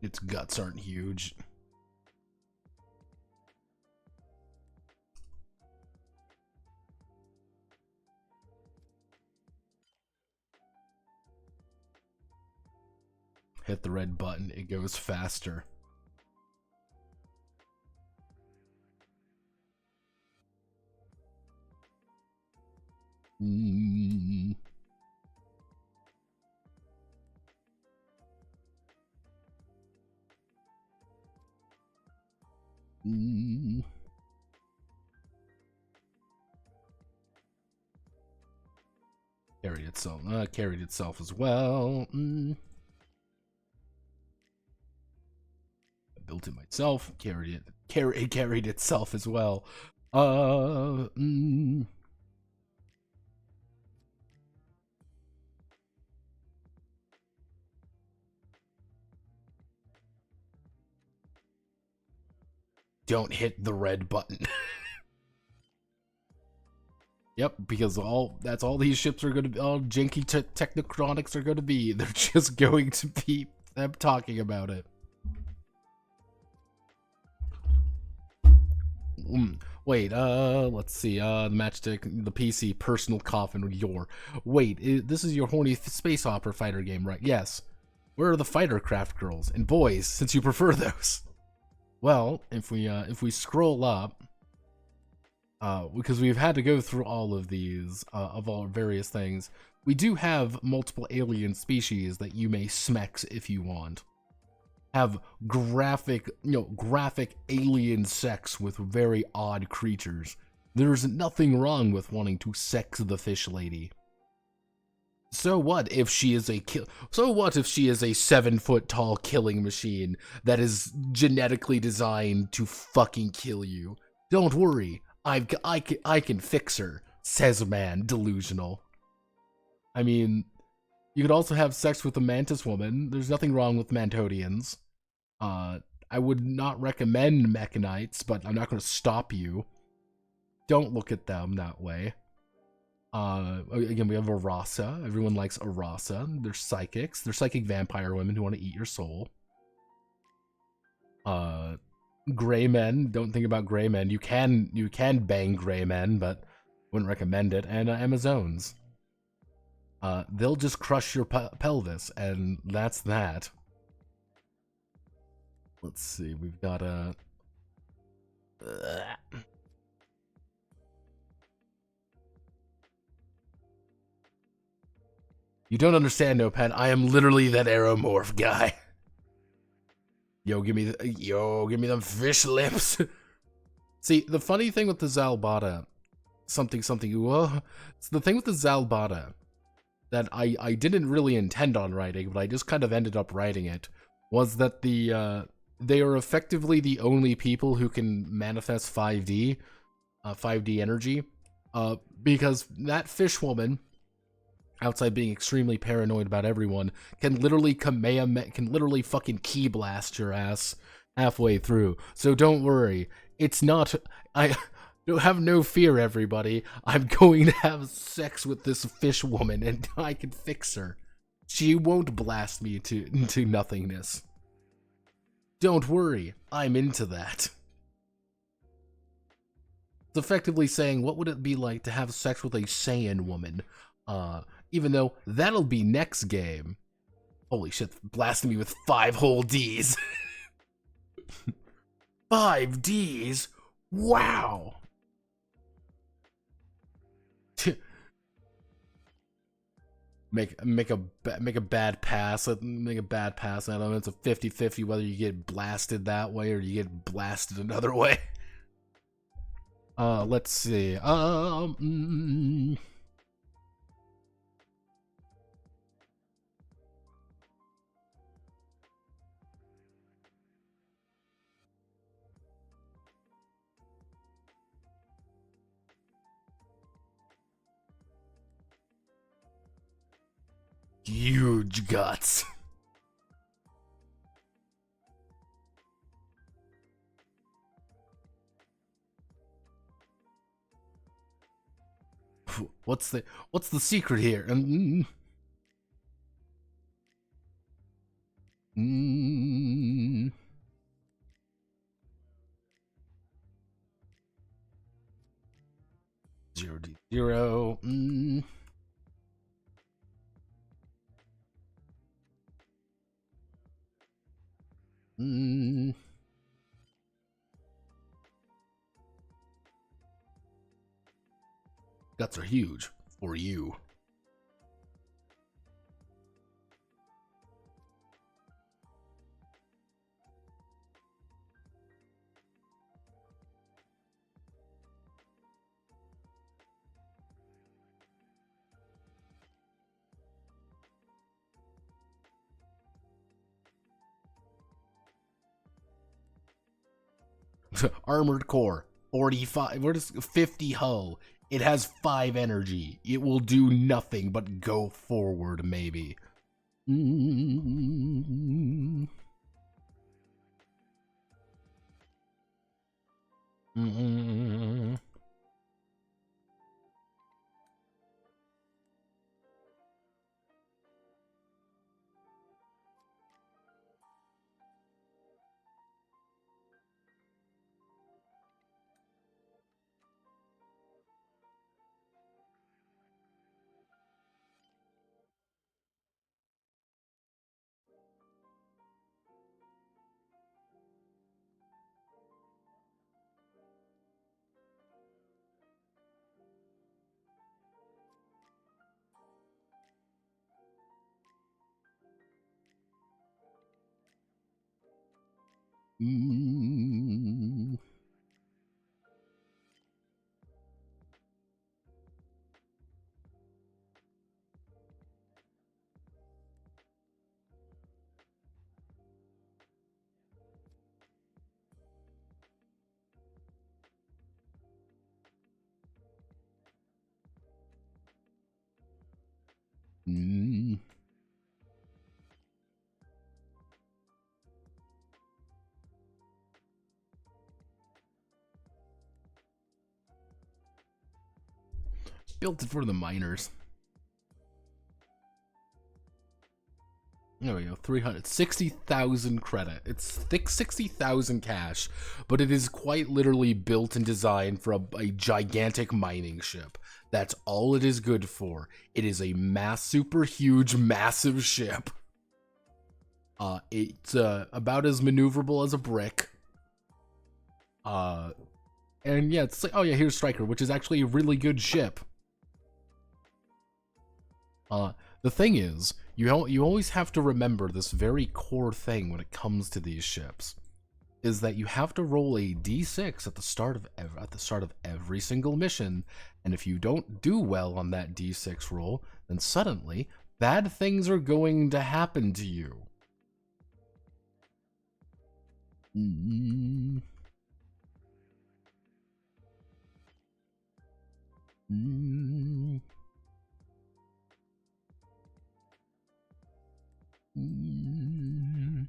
Its guts aren't huge. Hit the red button, it goes faster. Carried itself as well. I built it myself. Carried itself as well. don't hit the red button. Yep, because that's all these ships are going to be, all janky technocronics are going to be. They're just going to be them talking about it. Wait, let's see, the matchstick, the PC, personal coffin, your. Wait, this is your horny space opera fighter game, right? Yes. Where are the fighter craft girls? And boys, since you prefer those. Well, if we scroll up, because we've had to go through all of these, of all various things, we do have multiple alien species that you may smex if you want. Have graphic alien sex with very odd creatures. There's nothing wrong with wanting to sex the fish lady. So what if she is a 7-foot tall killing machine that is genetically designed to fucking kill you? Don't worry, I can fix her, says a man, delusional. I mean, you could also have sex with a mantis woman. There's nothing wrong with Mantodians. I would not recommend mechanites, but I'm not going to stop you. Don't look at them that way. Again, we have Arasa. Everyone likes Arasa. They're psychics. They're psychic vampire women who want to eat your soul. Gray men. Don't think about gray men. You can bang gray men, but wouldn't recommend it. And Amazones. They'll just crush your pelvis, and that's that. Let's see. We've got a. You don't understand, No Pen. I am literally that aeromorph guy. Yo, give me them fish lips. See, the funny thing with the Zalbata, it's the thing with the Zalbata that I didn't really intend on writing, but I just kind of ended up writing it, was that they are effectively the only people who can manifest 5D energy, because that fish woman, outside being extremely paranoid about everyone, can literally fucking key blast your ass halfway through. So don't worry. It's not... have no fear, everybody. I'm going to have sex with this fish woman, and I can fix her. She won't blast me into nothingness. Don't worry. I'm into that. It's effectively saying, what would it be like to have sex with a Saiyan woman? Even though that'll be next game. Holy shit, blasting me with 5 whole Ds. 5 Ds? Wow. Make a bad pass. Make a bad pass. I don't know. It's a 50-50 whether you get blasted that way or you get blasted another way. Let's see. Huge guts. What's the secret here? 0D0. Guts are huge for you. Armored core, 45. What is 50 hull? It has 5 energy. It will do nothing but go forward, maybe. Mm. Mm. Built it for the miners. There we go, 360,000 credit. It's thick 60,000 cash, but it is quite literally built and designed for a gigantic mining ship. That's all it is good for. It is a super huge, massive ship. It's about as maneuverable as a brick. And yeah, it's like, oh yeah, here's Striker, which is actually a really good ship. The thing is, you always have to remember this very core thing when it comes to these ships, is that you have to roll a d6 at the start of every single mission, and if you don't do well on that d6 roll, then suddenly bad things are going to happen to you. Mm. Mm. Mm.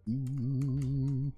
Mm.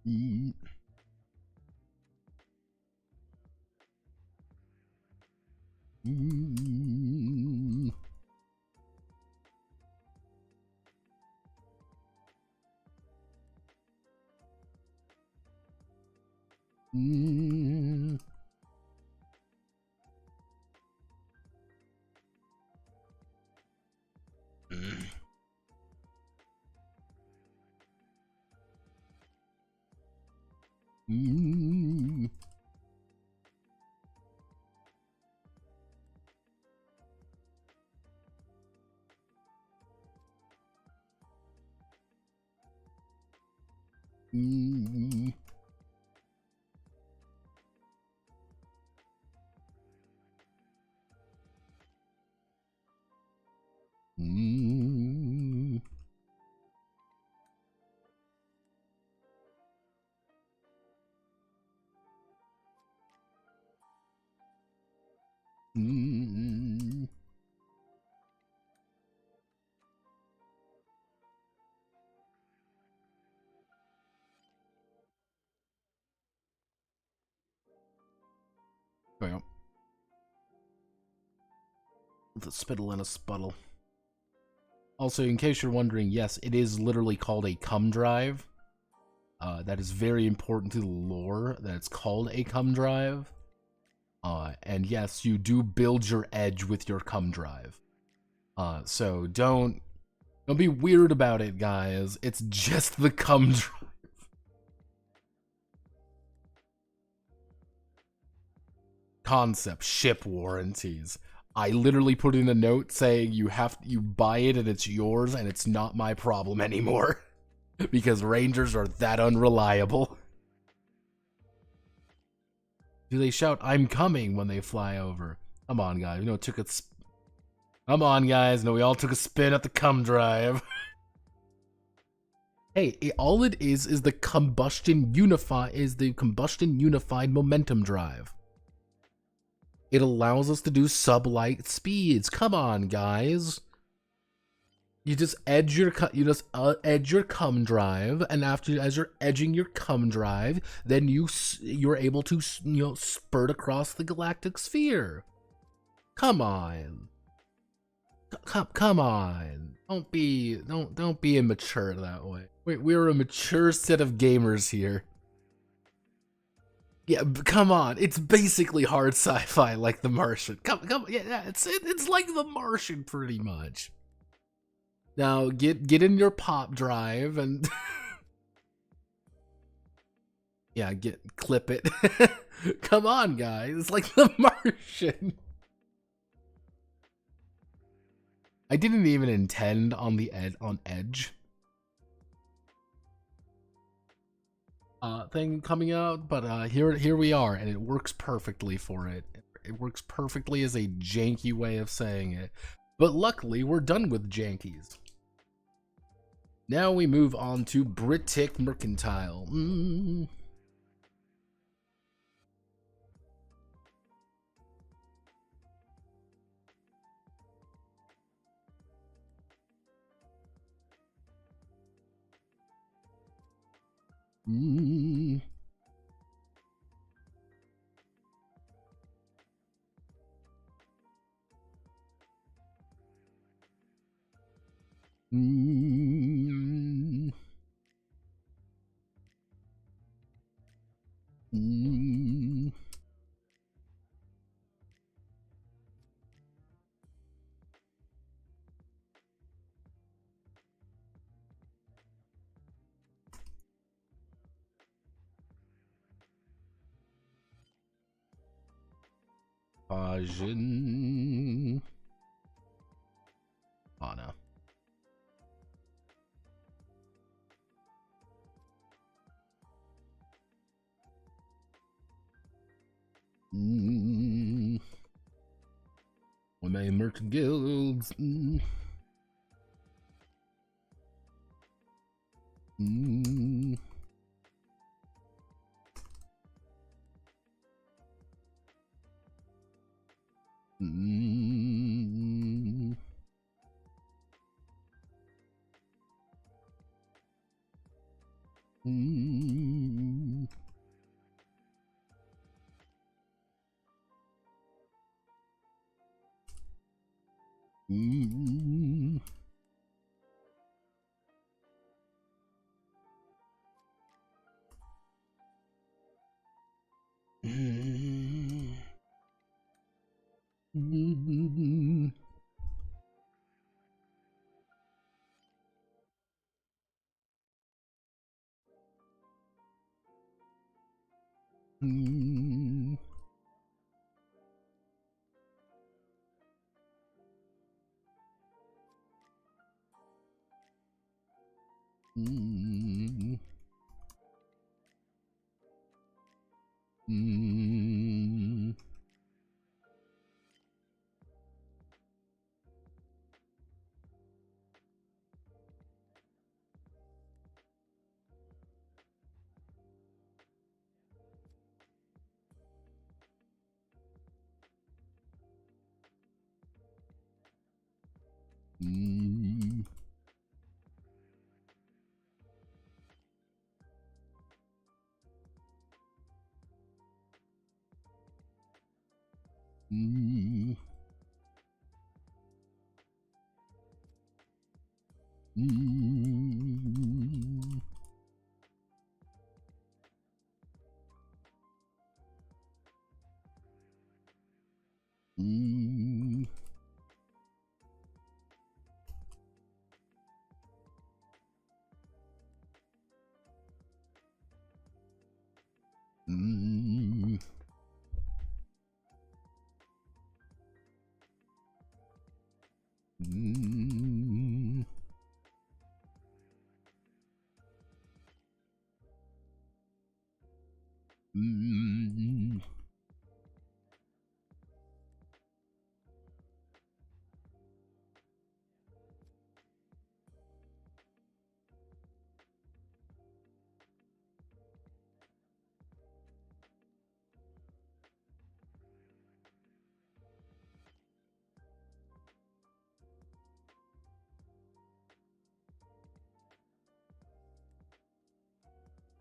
Mm. Mm. Mm. Mm. Mm. Mm. Mm. Well, the spittle and a sputtle. Also, in case you're wondering, yes, it is literally called a cum drive. That is very important to the lore, that it's called a cum drive. And yes, you do build your edge with your cum drive. So don't be weird about it, guys. It's just the cum drive. Concept, ship warranties. I literally put in a note saying you buy it and it's yours and it's not my problem anymore. Because Rangers are that unreliable. Do they shout, "I'm coming," when they fly over? Come on, guys. Come on, guys. No, we all took a spin at the cum drive. Hey, all it is the combustion unified momentum drive. It allows us to do sublight speeds. Come on, guys. You just edge your edge your cum drive, and as you're edging your cum drive, then you're able to spurt across the galactic sphere. Come on, come on! Don't be immature that way. We're a mature set of gamers here. Yeah, come on! It's basically hard sci-fi like The Martian. Come, yeah, it's like The Martian pretty much. Now get in your pop drive and yeah, clip it. Come on, guys, it's like The Martian. I didn't even intend on the edge thing coming out, but here we are, and it works perfectly for it. It works perfectly as a janky way of saying it. But luckily, we're done with jankies. Now we move on to Britic Mercantile. Ajin. Oh no. We may merch guilds.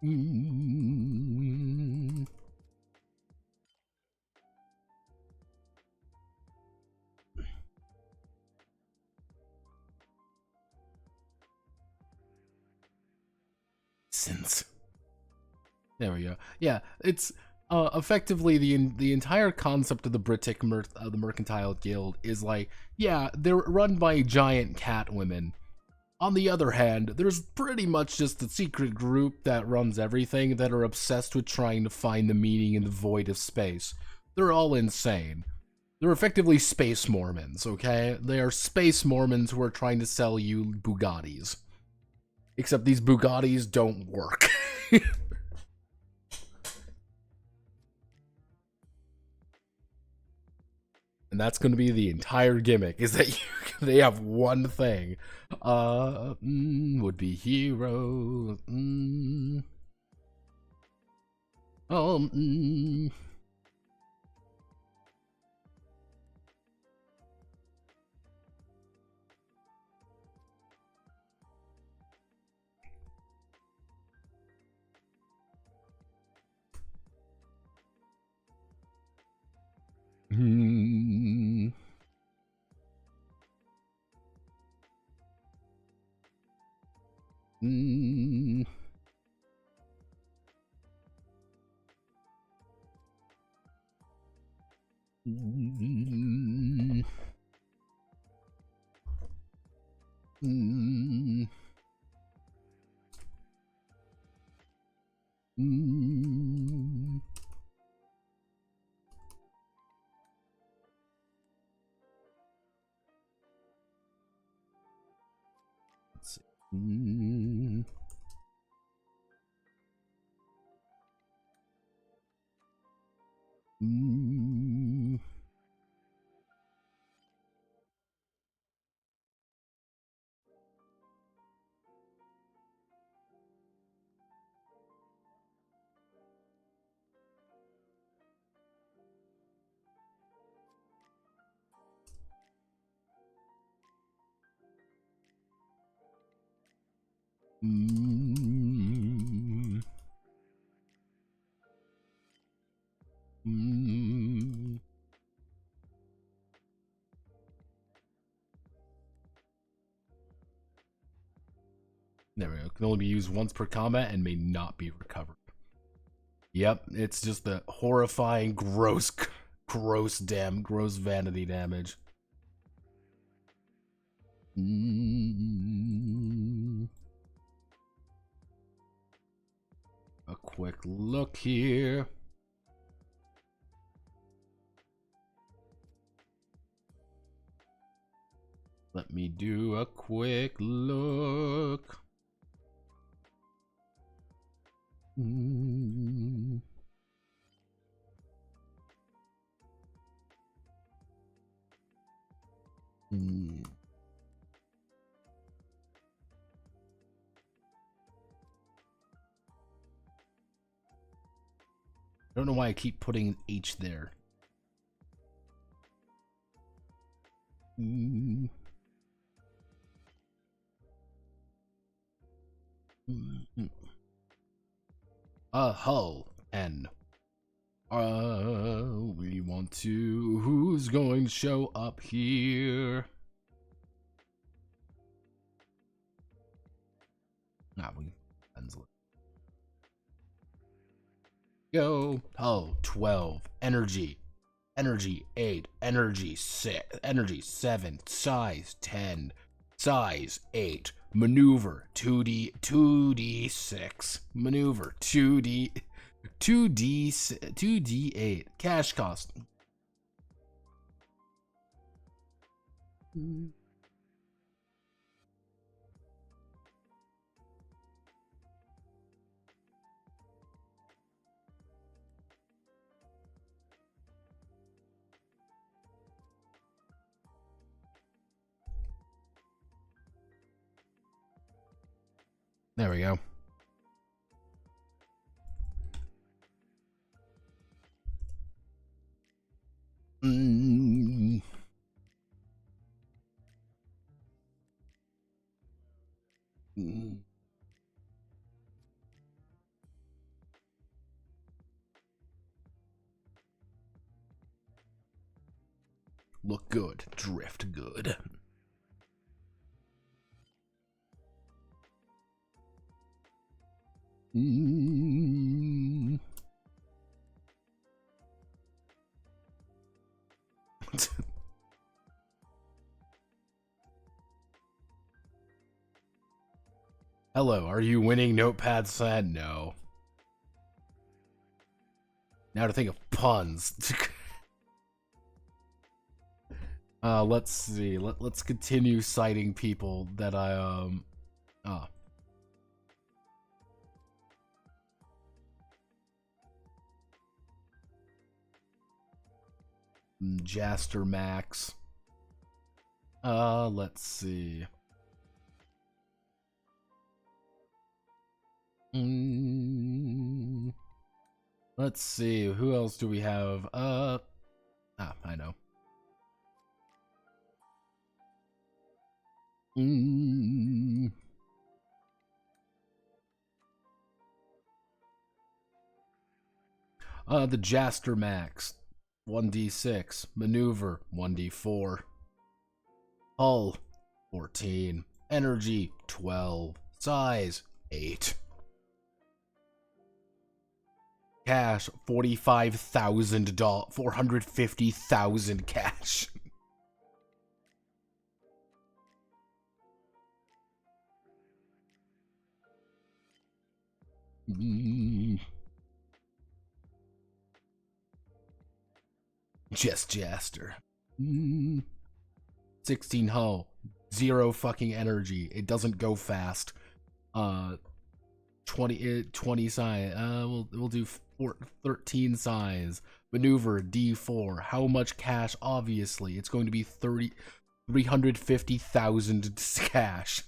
Mm. Since there we go. Yeah, it's effectively the entire concept of the the Mercantile Guild is like, yeah, they're run by giant cat women. On the other hand, there's pretty much just a secret group that runs everything that are obsessed with trying to find the meaning in the void of space. They're all insane. They're effectively space Mormons, okay? They are space Mormons who are trying to sell you Bugattis. Except these Bugattis don't work. And that's going to be the entire gimmick, is that they have one thing. Would be hero. Oh, Mm. Mm. Mm. Mm. Mm. Let's see. Mm. Mm. Mm. Mm. There we go. Can only be used once per combat and may not be recovered. Yep, it's just the horrifying, gross vanity damage. A quick look here. Let me do a quick look. Mm. Mm. I don't know why I keep putting an H there. Mm. Mm. Hull N. We want to. Who's going to show up here? Nah, we. Go. Hull 12. Energy. Energy 8. Energy 6. Energy 7. Size 10. Size 8. Maneuver 2D6. Maneuver 2D8. Cash cost. There we go. Mm. Mm. Look good. Drift good. Hello, are you winning Notepad Sad? No. Now to think of puns. Let's see. Let's continue citing people that I Jaster Max. Let's see. Let's see. Who else do we have? I know. The Jaster Max. 1d6. Maneuver. 1d4. Hull. 14. Energy. 12. Size. 8. Cash. $45,000. 450,000 cash. Just Jaster. 16 hull. 0 fucking energy. It doesn't go fast. 20 size. We'll do 13 size. Maneuver D4. How much cash? Obviously, it's going to be 350,000 cash.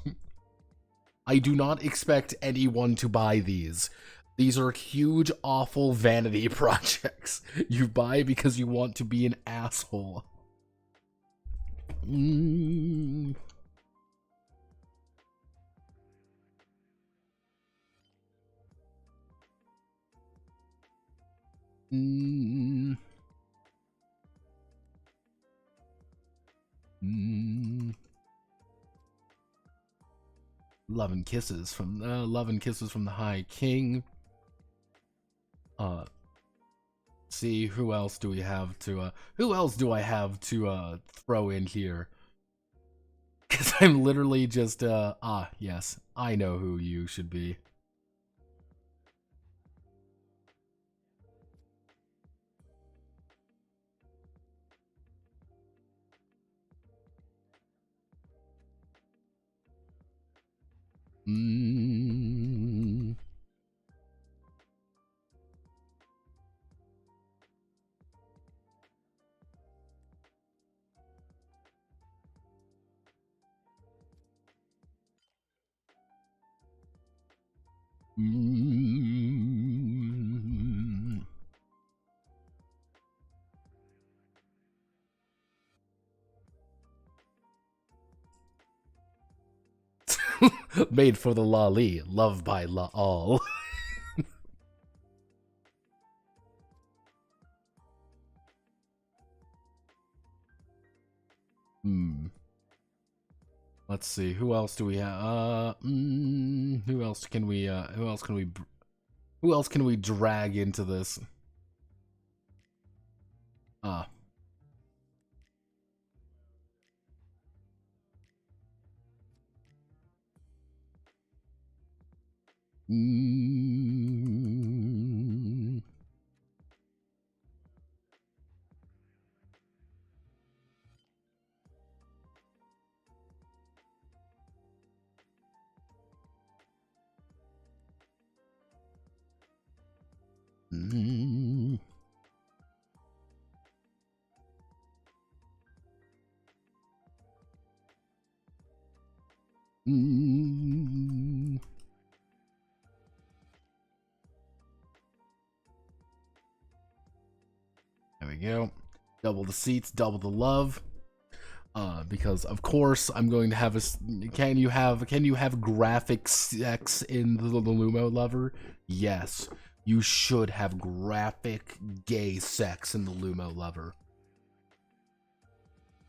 I do not expect anyone to buy these. These are huge, awful vanity projects. You buy because you want to be an asshole. Love and kisses from the High King. See, who else do we have to who else do I have to throw in here? Cause I'm literally just yes, I know who you should be. Made for the lolly, loved by all. Let's see. Who else do we have? Who else can we drag into this? There we go. Double the seats, double the love. Because of course I'm going to have a. Can you have graphic sex in the Lumo Lover? Yes, you should have graphic gay sex in the Lumo Lover.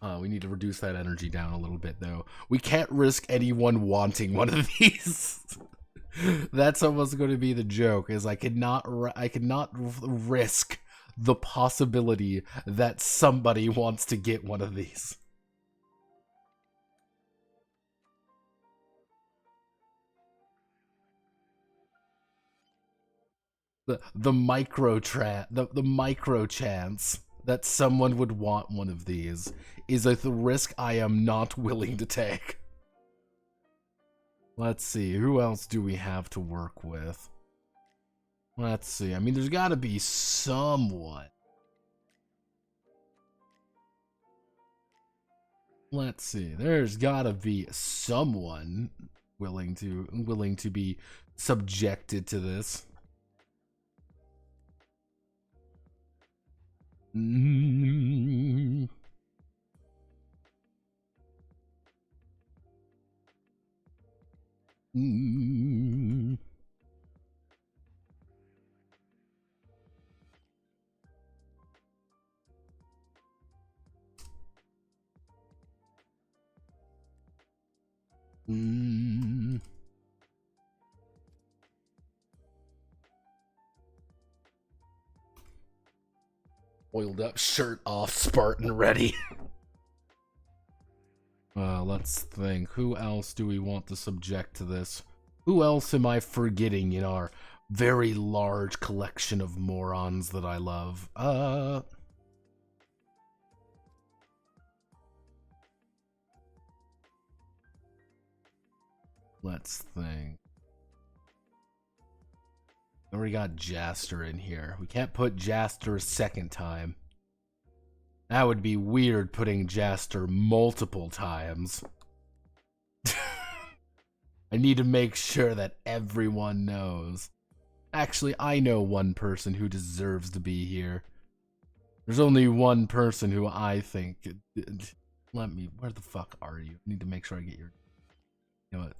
We need to reduce that energy down a little bit, though. We can't risk anyone wanting one of these. That's almost going to be the joke, is I could not risk the possibility that somebody wants to get one of these. The micro chance that someone would want one of these is a risk I am not willing to take. Let's see, who else do we have to work with? Let's see, I mean, there's gotta be someone. Let's see, there's gotta be someone willing to be subjected to this. Mm. Mm. Mm. Oiled up, shirt off, Spartan ready. Let's think. Who else do we want to subject to this? Who else am I forgetting in our very large collection of morons that I love? Let's think. We already got Jaster in here. We can't put Jaster a second time. That would be weird, putting Jaster multiple times. I need to make sure that everyone knows. Actually, I know one person who deserves to be here. There's only one person who I think... Let me... Where the fuck are you? I need to make sure I get your... You know what?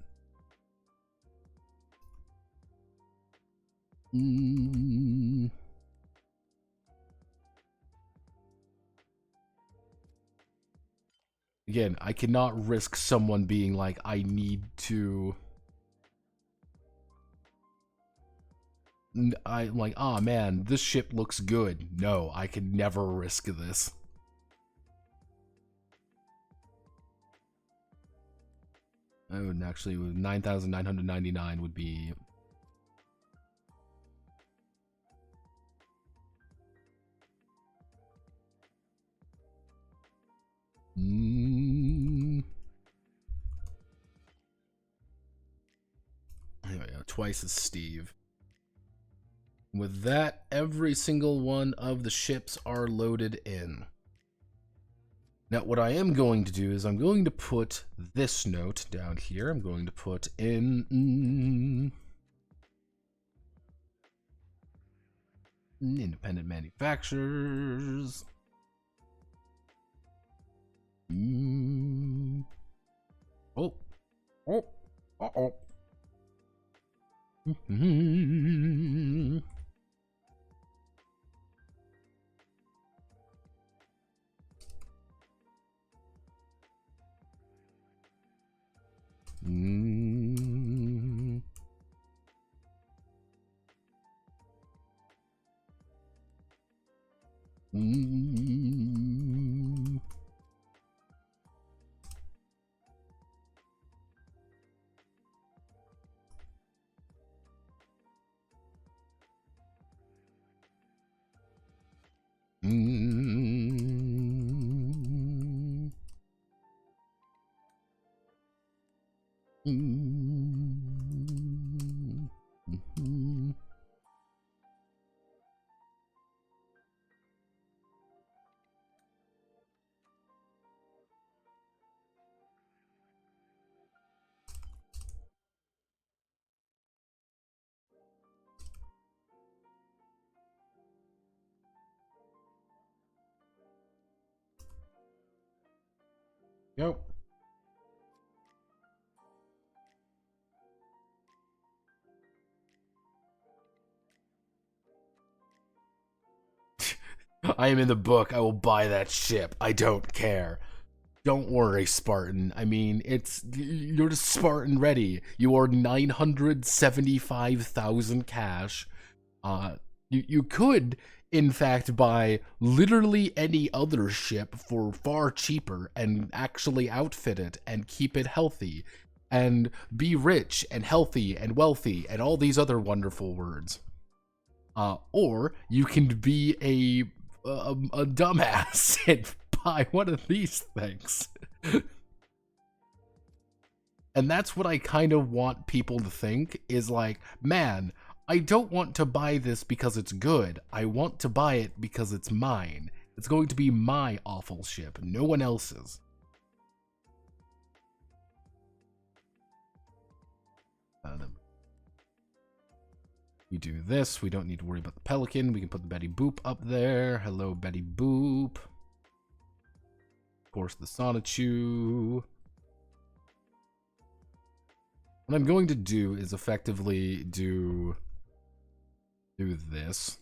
Again, I cannot risk someone being like, I need to... I'm like, oh man, this ship looks good. No, I could never risk this. I would actually, 9,999 would be... Anyway, twice as Steve. With that, every single one of the ships are loaded in. Now, what I am going to do is I'm going to put this note down here. I'm going to put in... independent manufacturers. Oh. Oh. Uh-oh. Yep. I am in the book. I will buy that ship. I don't care. Don't worry, Spartan. I mean, you're just Spartan ready. You are 975,000 cash. You could, in fact, buy literally any other ship for far cheaper and actually outfit it and keep it healthy and be rich and healthy and wealthy and all these other wonderful words. Or you can be a dumbass and buy one of these things. And that's what I kind of want people to think is like, man, I don't want to buy this because it's good. I want to buy it because it's mine. It's going to be my awful ship, no one else's. We do this. We don't need to worry about the Pelican. We can put the Betty Boop up there. Hello, Betty Boop. Of course, the Sonichu. What I'm going to do is effectively do this.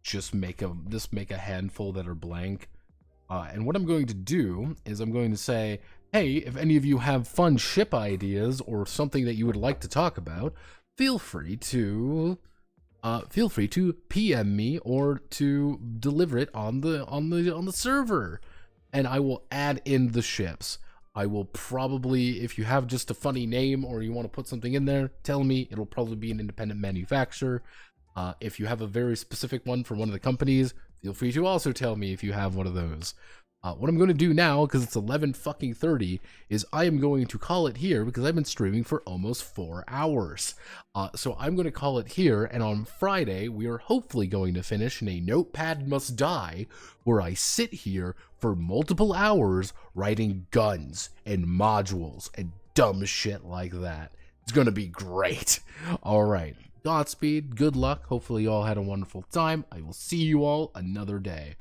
Just make a handful that are blank. And what I'm going to do is I'm going to say, hey, if any of you have fun ship ideas or something that you would like to talk about, feel free to PM me or to deliver it on the server, and I will add in the ships. I will probably, if you have just a funny name or you want to put something in there, tell me. It'll probably be an independent manufacturer. If you have a very specific one from one of the companies, feel free to also tell me if you have one of those. What I'm going to do now, because it's 11:30, is I am going to call it here because I've been streaming for almost 4 hours. So I'm going to call it here, and on Friday, we are hopefully going to finish in a Notepad Must Die, where I sit here for multiple hours writing guns and modules and dumb shit like that. It's going to be great. All right. Godspeed. Good luck. Hopefully you all had a wonderful time. I will see you all another day.